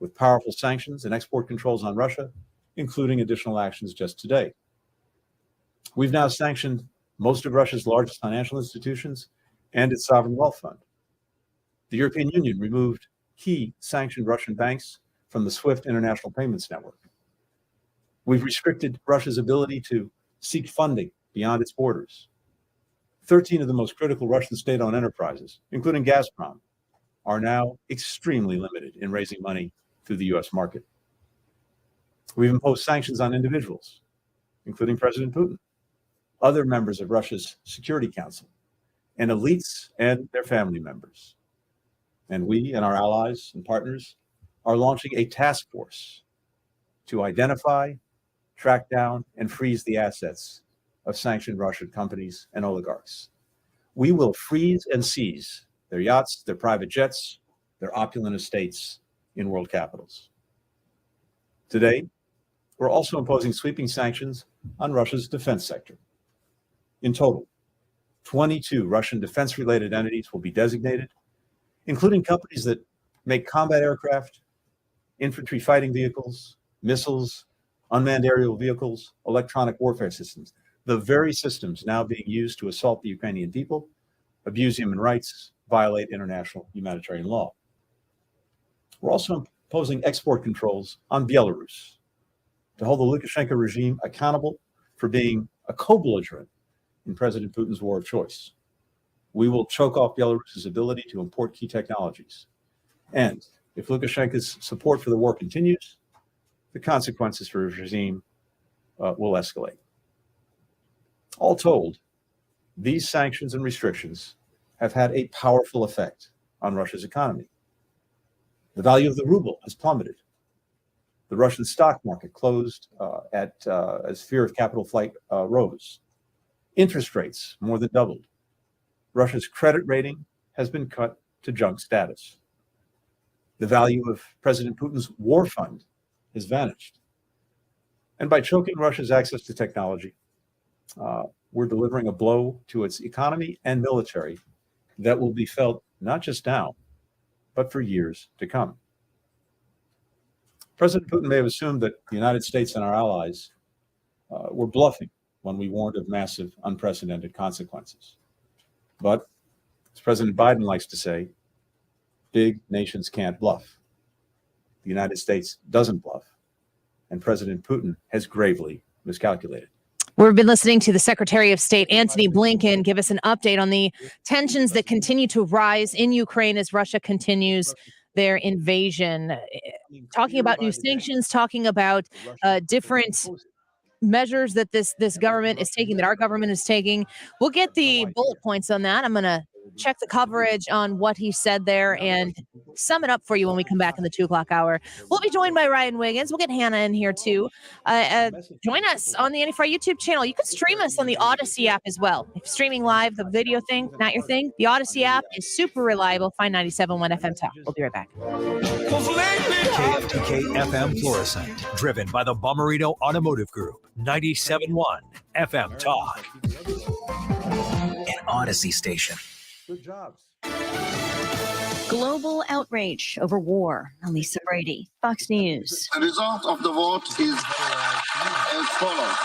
with powerful sanctions and export controls on Russia, including additional actions just today. We've now sanctioned most of Russia's largest financial institutions and its sovereign wealth fund. The European Union removed key sanctioned Russian banks from the SWIFT international payments network. We've restricted Russia's ability to seek funding beyond its borders. 13 of the most critical Russian state-owned enterprises, including Gazprom, are now extremely limited in raising money through the U.S. market. We've imposed sanctions on individuals, including President Putin, other members of Russia's Security Council, and elites and their family members. And we and our allies and partners are launching a task force to identify, track down, and freeze the assets of sanctioned Russian companies and oligarchs. We will freeze and seize their yachts, their private jets, their opulent estates in world capitals. Today, we're also imposing sweeping sanctions on Russia's defense sector. In total, 22 Russian defense-related entities will be designated, including companies that make combat aircraft, infantry fighting vehicles, missiles, unmanned aerial vehicles, electronic warfare systems, the very systems now being used to assault the Ukrainian people, abuse human rights, violate international humanitarian law. We're also imposing export controls on Belarus to hold the Lukashenko regime accountable for being a co-belligerent in President Putin's war of choice. We will choke off Belarus's ability to import key technologies. And if Lukashenko's support for the war continues, the consequences for his regime will escalate. All told, these sanctions and restrictions have had a powerful effect on Russia's economy. The value of the ruble has plummeted. The Russian stock market closed as fear of capital flight rose. Interest rates more than doubled. Russia's credit rating has been cut to junk status. The value of President Putin's war fund has vanished. And by choking Russia's access to technology, we're delivering a blow to its economy and military that will be felt not just now, but for years to come. President Putin may have assumed that the United States and our allies were bluffing when we warned of massive, unprecedented consequences. But, as President Biden likes to say, big nations can't bluff. The United States doesn't bluff, and President Putin has gravely miscalculated. We've been listening to the Secretary of State, Antony Blinken, give us an update on the tensions that continue to rise in Ukraine as Russia continues their invasion. Talking about new sanctions, talking about different measures that this government is taking, that our government is taking. We'll get the bullet points on that. I'm going to check the coverage on what he said there and sum it up for you when we come back in the 2 o'clock hour. We'll be joined by Ryan Wiggins. We'll get Hannah in here too. Join us on the Anti-Fry YouTube channel. You can stream us on the Odyssey app as well. If streaming live, the video thing, not your thing, the Odyssey app is super reliable. Find 97.1 FM Talk. We'll be right back. KFTK FM Florissant, driven by the Bomarito Automotive Group, 97.1 FM Talk. An Odyssey station. Good jobs. Global outrage over war. Lisa Brady, Fox News. The result of the vote is as follows.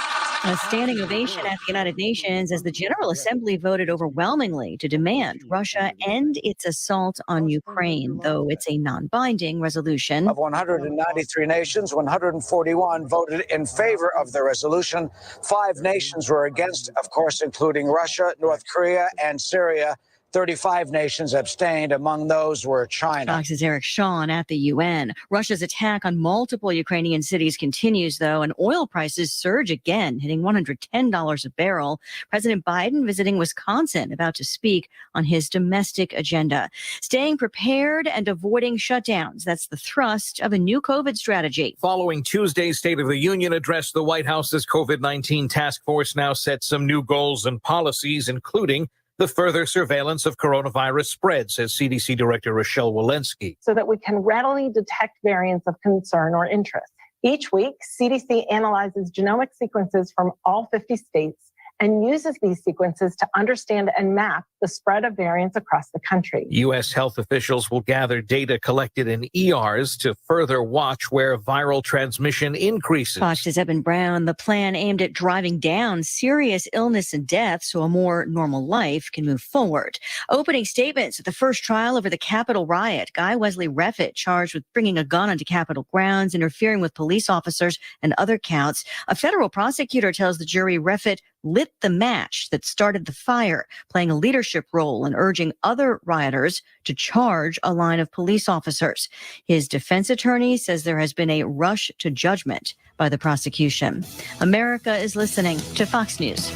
A standing ovation at the United Nations as the General Assembly voted overwhelmingly to demand Russia end its assault on Ukraine, though it's a non-binding resolution. Of 193 nations, 141 voted in favor of the resolution. 5 nations were against, of course, including Russia, North Korea, and Syria. 35 nations abstained. Among those were China. Fox's Eric Shawn at the UN. Russia's attack on multiple Ukrainian cities continues, though, and oil prices surge again, hitting $110 a barrel. President Biden visiting Wisconsin, about to speak on his domestic agenda. Staying prepared and avoiding shutdowns. That's the thrust of a new COVID strategy. Following Tuesday's State of the Union address, the White House's COVID-19 task force now sets some new goals and policies, including the further surveillance of coronavirus spread, says CDC Director Rochelle Walensky. So that we can readily detect variants of concern or interest. Each week, CDC analyzes genomic sequences from all 50 states and uses these sequences to understand and map the spread of variants across the country. U.S. health officials will gather data collected in ERs to further watch where viral transmission increases. Fox's Eben Brown, the plan aimed at driving down serious illness and death so a more normal life can move forward. Opening statements at the first trial over the Capitol riot. Guy Wesley Reffitt charged with bringing a gun onto Capitol grounds, interfering with police officers, and other counts. A federal prosecutor tells the jury Reffitt lit the match that started the fire, playing a leadership role in urging other rioters to charge a line of police officers. His defense attorney says there has been a rush to judgment by the prosecution. America is listening to Fox News.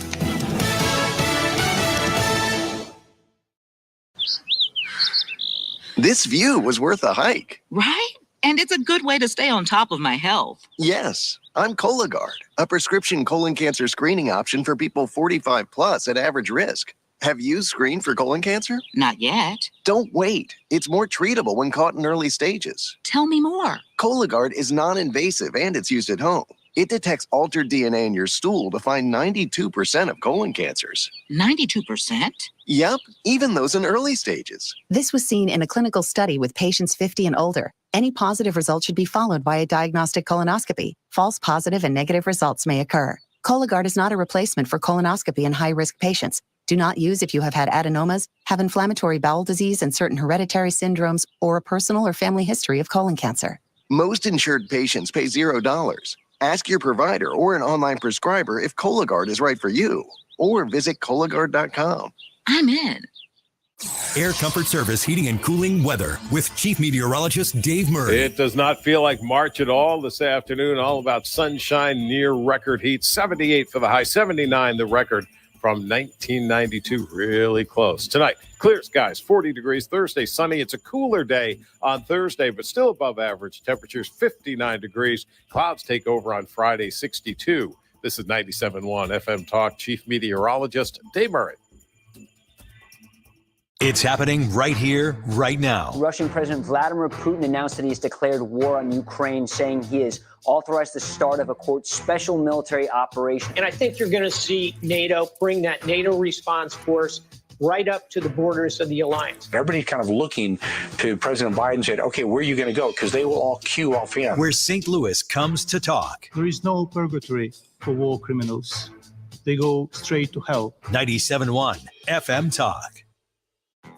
This view was worth a hike. Right? And it's a good way to stay on top of my health. Yes, I'm Cologuard, a prescription colon cancer screening option for people 45 plus at average risk. Have you screened for colon cancer? Not yet. Don't wait. It's more treatable when caught in early stages. Tell me more. Cologuard is non-invasive and it's used at home. It detects altered DNA in your stool to find 92% of colon cancers. 92%? Yep, even those in early stages. This was seen in a clinical study with patients 50 and older. Any positive result should be followed by a diagnostic colonoscopy. False positive and negative results may occur. Cologuard is not a replacement for colonoscopy in high-risk patients. Do not use if you have had adenomas, have inflammatory bowel disease and certain hereditary syndromes, or a personal or family history of colon cancer. Most insured patients pay $0. Ask your provider or an online prescriber if Cologuard is right for you, or visit Cologuard.com. I'm in. Air Comfort Service Heating and Cooling weather with Chief Meteorologist Dave Murray. It does not feel like March at all this afternoon. All about sunshine, near record heat. 78 for the high, 79 the record from 1992. Really close. Tonight, clear skies, 40 degrees. Thursday, sunny. It's a cooler day on Thursday, but still above average. Temperatures 59 degrees. Clouds take over on Friday, 62. This is 97.1 FM Talk. Chief Meteorologist Dave Murray. It's happening right here, right now. Russian President Vladimir Putin announced that he has declared war on Ukraine, saying he has authorized the start of a, quote, special military operation. And I think you're going to see NATO bring that NATO response force right up to the borders of the alliance. Everybody's kind of looking to President Biden and said, okay, where are you going to go? Because they will all queue off him. Where St. Louis comes to talk. There is no purgatory for war criminals. They go straight to hell. 97.1 FM Talk.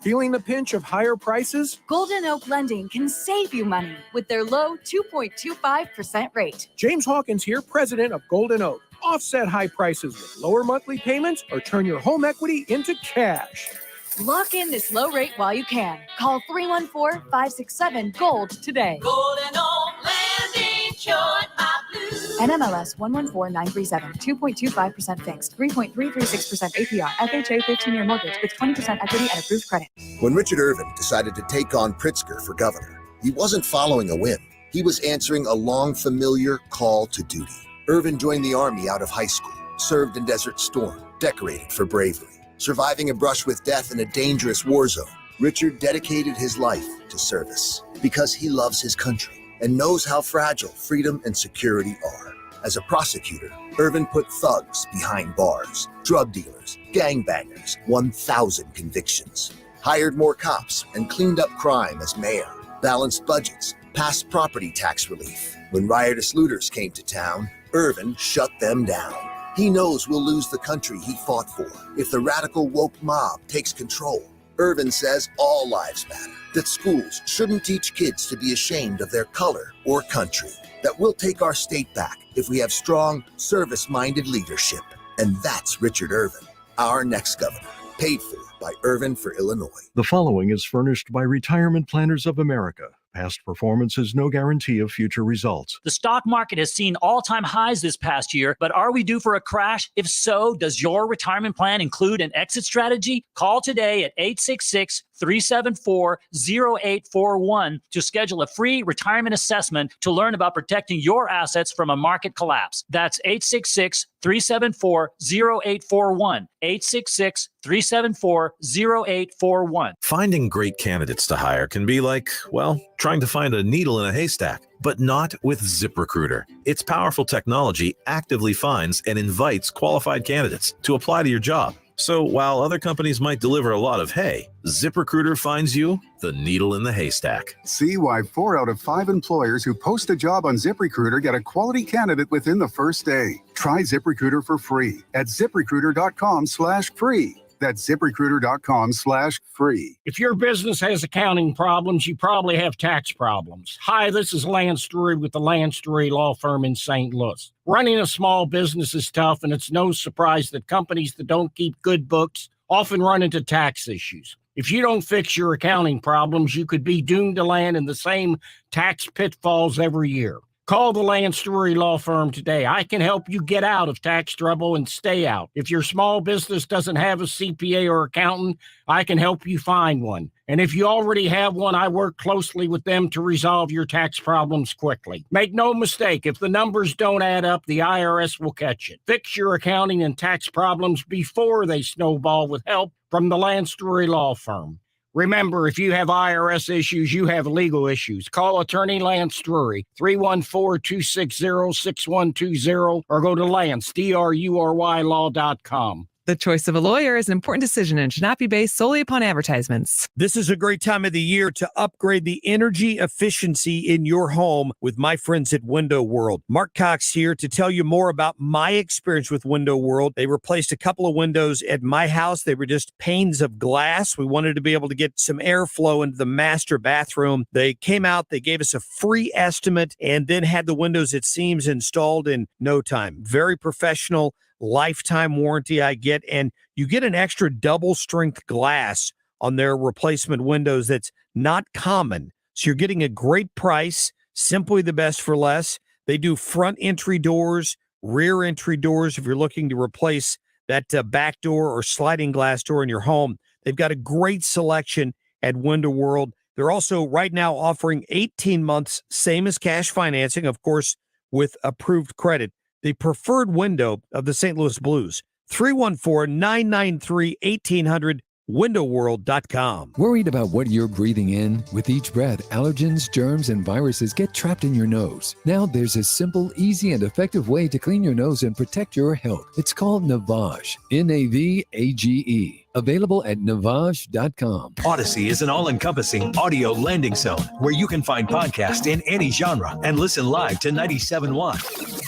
Feeling the pinch of higher prices? Golden Oak Lending can save you money with their low 2.25% rate. James Hawkins here, president of Golden Oak. Offset high prices with lower monthly payments or turn your home equity into cash. Lock in this low rate while you can. Call 314-567-GOLD today. Golden Oak Lending, join my blues. NMLS 114937, 2.25% fixed, 3.336% APR, FHA 15-year mortgage with 20% equity and approved credit. When Richard Irvin decided to take on Pritzker for governor, he wasn't following a whim. He was answering a long familiar call to duty. Irvin joined the Army out of high school, served in Desert Storm, decorated for bravery. Surviving a brush with death in a dangerous war zone, Richard dedicated his life to service because he loves his country and knows how fragile freedom and security are. As a prosecutor, Irvin put thugs behind bars, drug dealers, gangbangers, 1,000 convictions. hired more cops, and cleaned up crime as mayor, balanced budgets, passed property tax relief. When riotous looters came to town, Irvin shut them down. He knows we'll lose the country he fought for if the radical woke mob takes control. Irvin says all lives matter, that schools shouldn't teach kids to be ashamed of their color or country, that we'll take our state back if we have strong, service-minded leadership. And that's Richard Irvin, our next governor, paid for by Irvin for Illinois. The following is furnished by Retirement Planners of America. Past performance is no guarantee of future results. The stock market has seen all-time highs this past year, but are we due for a crash? If so, does your retirement plan include an exit strategy? Call today at 866-374-0841 to schedule a free retirement assessment to learn about protecting your assets from a market collapse. That's 866-374-0841. 866-374-0841. Finding great candidates to hire can be like, well, trying to find a needle in a haystack, but not with ZipRecruiter. Its powerful technology actively finds and invites qualified candidates to apply to your job. So while other companies might deliver a lot of hay, ZipRecruiter finds you the needle in the haystack. See why 4 out of 5 employers who post a job on ZipRecruiter get a quality candidate within the first day. Try ZipRecruiter for free at ZipRecruiter.com/free. That's ZipRecruiter.com/free. If your business has accounting problems, you probably have tax problems. Hi, this is Lance Drury with the Lance Drury Law Firm in St. Louis. Running a small business is tough, and it's no surprise that companies that don't keep good books often run into tax issues. If you don't fix your accounting problems, you could be doomed to land in the same tax pitfalls every year. Call the Lance Drury Law Firm today. I can help you get out of tax trouble and stay out. If your small business doesn't have a CPA or accountant, I can help you find one. And if you already have one, I work closely with them to resolve your tax problems quickly. Make no mistake, if the numbers don't add up, the IRS will catch it. Fix your accounting and tax problems before they snowball with help from the Lance Drury Law Firm. Remember, if you have IRS issues, you have legal issues. Call attorney Lance Drury, 314-260-6120, or go to Lance, DRURYlaw.com. The choice of a lawyer is an important decision and should not be based solely upon advertisements. This is a great time of the year to upgrade the energy efficiency in your home with my friends at Window World. Mark Cox here to tell you more about my experience with Window World. They replaced a couple of windows at my house. They were just panes of glass. We wanted to be able to get some airflow into the master bathroom. They came out, they gave us a free estimate, and then had the windows at seams installed in no time. Very professional. Lifetime warranty I get, and you get an extra double strength glass on their replacement windows that's not common. So you're getting a great price, simply the best for less. They do front entry doors, rear entry doors if you're looking to replace that back door or sliding glass door in your home. They've got a great selection at Window World. They're also right now offering 18 months, same as cash financing, of course, with approved credit. The preferred window of the St. Louis Blues, 314-993-1800, windowworld.com. Worried about what you're breathing in? With each breath, allergens, germs, and viruses get trapped in your nose. Now there's a simple, easy, and effective way to clean your nose and protect your health. It's called Navage, Navage. Available at Navage.com. Odyssey is an all-encompassing audio landing zone where you can find podcasts in any genre and listen live to 97.1.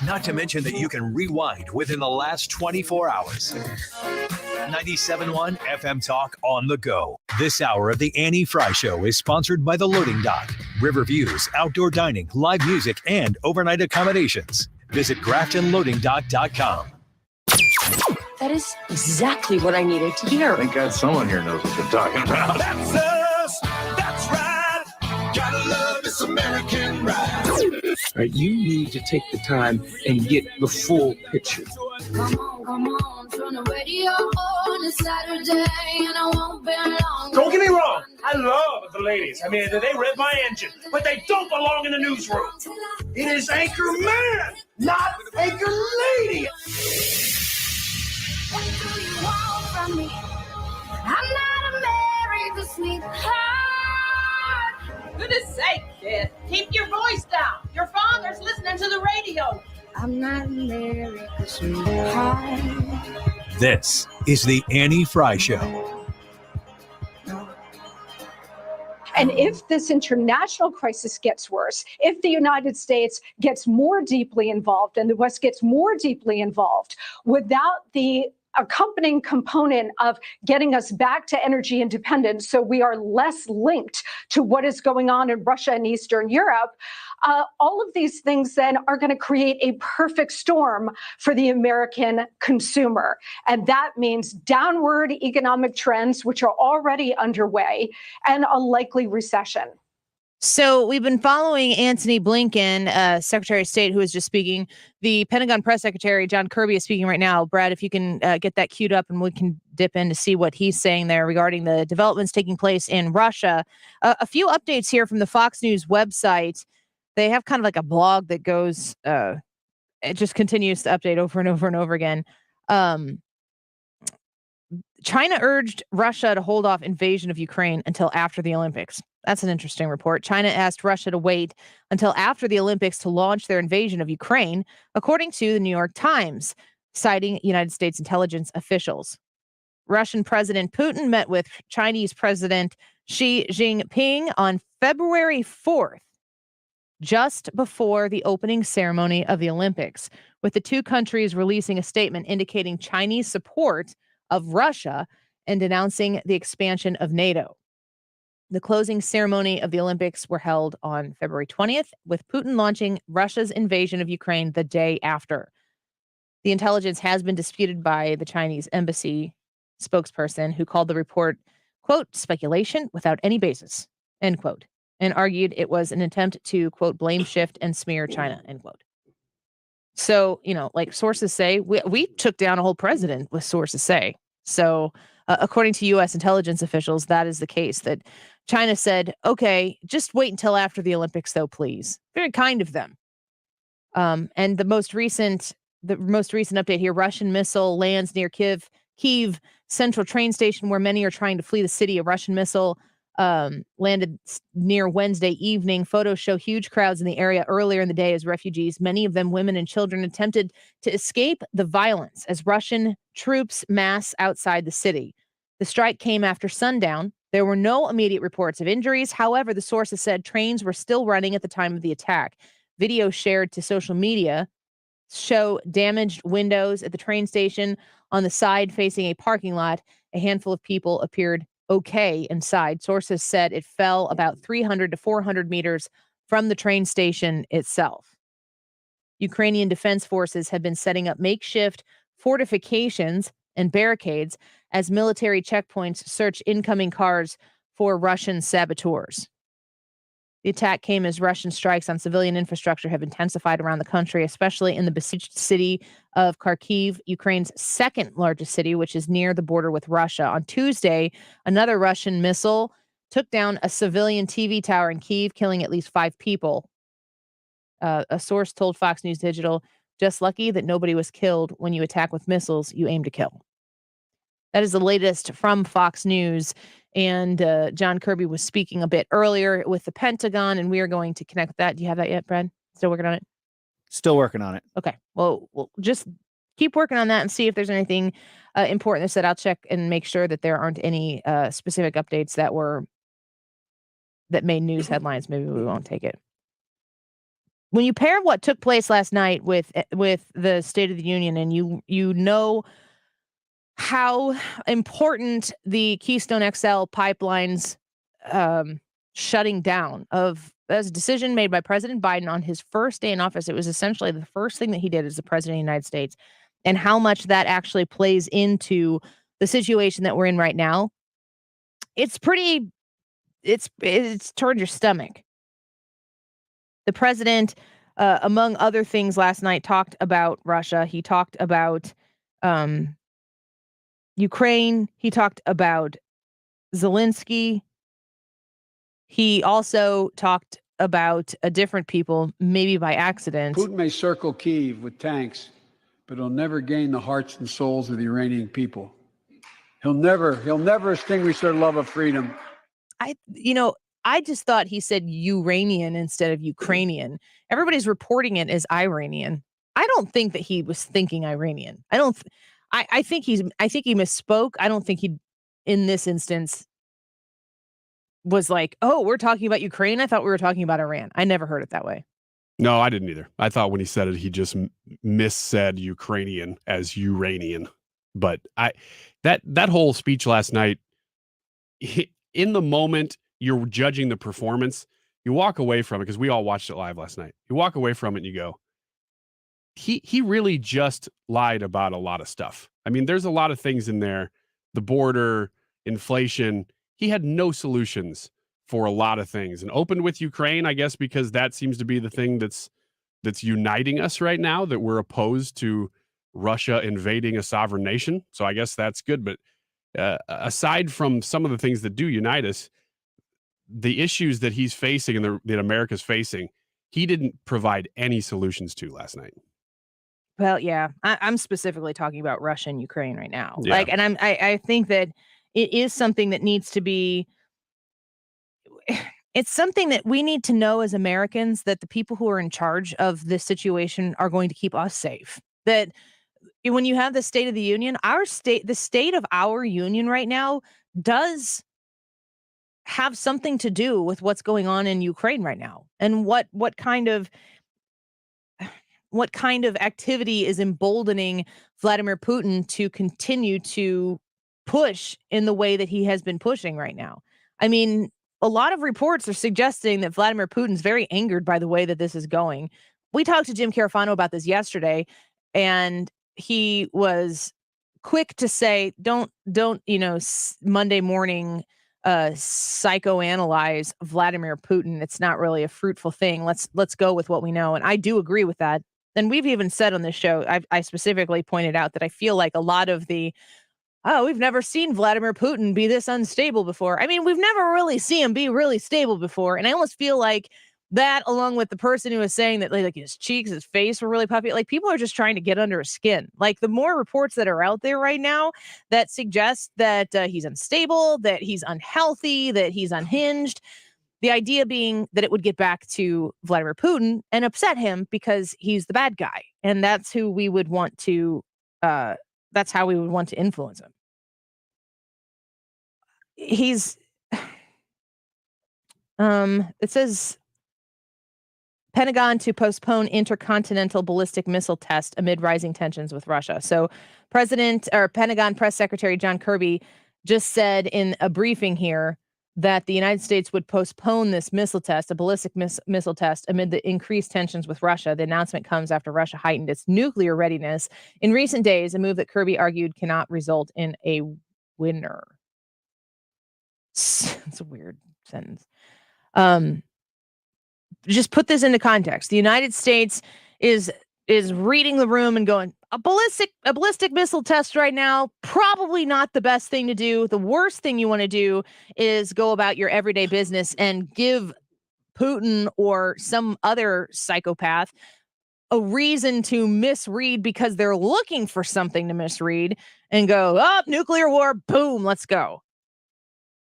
Not to mention that you can rewind within the last 24 hours. 97.1 FM Talk on the go. This hour of the Annie Frey Show is sponsored by The Loading Dock, Riverviews, outdoor dining, live music, and overnight accommodations. Visit GraftonLoadingDock.com. That is exactly what I needed to hear. Thank God someone here knows what they're talking about. That's us. That's right. Gotta love this American ride. Right, you need to take the time and get the full picture. Come on, turn the radio on. It's Saturday and I won't be long. Don't get me wrong. I love the ladies. I mean, they rev my engine, but they don't belong in the newsroom. It is Anchor Man, not Anchor Lady. What do you want from me? I'm not America's sweetheart. Goodness sake, kid. Keep your voice down. Your father's listening to the radio. I'm not America's sweetheart. This is the Annie Frey Show. And if this international crisis gets worse, if the United States gets more deeply involved and the West gets more deeply involved without the accompanying component of getting us back to energy independence so we are less linked to what is going on in Russia and Eastern Europe, all of these things then are going to create a perfect storm for the American consumer. And that means downward economic trends, which are already underway, and a likely recession. So we've been following Antony Blinken, Secretary of State, who was just speaking. The Pentagon Press Secretary, John Kirby, is speaking right now. Brad, if you can get that queued up and we can dip in to see what he's saying there regarding the developments taking place in Russia. A few updates here from the Fox News website. They have kind of like a blog that goes, it just continues to update over and over and over again. China urged Russia to hold off invasion of Ukraine until after the Olympics. That's an interesting report. China asked Russia to wait until after the Olympics to launch their invasion of Ukraine, according to the New York Times, citing United States intelligence officials. Russian President Putin met with Chinese President Xi Jinping on February 4th, just before the opening ceremony of the Olympics, with the two countries releasing a statement indicating Chinese support of Russia and denouncing the expansion of NATO. The closing ceremony of the Olympics were held on February 20th, with Putin launching Russia's invasion of Ukraine the day after. The intelligence has been disputed by the Chinese embassy spokesperson, who called the report, quote, speculation without any basis, end quote, and argued it was an attempt to, quote, blame shift and smear China, end quote. So, like sources say, we took down a whole president, with sources say. So, according to U.S. intelligence officials, that is the case, that China said, okay, just wait until after the Olympics, though, please. Very kind of them. And the most recent update here, Russian missile lands near Kyiv Central train station, where many are trying to flee the city. A Russian missile landed near Wednesday evening. Photos show huge crowds in the area earlier in the day as refugees, many of them women and children, attempted to escape the violence as Russian troops mass outside the city. The strike came after sundown. There were no immediate reports of injuries. However, the sources said trains were still running at the time of the attack. Videos shared to social media show damaged windows at the train station. On the side facing a parking lot, a handful of people appeared okay inside. Sources said it fell about 300 to 400 meters from the train station itself. Ukrainian defense forces have been setting up makeshift fortifications and barricades as military checkpoints search incoming cars for Russian saboteurs. The attack came as Russian strikes on civilian infrastructure have intensified around the country, especially in the besieged city of Kharkiv, Ukraine's second largest city, which is near the border with Russia. On Tuesday, another Russian missile took down a civilian TV tower in Kyiv, killing at least 5 people. A source told Fox News Digital, just lucky that nobody was killed. When you attack with missiles, you aim to kill. That is the latest from Fox News. And John Kirby was speaking a bit earlier with the Pentagon, and we are going to connect with that. Do you have that yet, Brad? Still working on it? Still working on it. Okay. Well, we'll just keep working on that and see if there's anything important that said. I'll check and make sure that there aren't any specific updates that made news headlines. Maybe we won't take it. When you pair what took place last night with the State of the Union, and you know how important the Keystone XL pipelines shutting down as a decision made by President Biden on his first day in office. It was essentially the first thing that he did as the president of the United States, and how much that actually plays into the situation that we're in right now. It's turned your stomach. The president, among other things last night, talked about Russia. He talked about Ukraine. He talked about Zelensky. He also talked about different people, maybe by accident. Putin may circle Kyiv with tanks, but he'll never gain the hearts and souls of the Iranian people. He'll never extinguish their love of freedom. I just thought he said Uranian instead of Ukrainian. Everybody's reporting it as Iranian. I don't think that he was thinking Iranian. I think he misspoke. I don't think he, in this instance, was like, oh, we're talking about Ukraine. I thought we were talking about Iran. I never heard it that way. No, I didn't either. I thought when he said it, he just missaid Ukrainian as Uranian. But that whole speech last night, in the moment, you're judging the performance. You walk away from it, because we all watched it live last night. You walk away from it and you go, he really just lied about a lot of stuff. I mean, there's a lot of things in there. The border, inflation. He had no solutions for a lot of things, and opened with Ukraine, I guess, because that seems to be the thing that's uniting us right now, that we're opposed to Russia invading a sovereign nation. So I guess that's good. But aside from some of the things that do unite us, the issues that he's facing and that America's facing, he didn't provide any solutions to last night. Well, yeah, I'm specifically talking about Russia and Ukraine right now. Yeah. And I think that it is something that needs to be. It's something that we need to know as Americans, that the people who are in charge of this situation are going to keep us safe. That when you have the State of the Union, the state of our union right now does have something to do with what's going on in Ukraine right now, and what kind of activity is emboldening Vladimir Putin to continue to push in the way that he has been pushing right now. I mean, a lot of reports are suggesting that Vladimir Putin's very angered by the way that this is going. We talked to Jim Carafano about this yesterday, and he was quick to say, don't, Monday morning psychoanalyze Vladimir Putin. It's not really a fruitful thing. Let's go with what we know. And I do agree with that. And we've even said on this show, I specifically pointed out that I feel like a lot of the, we've never seen Vladimir Putin be this unstable before. I mean, we've never really seen him be really stable before. And I almost feel like that, along with the person who was saying that like his cheeks, his face were really puffy, like people are just trying to get under his skin. Like the more reports that are out there right now that suggest that he's unstable, that he's unhealthy, that he's unhinged. The idea being that it would get back to Vladimir Putin and upset him because he's the bad guy. And that's who we would want to, that's how we would want to influence him. It says Pentagon to postpone intercontinental ballistic missile test amid rising tensions with Russia. So Pentagon Press Secretary John Kirby just said in a briefing here that the United States would postpone this missile test, a ballistic missile test, amid the increased tensions with Russia. The announcement comes after Russia heightened its nuclear readiness in recent days, a move that Kirby argued cannot result in a winner. It's a weird sentence. Just put this into context. The United States is reading the room and going, a ballistic missile test right now, probably not the best thing to do. The worst thing you want to do is go about your everyday business and give Putin or some other psychopath a reason to misread because they're looking for something to misread and go, nuclear war, boom, let's go.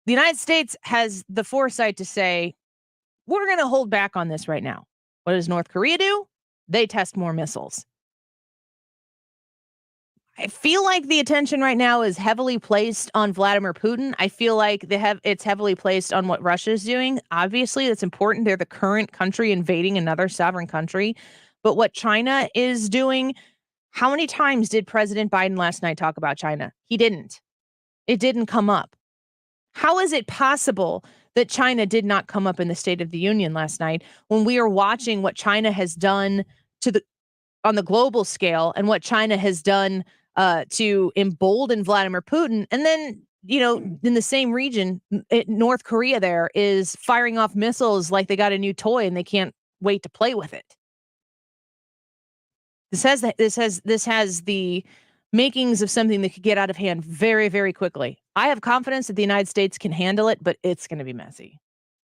The United States has the foresight to say, we're going to hold back on this right now. What does North Korea do? They test more missiles. I feel like the attention right now is heavily placed on Vladimir Putin. I feel like it's heavily placed on what Russia is doing. Obviously, that's important. They're the current country invading another sovereign country. But what China is doing, how many times did President Biden last night talk about China? He didn't. It didn't come up. How is it possible that China did not come up in the State of the Union last night when we are watching what China has done on the global scale and what China has done to embolden Vladimir Putin? And then, in the same region, North Korea there is firing off missiles like they got a new toy and they can't wait to play with it. This has the makings of something that could get out of hand very, very quickly. I have confidence that the United States can handle it, but it's going to be messy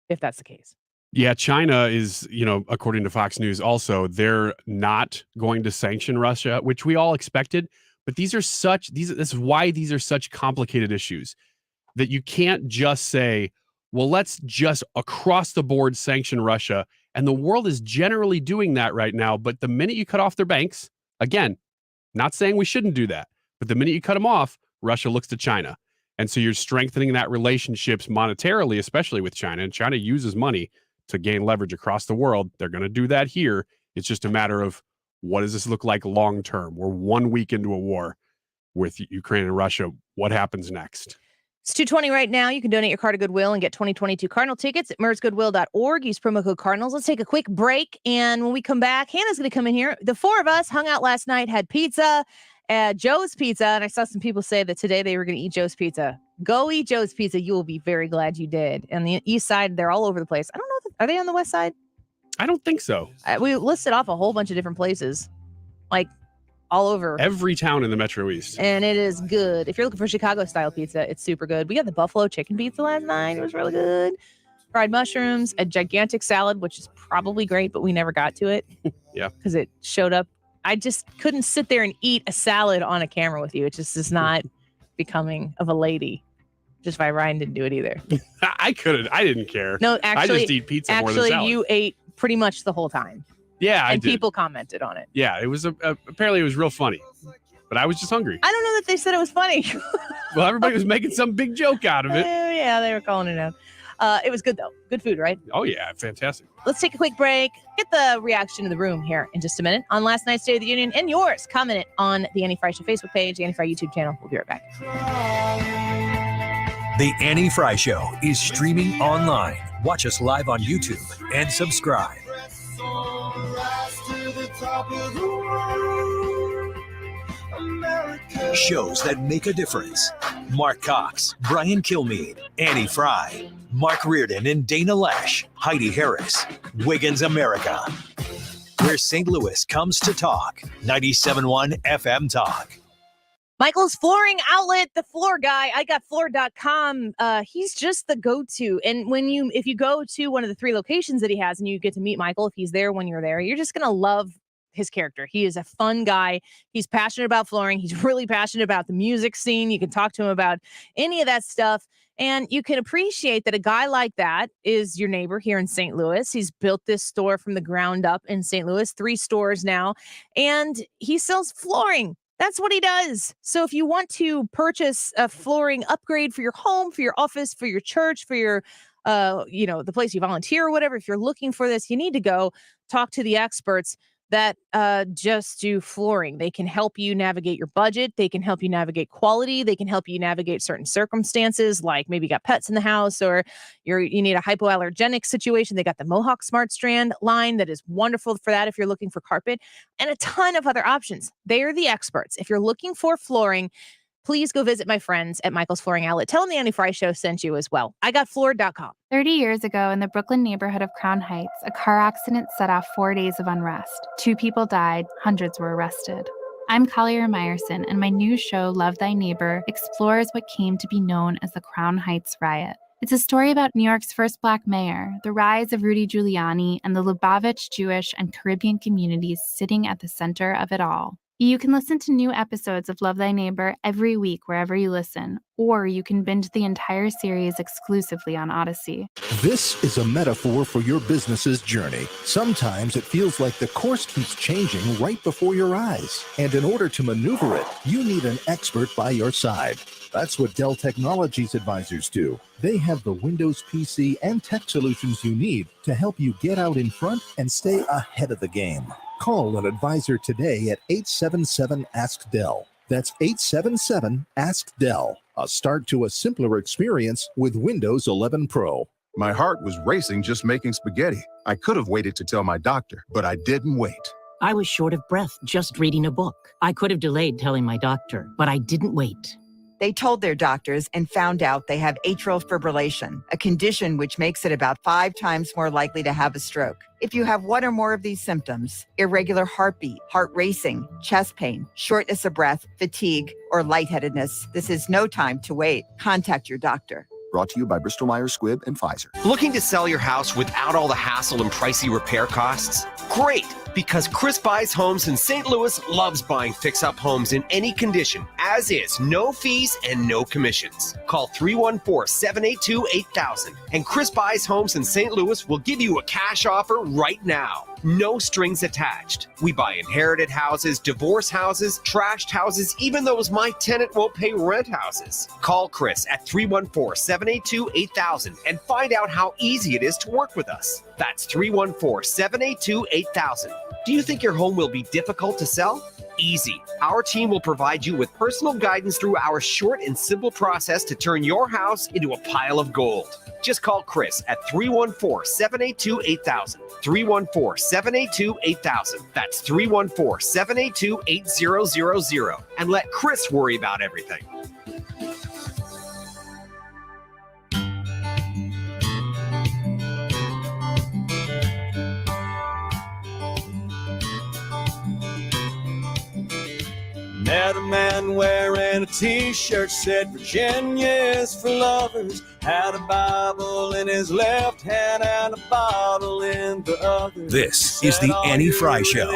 if that's the case. Yeah, China is, according to Fox News, also, they're not going to sanction Russia, which we all expected. But this is why these are such complicated issues that you can't just say, well, let's just across the board sanction Russia. And the world is generally doing that right now. But the minute you cut off their banks, again, not saying we shouldn't do that, but the minute you cut them off, Russia looks to China. And so you're strengthening that relationships monetarily, especially with China. And China uses money to gain leverage across the world. They're going to do that here. It's just a matter of, what does this look like long term? We're 1 week into a war with Ukraine and Russia. What happens next? It's $2.20 right now. You can donate your car to Goodwill and get 2022 Cardinal tickets at mersgoodwill.org. Use promo code Cardinals. Let's take a quick break. And when we come back, Hannah's going to come in here. The four of us hung out last night, had pizza at Joe's Pizza. And I saw some people say that today they were going to eat Joe's Pizza. Go eat Joe's Pizza. You will be very glad you did. And the east side, they're all over the place. I don't know. Are they on the west side? I don't think so. We listed off a whole bunch of different places, like all over. Every town in the Metro East. And it is good. If you're looking for Chicago-style pizza, it's super good. We got the buffalo chicken pizza last night. It was really good. Fried mushrooms, a gigantic salad, which is probably great, but we never got to it. Yeah. Because it showed up. I just couldn't sit there and eat a salad on a camera with you. It just is not becoming of a lady. Just why Ryan didn't do it either. I couldn't. I didn't care. No, actually, I just eat pizza more than salad. Actually, you ate pretty much the whole time. Yeah, I and did. People commented on it. Yeah, it was apparently it was real funny, but I was just hungry. I don't know that they said it was funny. Well, everybody was making some big joke out of it. Yeah, they were calling it out. It was good though. Good food, right? Oh yeah, fantastic. Let's take a quick break. Get the reaction of the room here in just a minute on last night's State of the Union and yours. Comment it on the Annie Frey Show Facebook page, the Annie Frey YouTube channel. We'll be right back. The Annie Frey Show is streaming online. Watch us live on YouTube and subscribe. Shows that make a difference. Mark Cox, Brian Kilmeade, Annie Frey, Mark Reardon and Dana Lesh, Heidi Harris, Wiggins America. Where St. Louis comes to talk. 97.1 FM Talk. Michael's flooring outlet, the floor guy. I got floor.com. He's just the go-to. And if you go to one of the 3 locations that he has and you get to meet Michael, if he's there when you're there, you're just going to love his character. He is a fun guy. He's passionate about flooring. He's really passionate about the music scene. You can talk to him about any of that stuff. And you can appreciate that a guy like that is your neighbor here in St. Louis. He's built this store from the ground up in St. Louis, 3 stores now, and he sells flooring. That's what he does. So if you want to purchase a flooring upgrade for your home, for your office, for your church, for your, the place you volunteer or whatever, if you're looking for this, you need to go talk to the experts that just do flooring. They can help you navigate your budget. They can help you navigate quality. They can help you navigate certain circumstances, like maybe you got pets in the house or you need a hypoallergenic situation. They got the Mohawk Smart Strand line that is wonderful for that if you're looking for carpet, and a ton of other options. They are the experts. If you're looking for flooring, please go visit my friends at Michael's Flooring Outlet. Tell them the Annie Frey Show sent you as well. I got floored.com. 30 years ago in the Brooklyn neighborhood of Crown Heights, a car accident set off 4 days of unrest. 2 people died, hundreds were arrested. I'm Collier Meyerson, and my new show, Love Thy Neighbor, explores what came to be known as the Crown Heights riot. It's a story about New York's first Black mayor, the rise of Rudy Giuliani, and the Lubavitch Jewish and Caribbean communities sitting at the center of it all. You can listen to new episodes of Love Thy Neighbor every week wherever you listen, or you can binge the entire series exclusively on Odyssey. This is a metaphor for your business's journey. Sometimes it feels like the course keeps changing right before your eyes. And in order to maneuver it, you need an expert by your side. That's what Dell Technologies advisors do. They have the Windows PC and tech solutions you need to help you get out in front and stay ahead of the game. Call an advisor today at 877-ASK-DELL. That's 877-ASK-DELL. A start to a simpler experience with Windows 11 Pro. My heart was racing just making spaghetti. I could have waited to tell my doctor, but I didn't wait. I was short of breath just reading a book. I could have delayed telling my doctor, but I didn't wait. They told their doctors and found out they have atrial fibrillation, a condition which makes it about 5 times more likely to have a stroke. If you have one or more of these symptoms, irregular heartbeat, heart racing, chest pain, shortness of breath, fatigue, or lightheadedness, this is no time to wait. Contact your doctor. Brought to you by Bristol Myers Squibb and Pfizer. Looking to sell your house without all the hassle and pricey repair costs? Great, because Chris Buys Homes in St. Louis loves buying fix-up homes in any condition, as is, no fees and no commissions. Call 314-782-8000, and Chris Buys Homes in St. Louis will give you a cash offer right now. No strings attached. We buy inherited houses, divorce houses, trashed houses, even those my tenant won't pay rent houses. Call Chris at 314-782-8000 and find out how easy it is to work with us. That's 314-782-8000. Do you think your home will be difficult to sell? Easy. Our team will provide you with personal guidance through our short and simple process to turn your house into a pile of gold. Just call Chris at 314-782-8000. 314-782-8000. That's 314-782-8000. And let Chris worry about everything. Met a man wearing a t-shirt said Virginia is for lovers. Had a Bible in his left hand and a bottle in the other. This is the Annie Frey Show.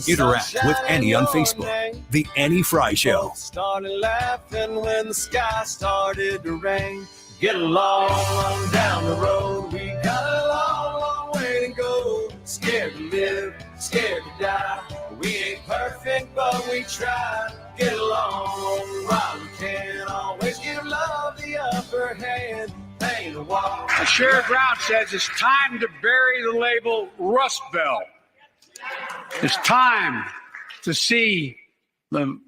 Interact with Annie on Facebook. The Annie Frey Show. Started laughing when the sky started to rain. Get along on down the road. We got a long, long way to go. Scared to live, scared to die. We ain't perfect, but we try. Get along while we can. Always give love the upper hand. Paint a wall. Sheriff Brown says it's time to bury the label Rust Belt. It's time to see the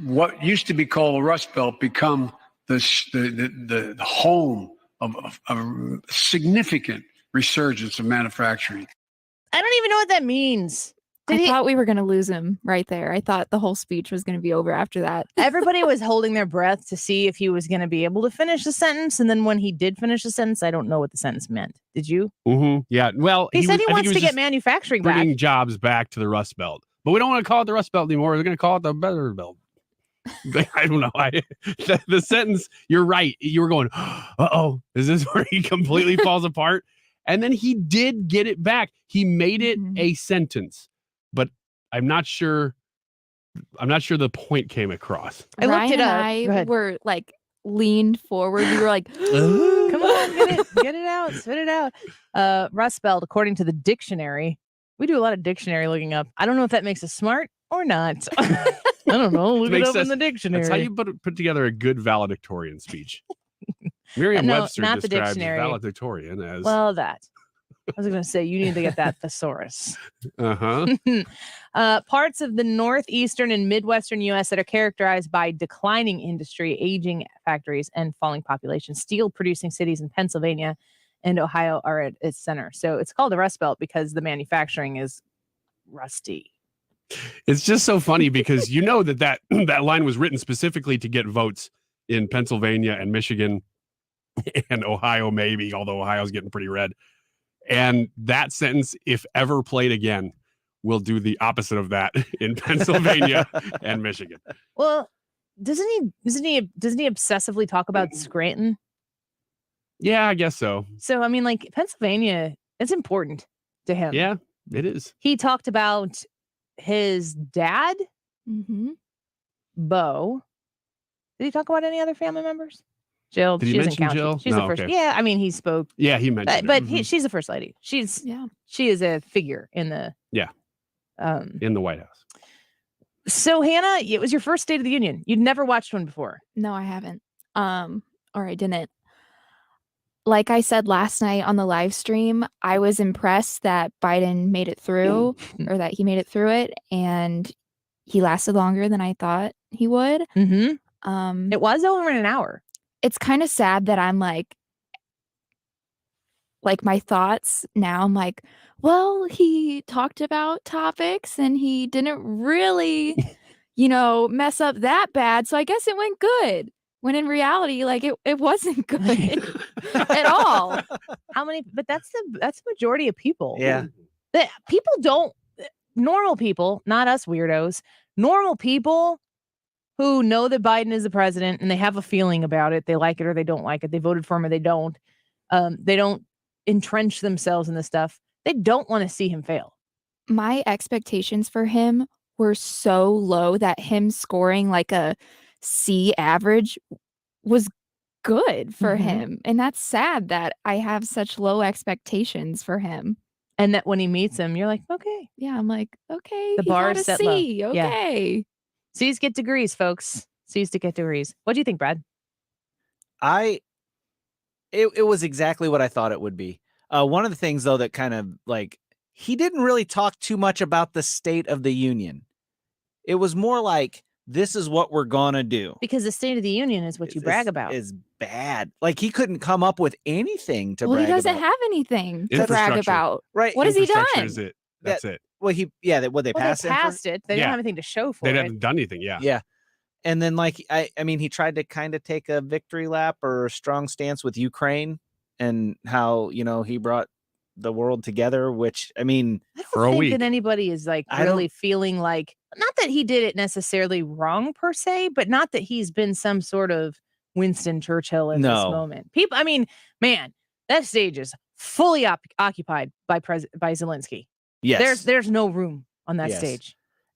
what used to be called the Rust Belt become the home of a significant resurgence of manufacturing. I don't even know what that means. I thought we were going to lose him right there. I thought the whole speech was going to be over after that. Everybody was holding their breath to see if he was going to be able to finish the sentence. And then when he did finish the sentence, I don't know what the sentence meant. Did you? Mm-hmm. Yeah. Well, he said he wants to get manufacturing back. Bringing jobs back to the Rust Belt. But we don't want to call it the Rust Belt anymore. We're going to call it the Better Belt. I don't know. The sentence, you're right. You were going, uh-oh, is this where he completely falls apart? And then he did get it back. He made it a sentence, but I'm not sure the point came across. I looked it up. I were like leaned forward. We were like, come on, get it out, spit it out. Rust Belt, according to the dictionary, we do a lot of dictionary looking up. I don't know if that makes us smart or not. I don't know. Look it up in the dictionary. That's how you put together a good valedictorian speech. Merriam-Webster not the describes dictionary. Valedictorian as... Well, that. I was going to say, you need to get that thesaurus. Uh-huh. Parts of the northeastern and midwestern U.S. that are characterized by declining industry, aging factories, and falling population. Steel-producing cities in Pennsylvania and Ohio are at its center. So it's called the Rust Belt because the manufacturing is rusty. It's just so funny because you know that line was written specifically to get votes in Pennsylvania and Michigan and Ohio, maybe, although Ohio's getting pretty red. And that sentence, if ever played again, will do the opposite of that in Pennsylvania and Michigan. Well, doesn't he obsessively talk about Scranton? Yeah, I guess so. So, I mean, like, Pennsylvania, it's important to him. Yeah, it is. He talked about his dad, Bo. Did he talk about any other family members? Jill. Did he mention Jill? She's the first. Okay. Yeah, I mean, he spoke. Yeah, he mentioned but it. she's the first lady. She is a figure in the in the White House. So, Hannah, it was your first State of the Union. You'd never watched one before. No, I haven't. Or I didn't. Like I said last night on the live stream, I was impressed that Biden made it through, or that he made it through it, and he lasted longer than I thought he would. It was over in an hour. It's kind of sad that I'm like my thoughts now. I'm like, well, he talked about topics and he didn't really, mess up that bad. So I guess it went good. When in reality, like it wasn't good at all. How many? But that's the majority of people. Yeah. Normal people, not us weirdos, normal people who know that Biden is the president and they have a feeling about it. They like it or they don't like it. They voted for him or they don't. They don't entrench themselves in this stuff. They don't want to see him fail. My expectations for him were so low that him scoring like a C average was good for him. And that's sad that I have such low expectations for him. And that when he meets him, you're like, okay. Yeah, I'm like, okay, The he bar got a is set low. C. Yeah. Okay. C's get degrees, folks. C's to get degrees. What do you think, Brad? It was exactly what I thought it would be. One of the things, though, that kind of like he didn't really talk too much about the State of the Union. It was more like, this is what we're gonna do. Because the State of the Union is what you brag about. Is bad. Like he couldn't come up with anything to Well, brag he doesn't about. have anything to brag about. Right. What has he done? Is it? That's it. Well, they passed it. They didn't have anything to show for They it. haven't done anything. Yeah. Yeah. And then, like, I mean, he tried to kind of take a victory lap or a strong stance with Ukraine and how, he brought the world together, which, I mean, I don't think that anybody is like really feeling like, not that he did it necessarily wrong per se, but not that he's been some sort of Winston Churchill in this moment. People, I mean, man, that stage is fully occupied by Zelensky. Yes. There's no room on that stage.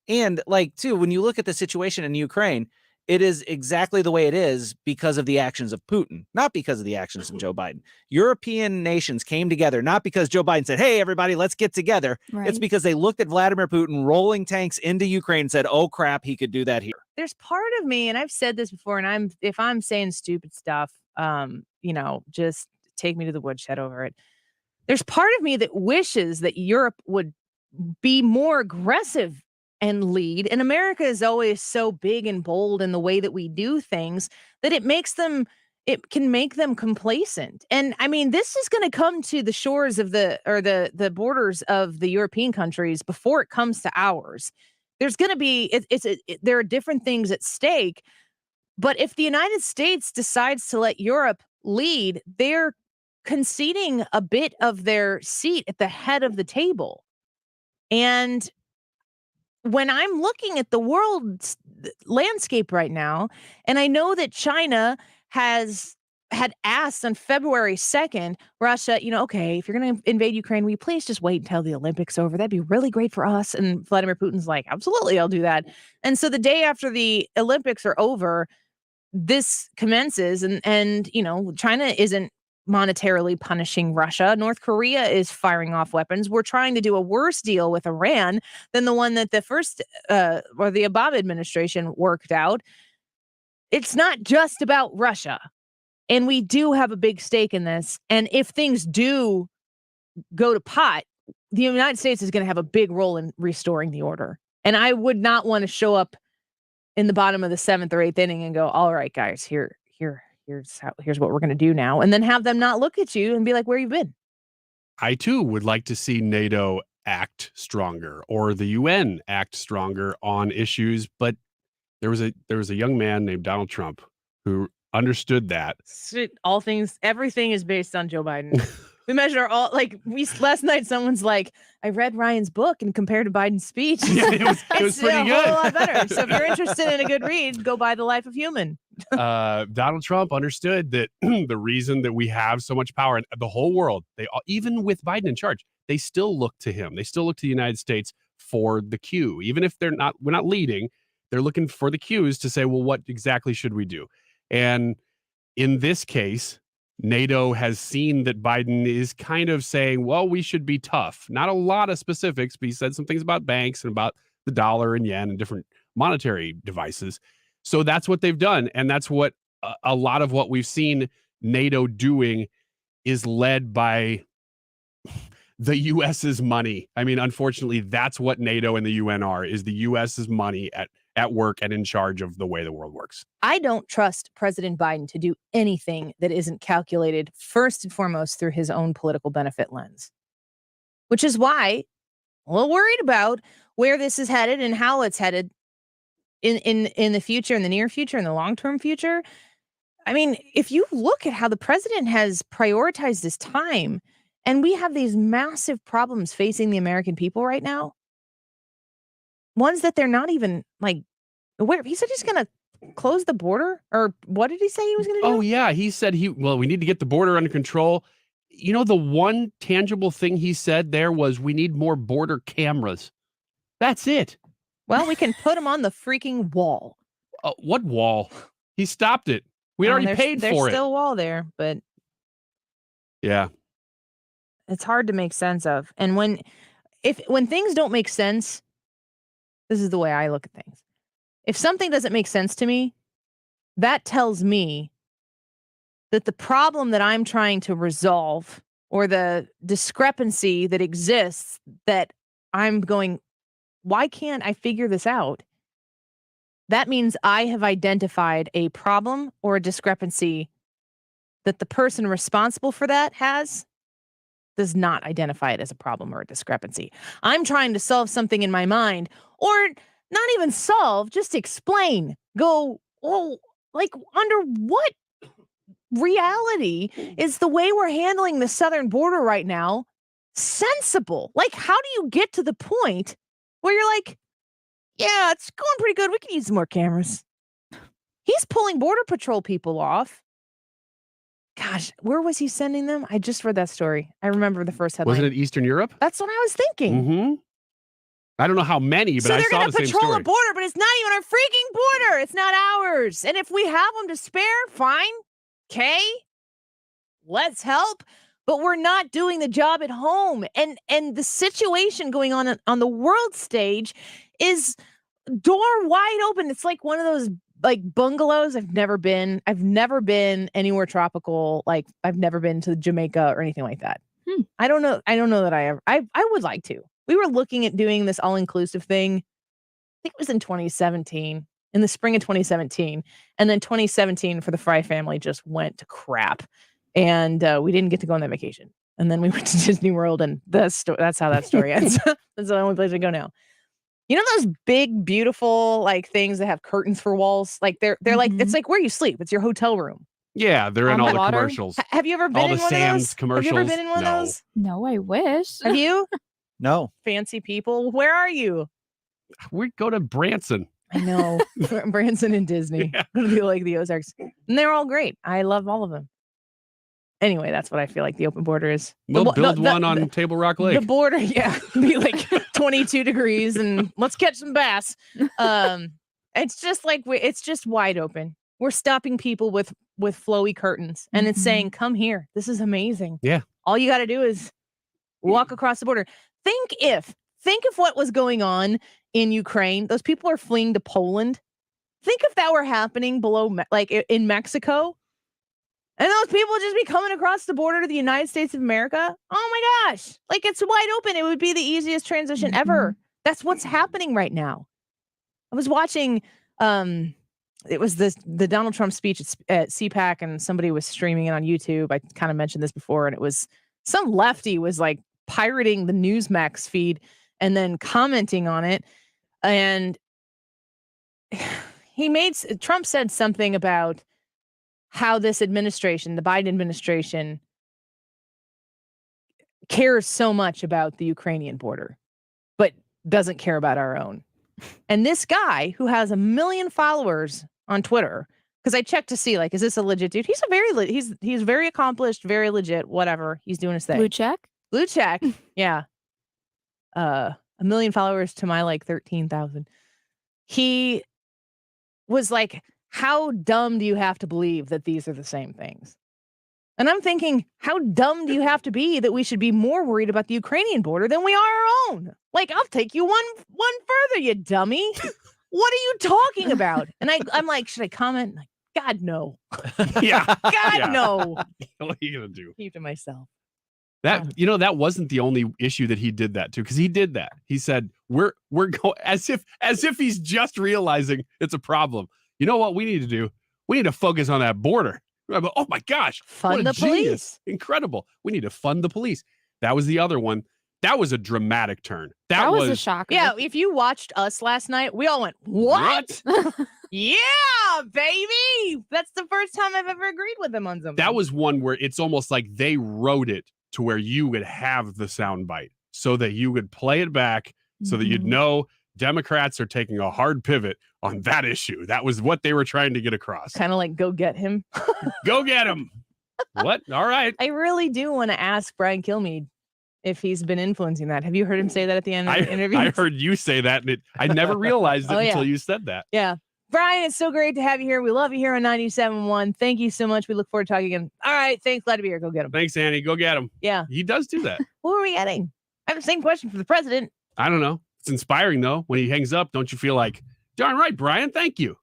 And like, too, when you look at the situation in Ukraine, it is exactly the way it is because of the actions of Putin, not because of the actions of Joe Biden. European nations came together, not because Joe Biden said, hey, everybody, let's get together. Right. It's because they looked at Vladimir Putin rolling tanks into Ukraine and said, oh, crap, he could do that here. There's part of me, and I've said this before, and if I'm saying stupid stuff, just take me to the woodshed over it. There's part of me that wishes that Europe would be more aggressive and lead. And America is always so big and bold in the way that we do things that it can make them complacent. And I mean, this is going to come to the shores of the borders of the European countries before it comes to ours. There's going to be, there are different things at stake. But if the United States decides to let Europe lead, they're conceding a bit of their seat at the head of the table. And when I'm looking at the world landscape right now, and I know that China had asked on February 2nd, Russia, okay, if you're going to invade Ukraine, will you please just wait until the Olympics over? That'd be really great for us. And Vladimir Putin's like, absolutely, I'll do that. And so the day after the Olympics are over, this commences, and China isn't monetarily punishing Russia. North Korea is firing off weapons. We're trying to do a worse deal with Iran than the one that the first or the Obama administration worked out. It's not just about Russia. And we do have a big stake in this. And if things do go to pot, the United States is going to have a big role in restoring the order. And I would not want to show up in the bottom of the 7th or 8th inning and go, all right, guys, here's what we're going to do now. And then have them not look at you and be like, where you been? I too would like to see NATO act stronger, or the UN act stronger on issues. But there was a young man named Donald Trump who understood that Everything is based on Joe Biden. We measure last night, someone's like, I read Ryan's book and compared to Biden's speach. Yeah, it was pretty good. A whole lot better. So if you're interested in a good read, go buy The Life of Human. Donald Trump understood that the reason that we have so much power in the whole world, even with Biden in charge, they still look to him. They still look to the United States for the cue. Even if we're not leading, they're looking for the cues to say, well, what exactly should we do? And in this case, NATO has seen that Biden is kind of saying, well, we should be tough. Not a lot of specifics, but he said some things about banks and about the dollar and yen and different monetary devices. So that's what they've done. And that's what a lot of what we've seen NATO doing is led by the U.S.'s money. I mean, unfortunately, that's what NATO and the UN is the U.S.'s money at work and in charge of the way the world works. I don't trust President Biden to do anything that isn't calculated first and foremost through his own political benefit lens, which is why I'm a little worried about where this is headed and how it's headed in the future, in the near future, in the long-term future. I mean, if you look at how the president has prioritized his time, and we have these massive problems facing the American people right now, ones that they're not even like aware of. He said he's going to close the border, or what did he say he was going to do? Oh yeah, he said we need to get the border under control. The one tangible thing he said there was we need more border cameras. That's it. Well, we can put them on the freaking wall. What wall? He stopped it. We already paid for it. There's still a wall there, but yeah. it's hard to make sense of. And when things don't make sense, this is the way I look at things. If something doesn't make sense to me, that tells me that the problem that I'm trying to resolve or the discrepancy that exists that I'm going, why can't I figure this out? That means I have identified a problem or a discrepancy that the person responsible for that does not identify it as a problem or a discrepancy. I'm trying to solve something in my mind, or not even solve, just explain. Go, oh, like under what reality is the way we're handling the southern border right now sensible? Like, how do you get to the point where you're like, yeah, it's going pretty good. We can use some more cameras. He's pulling Border Patrol people off. Gosh, where was he sending them? I just read that story. I remember the first headline. Wasn't it Eastern Europe? That's what I was thinking. Mm-hmm. I don't know how many, but I saw the same story. So they're going to patrol a border, but it's not even our freaking border. It's not ours. And if we have them to spare, fine. Okay. Let's help. But we're not doing the job at home. And the situation going on the world stage is door wide open. It's like one of those like bungalows. I've never been anywhere tropical. Like I've never been to Jamaica or anything like that. I don't know that I would like to. We were looking at doing this all-inclusive thing. I think it was in 2017, in the spring of 2017. And then 2017 for the Frey family just went to crap. And we didn't get to go on that vacation. And then we went to Disney World, and that's how that story ends. That's the only place I go now. You know those big, beautiful like things that have curtains for walls? Like they're like, it's like where you sleep. It's your hotel room. Yeah, they're in all the commercials. Have you ever been all in the one Sam's of those? commercials? Have you ever been in one of those? No, I wish. Have you? No. Fancy people. Where are you? We go to Branson. I know. Branson and Disney. Yeah. It'll be like the Ozarks. And they're all great. I love all of them. Anyway, that's what I feel like the open border is. We'll build one on Table Rock Lake. The border, yeah. Be like 22 degrees and let's catch some bass. It's just like, it's just wide open. We're stopping people with flowy curtains and it's saying, come here. This is amazing. Yeah. All you got to do is walk across the border. Think if what was going on in Ukraine, those people are fleeing to Poland. Think if that were happening like in Mexico. And those people would just be coming across the border to the United States of America. Oh my gosh. Like it's wide open. It would be the easiest transition ever. That's what's happening right now. I was watching, it was the Donald Trump speech at CPAC and somebody was streaming it on YouTube. I kind of mentioned this before and it was some lefty was like pirating the Newsmax feed and then commenting on it. And Trump said something about how this administration, the Biden administration, cares so much about the Ukrainian border, but doesn't care about our own. And this guy who has 1 million followers on Twitter, because I checked to see, like, is this a legit dude? He's he's very accomplished, very legit, whatever. He's doing his thing. Blue check? Blue check. Yeah. 1 million followers to my like 13,000. He was like, how dumb do you have to believe that these are the same things? And I'm thinking, how dumb do you have to be that we should be more worried about the Ukrainian border than we are our own? Like, I'll take you one further, you dummy. What are you talking about? And I'm like, should I comment? Like, God, no. Yeah. God, no. What are you going to do? Keep to myself. That wasn't the only issue that he did that to, because he did that. He said, we're going as if he's just realizing it's a problem. You know what we need to do? We need to focus on that border. Oh my gosh. Fund the police. Incredible. We need to fund the police. That was the other one. That was a dramatic turn. That was a shocker. Yeah, if you watched us last night, we all went, what? Yeah, baby. That's the first time I've ever agreed with them on something. That was one where it's almost like they wrote it to where you would have the soundbite so that you would play it back so that you'd know Democrats are taking a hard pivot on that issue. That was what they were trying to get across. Kind of like, go get him. Go get him. What? All right. I really do want to ask Brian Kilmeade if he's been influencing that. Have you heard him say that at the end of the interview? I heard you say that, and I never realized it until you said that. Yeah. Brian, it's so great to have you here. We love you here on 97.1. Thank you so much. We look forward to talking again. All right. Thanks. Glad to be here. Go get him. Thanks, Annie. Go get him. Yeah. He does do that. Who are we getting? I have the same question for the president. I don't know. It's inspiring, though. When he hangs up, don't you feel like, darn right, Brian, thank you.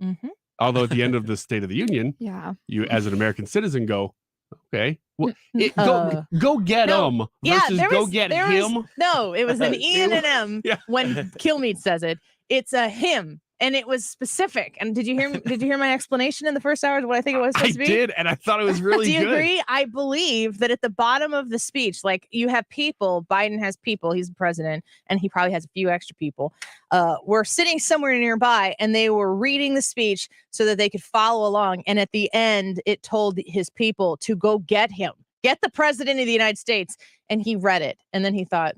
Mm-hmm. Although at the end of the State of the Union, you as an American citizen go, okay, well, go get him versus go get him. No, it was an E and an M when Kilmeade says it. It's a him. And it was specific. And did you hear my explanation in the first hour of what I think it was supposed to be? I did, and I thought it was really good. Do you agree? I believe that at the bottom of the speech, like you have people, Biden has people, he's the president, and he probably has a few extra people, were sitting somewhere nearby, and they were reading the speech so that they could follow along. And at the end, it told his people to go get him, get the president of the United States. And he read it. And then he thought,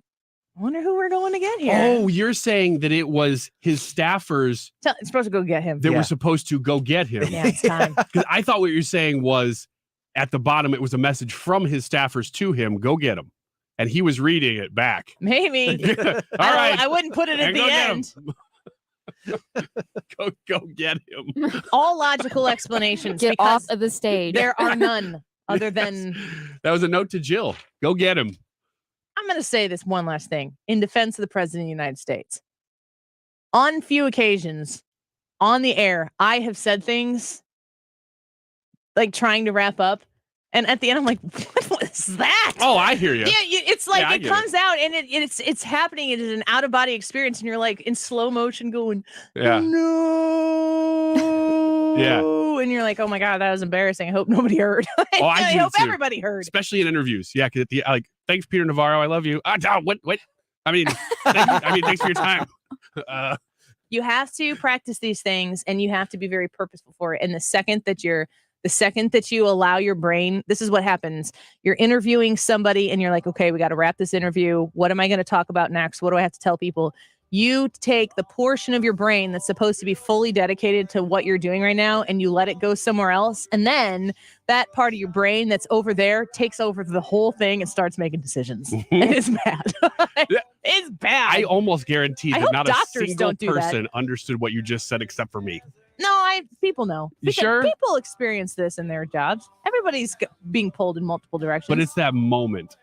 I wonder who we're going to get here. Oh, you're saying that it was his staffers. It's supposed to go get him. They were supposed to go get him. Yeah, it's time. Because I thought what you're saying was at the bottom, it was a message from his staffers to him, go get him. And he was reading it back. Maybe. All right. I wouldn't put it at the end. Go get him. All logical explanations. Get off of the stage. There are none other than. That was a note to Jill. Go get him. I'm going to say this one last thing in defense of the president of the United States. On few occasions on the air, I have said things like trying to wrap up. And at the end, I'm like, what was that? Oh, I hear you. Yeah, it's like it comes out and it's happening. It is an out of body experience. And you're like in slow motion going, no. Yeah. And you're like, oh my God, that was embarrassing. I hope nobody heard. Oh, I hope everybody heard. Especially in interviews. Yeah. Cause like, thanks, Peter Navarro. I love you. What? I mean, thanks for your time. You have to practice these things and you have to be very purposeful for it. And the second that you allow your brain, this is what happens. You're interviewing somebody and you're like, okay, we got to wrap this interview. What am I going to talk about next? What do I have to tell people? You take the portion of your brain that's supposed to be fully dedicated to what you're doing right now and you let it go somewhere else. And then that part of your brain that's over there takes over the whole thing and starts making decisions. And it's bad. It's bad. I almost guarantee that not a single don't do person that. understood what you just said except for me. No, people know. You sure? People experience this in their jobs. Everybody's being pulled in multiple directions. But it's that moment.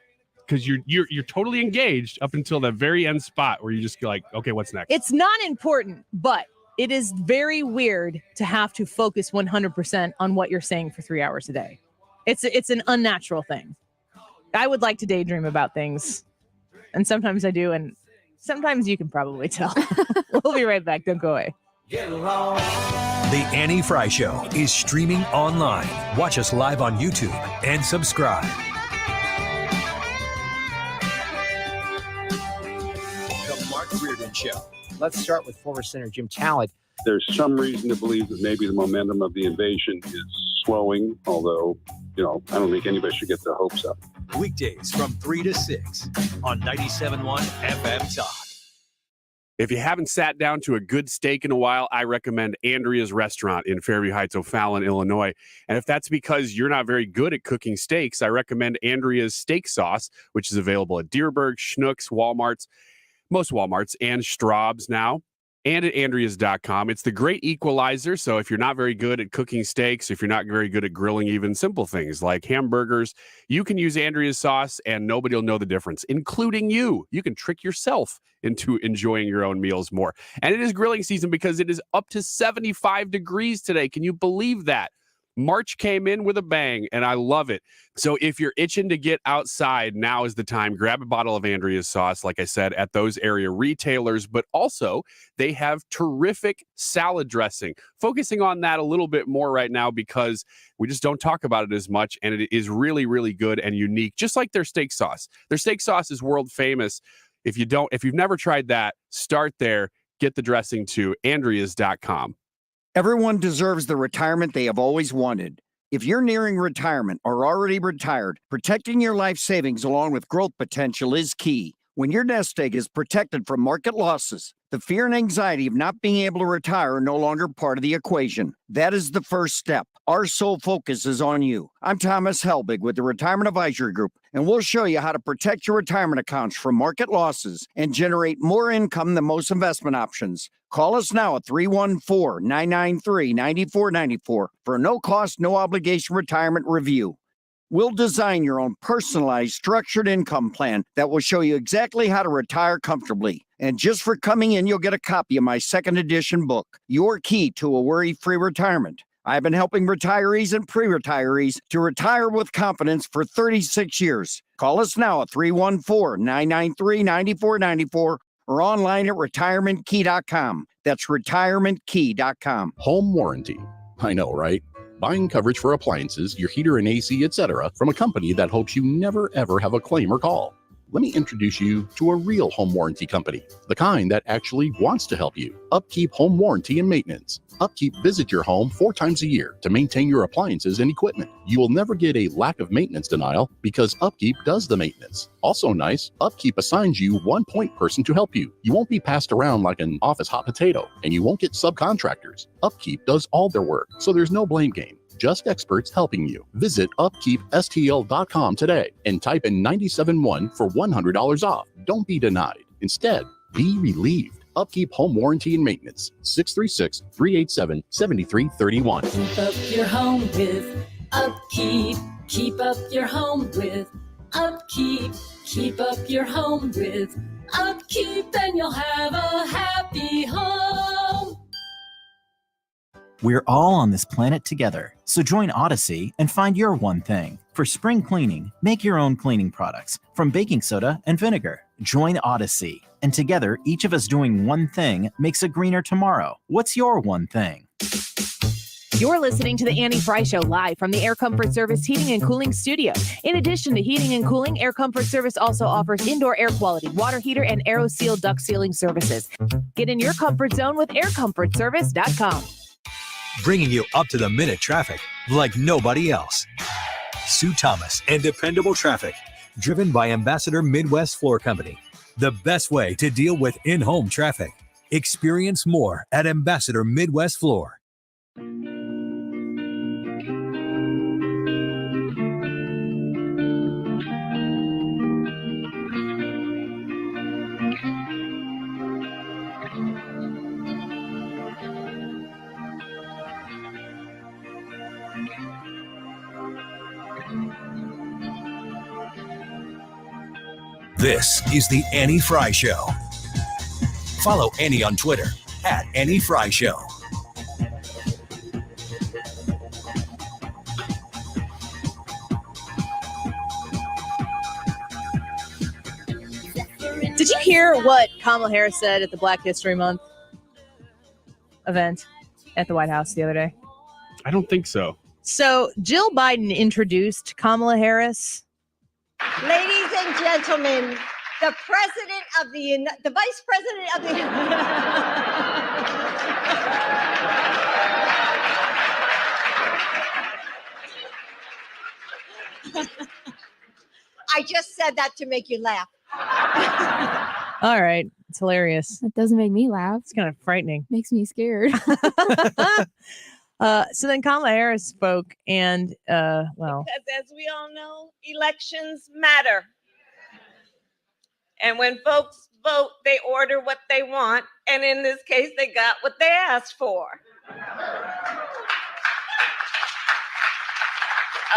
Because you're totally engaged up until that very end spot where you just go like, okay, what's next? It's not important, but it is very weird to have to focus 100% on what you're saying for 3 hours a day. It's an unnatural thing. I would like to daydream about things, and sometimes I do, and sometimes you can probably tell. We'll be right back. Don't go away. The Annie Frey Show is streaming online. Watch us live on YouTube and subscribe. Show. Let's start with former Senator Jim Talent. There's some reason to believe that maybe the momentum of the invasion is slowing, although, I don't think anybody should get their hopes up. Weekdays from 3 to 6 on 97.1 FM Talk. If you haven't sat down to a good steak in a while, I recommend Andrea's Restaurant in Fairview Heights, O'Fallon, Illinois. And if that's because you're not very good at cooking steaks, I recommend Andrea's Steak Sauce, which is available at Deerberg, Schnucks, Walmart's, most Walmarts, and Straub's now, and at Andreas.com. It's the great equalizer. So if you're not very good at cooking steaks, if you're not very good at grilling even simple things like hamburgers, you can use Andrea's sauce and nobody will know the difference, including you. You can trick yourself into enjoying your own meals more. And it is grilling season because it is up to 75 degrees today. Can you believe that? March came in with a bang, and I love it. So if you're itching to get outside, now is the time. Grab a bottle of Andrea's sauce, like I said, at those area retailers, but also they have terrific salad dressing. Focusing on that a little bit more right now because we just don't talk about it as much, and it is really, really good and unique, just like their steak sauce. Their steak sauce is world famous. If you've never tried that, start there. Get the dressing to Andreas.com. Everyone deserves the retirement they have always wanted. If you're nearing retirement or already retired, protecting your life savings along with growth potential is key. When your nest egg is protected from market losses, the fear and anxiety of not being able to retire are no longer part of the equation. That is the first step. Our sole focus is on you. I'm Thomas Helbig with the Retirement Advisory Group, and we'll show you how to protect your retirement accounts from market losses and generate more income than most investment options. Call us now at 314-993-9494 for a no-cost, no-obligation retirement review. We'll design your own personalized, structured income plan that will show you exactly how to retire comfortably. And just for coming in, you'll get a copy of my second edition book, Your Key to a Worry-Free Retirement. I've been helping retirees and pre-retirees to retire with confidence for 36 years. Call us now at 314-993-9494 or online at retirementkey.com. That's retirementkey.com. Home warranty. I know, right? Buying coverage for appliances, your heater and AC, etc., from a company that hopes you never ever have a claim or call. Let me introduce you to a real home warranty company, the kind that actually wants to help you. Upkeep Home Warranty and Maintenance. Upkeep visits your home 4 times a year to maintain your appliances and equipment. You will never get a lack of maintenance denial because Upkeep does the maintenance. Also nice, Upkeep assigns you one point person to help you. You won't be passed around like an office hot potato, and you won't get subcontractors. Upkeep does all their work, so there's no blame game. Just experts helping you. Visit upkeepstl.com today and type in 971 for $100 off. Don't be denied. Instead, be relieved. Upkeep Home Warranty and Maintenance. 636-387-7331. Keep up your home with Upkeep. Keep up your home with Upkeep. Keep up your home with Upkeep, and you'll have a happy home. We're all on this planet together, so join Odyssey and find your one thing. For spring cleaning, make your own cleaning products from baking soda and vinegar. Join Odyssey, and together, each of us doing one thing makes a greener tomorrow. What's your one thing? You're listening to the Annie Frey Show live from the Air Comfort Service Heating and Cooling Studio. In addition to heating and cooling, Air Comfort Service also offers indoor air quality, water heater, and AeroSeal duct sealing services. Get in your comfort zone with aircomfortservice.com. Bringing you up-to-the-minute traffic like nobody else. Sue Thomas and Dependable Traffic, driven by Ambassador Midwest Floor Company. The best way to deal with in-home traffic. Experience more at Ambassador Midwest Floor. This is the Annie Frey Show. Follow Annie on Twitter at Annie Frey Show. Did you hear what Kamala Harris said at the Black History Month event at the White House the other day? I don't think so. So Jill Biden introduced Kamala Harris. Ladies and gentlemen, the president of the vice president of the I just said that to make you laugh. All right. It's hilarious. It doesn't make me laugh. It's kind of frightening. Makes me scared. So then Kamala Harris spoke and, well. Because as we all know, elections matter. And when folks vote, they order what they want. And in this case, they got what they asked for.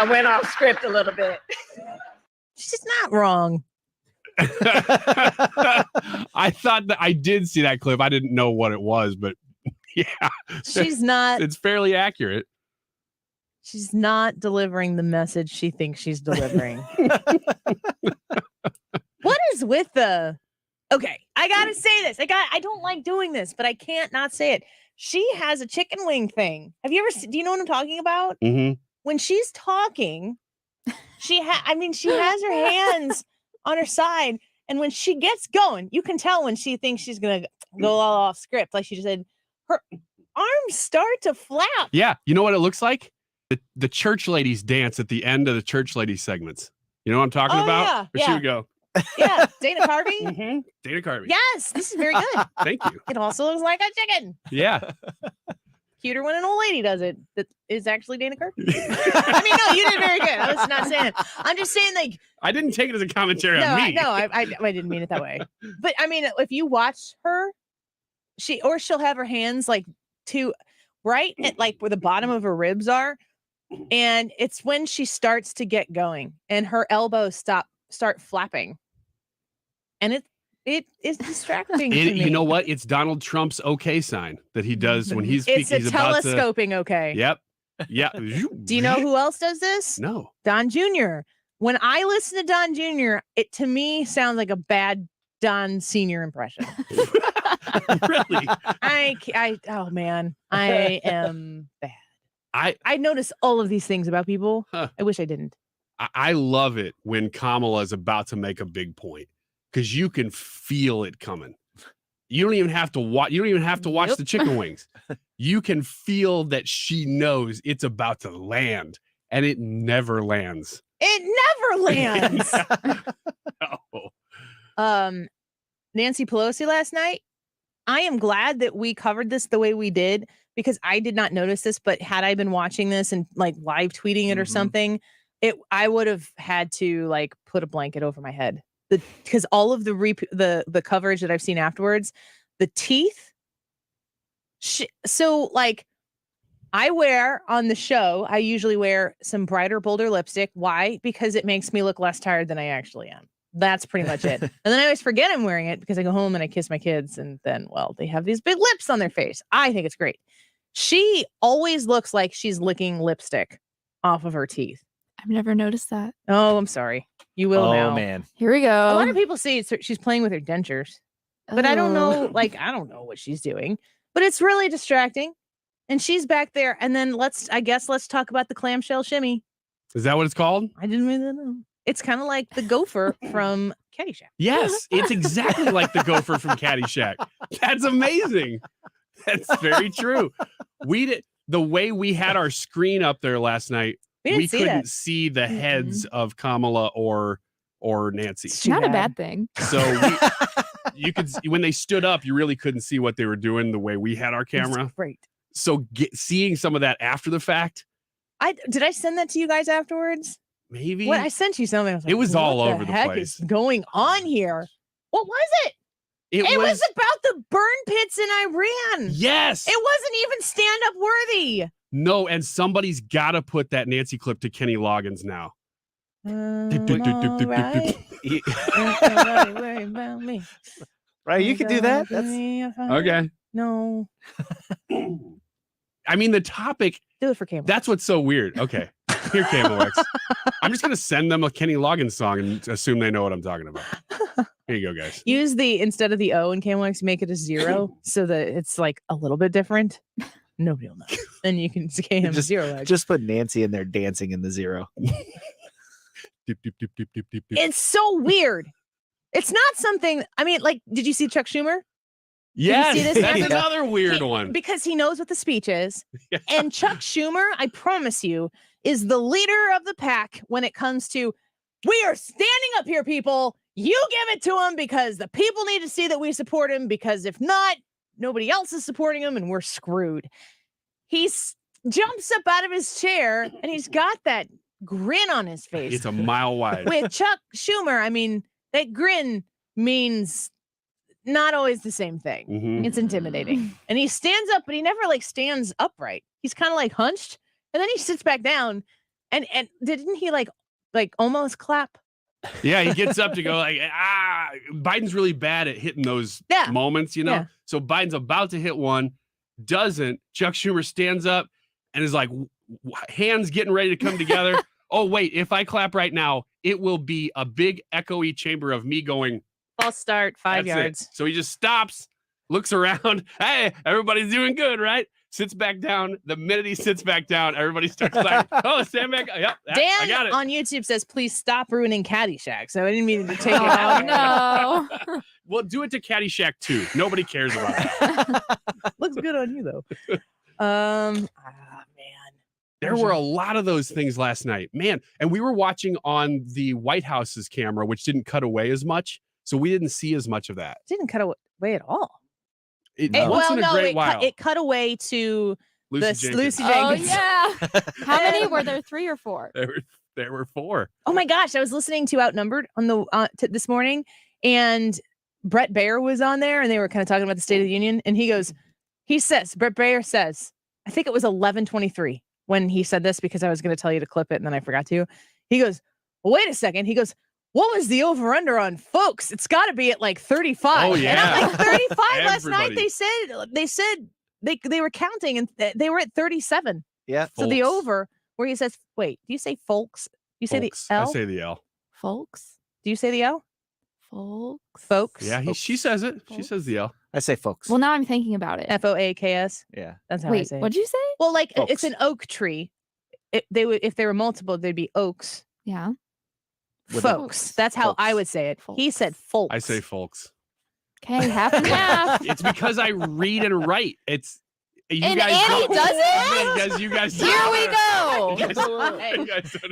I went off script a little bit. She's not wrong. I thought that I did see that clip. I didn't know what it was, but yeah. She's not. It's fairly accurate. She's not delivering the message she thinks she's delivering. What is with the... Okay, I gotta say this. I don't like doing this, but I can't not say it. She has a chicken wing thing. Have you ever seen... Do you know what I'm talking about? Mm-hmm. When she's talking, she has her hands on her side, and when she gets going, you can tell when she thinks she's gonna go all off script. Like she just said, her arms start to flap. Yeah, you know what it looks like? The church ladies dance at the end of the church ladies segments. You know what I'm talking about? Yeah, Here we go. Yeah, Dana Carvey. Mm-hmm. Dana Carvey. Yes, this is very good. Thank you. It also looks like a chicken. Yeah. Cuter when an old lady does it. That is actually Dana Carvey. I mean, no, you did very good. I was not saying it. I'm just saying, like, I didn't take it as a commentary on me. I didn't mean it that way. But I mean, if you watch her, she'll have her hands like right at like where the bottom of her ribs are. And it's when she starts to get going and her elbows start flapping. And it is distracting to me. You know what? It's Donald Trump's okay sign that he does when he's speaking. It's a telescoping okay. Yep. Yeah. Do you know who else does this? No. Don Jr. When I listen to Don Jr., it to me sounds like a bad Don Sr. impression. Really? Oh man, I am bad. I notice all of these things about people. I wish I didn't. I love it when Kamala is about to make a big point because you can feel it coming. You don't even have to watch. You don't even have to watch the chicken wings. You can feel that she knows it's about to land, and it never lands. It never lands. No. Nancy Pelosi last night. I am glad that we covered this the way we did because I did not notice this, but had I been watching this and like live tweeting it or something, I would have had to like put a blanket over my head. Because all of the coverage that I've seen afterwards, the teeth. So like I wear on the show, I usually wear some brighter, bolder lipstick. Why? Because it makes me look less tired than I actually am. That's pretty much it. And then I always forget I'm wearing it because I go home and I kiss my kids and then, well, they have these big lips on their face. I think it's great. She always looks like she's licking lipstick off of her teeth. I've never noticed that. Oh, I'm sorry. You will now. Oh, man. Here we go. A lot of people say she's playing with her dentures, but I don't know. Like, I don't know what she's doing, but it's really distracting. And she's back there. And then let's talk about the clamshell shimmy. Is that what it's called? I didn't really know. It's kind of like the gopher from Caddyshack. Yes, it's exactly like the gopher from Caddyshack. That's amazing. That's very true. The way we had our screen up there last night, we couldn't see the heads of Kamala or Nancy. It's not a bad thing. So you could when they stood up, you really couldn't see what they were doing the way we had our camera. It's great. So seeing some of that after the fact. Did I send that to you guys afterwards? Maybe. What I sent you something. I was like, it was all over the heck place. Is going on here? What was it? It was about the burn pits in Iran. Yes. It wasn't even stand-up worthy. No, and somebody's got to put that Nancy clip to Kenny Loggins now. Right, you can do that. Okay. No. I mean, the topic. Do it for Cable. That's what's so weird. Okay. Here, Cable X. I'm just going to send them a Kenny Loggins song and assume they know what I'm talking about. Here you go, guys. Use instead of the O in Cable X, make it a 0 so that it's like a little bit different. Nobody will know. Then you can say him just, 0. Just put Nancy in there dancing in the 0. It's so weird. It's not something. I mean, like, did you see Chuck Schumer? Yes, that's another weird one. Because he knows what the speech is. Yeah. And Chuck Schumer, I promise you, is the leader of the pack when it comes to, we are standing up here, people. You give it to him because the people need to see that we support him, because if not, nobody else is supporting him and we're screwed. He jumps up out of his chair and he's got that grin on his face. It's a mile wide. With Chuck Schumer, I mean, that grin means not always the same thing. Mm-hmm. It's intimidating. And he stands up, but he never like stands upright. He's kind of like hunched, and then he sits back down. And didn't he like almost clap? Yeah, he gets up to go like, Biden's really bad at hitting those moments, you know? Yeah. So Biden's about to hit one, doesn't. Chuck Schumer stands up and is like, hands getting ready to come together. Oh, wait, if I clap right now, it will be a big echoey chamber of me going, false start, 5 yards. So he just stops, looks around. Hey, everybody's doing good, right? Sits back down. The minute he sits back down, everybody starts clapping. Oh, stand back. Yep, Dan I got it. on YouTube says, please stop ruining Caddyshack. So I didn't mean to take it out. No. Well, do it to Caddyshack 2. Nobody cares about that. Looks good on you, though. Man. There were a lot of those things last night, man. And we were watching on the White House's camera, which didn't cut away as much. So we didn't see as much of that. It didn't cut away at all. It cut away to Lucy Jenkins. Oh, yeah. How many were there? 3 or 4? There were 4. Oh my gosh. I was listening to Outnumbered on the this morning, and Brett Baer was on there and they were kind of talking about the State of the Union. And Brett Baer says, I think it was 11:23 when he said this, because I was going to tell you to clip it and then I forgot to. He goes, well, wait a second. He goes, what was the over under on folks? It's got to be at like 35. Oh, yeah. And I'm like, 35 last night. Everybody. They said they were counting and they were at 37. Yeah. So the over where he says, wait, do you say folks? You say the Folks. L? I say the L. Folks. Do you say the L? Folks. Yeah, she says it. She says the L. I say folks. Well, now I'm thinking about it. FOAKS. Yeah. That's how I Wait, say it. what'd you say? Well, like Folks. it's an oak tree. If they were multiple, they'd be oaks. Yeah. With Folks. That's how I would say it. He said folks. I say folks. Okay, half and half. It's because I read and write. It's you And guys Annie don't- does it? Because you guys Here we go. You guys don't know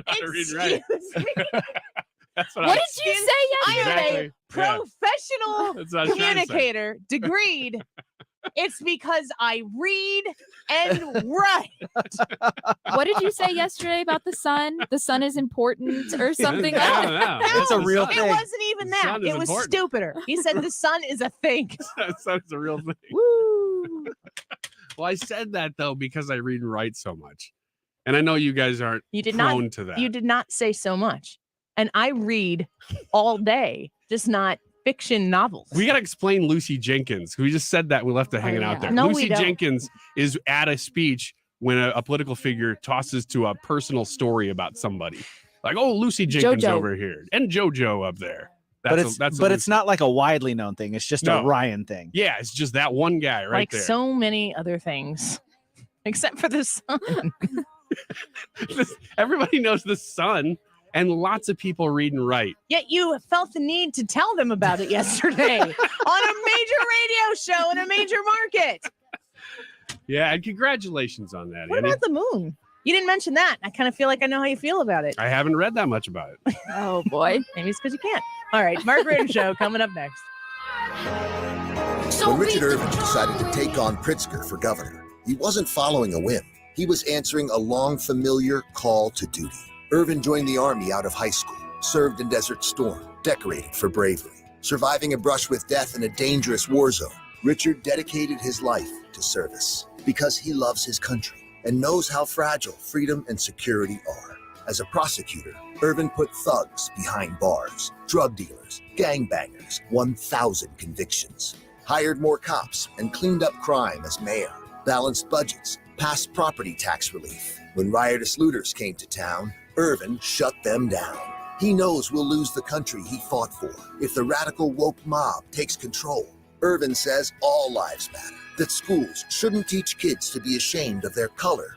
how to read and write. Excuse me. That's what What I did you say yesterday? I am a Exactly. Yeah. professional That's what I was trying to say. communicator, degreed. It's because I read and write. What did you say yesterday about the sun? The sun is important or something? I don't know. It's a real It thing. wasn't even The that. sun is It was important. stupider. He said the sun is a thing. That's a real thing. Woo. Well, I said that though because I read and write so much, and I know you guys aren't You did prone not. to that. You did not say so much. And I read all day, just not fiction novels. We got to explain Lucy Jenkins. We just said that. We left it hanging out yeah. there. No, we Lucy don't. Jenkins is at a speech when a political figure tosses to a personal story about somebody. Like, oh, Lucy Jenkins JoJo. over here and JoJo up there. But That's it's not like a widely known thing. It's just No. a Ryan thing. Yeah, it's just that one guy right like there. so many other things, except for the sun. Everybody knows the sun, and lots of people read and write. Yet you felt the need to tell them about it yesterday on a major radio show in a major market. Yeah, and congratulations on that, What Annie. about the moon? You didn't mention that. I kind of feel like I know how you feel about it. I haven't read that much about it. Oh boy. Maybe it's because you can't. All right, Mark Ritter Show coming up next. When Richard Irvin decided to take on Pritzker for governor, he wasn't following a whim. He was answering a long familiar call to duty. Irvin joined the Army out of high school, served in Desert Storm, decorated for bravery. Surviving a brush with death in a dangerous war zone, Richard dedicated his life to service because he loves his country and knows how fragile freedom and security are. As a prosecutor, Irvin put thugs behind bars, drug dealers, gangbangers, 1,000 convictions, hired more cops, and cleaned up crime as mayor, balanced budgets, passed property tax relief. When riotous looters came to town, Irvin shut them down. He knows we'll lose the country he fought for if the radical woke mob takes control. Irvin says all lives matter, that schools shouldn't teach kids to be ashamed of their color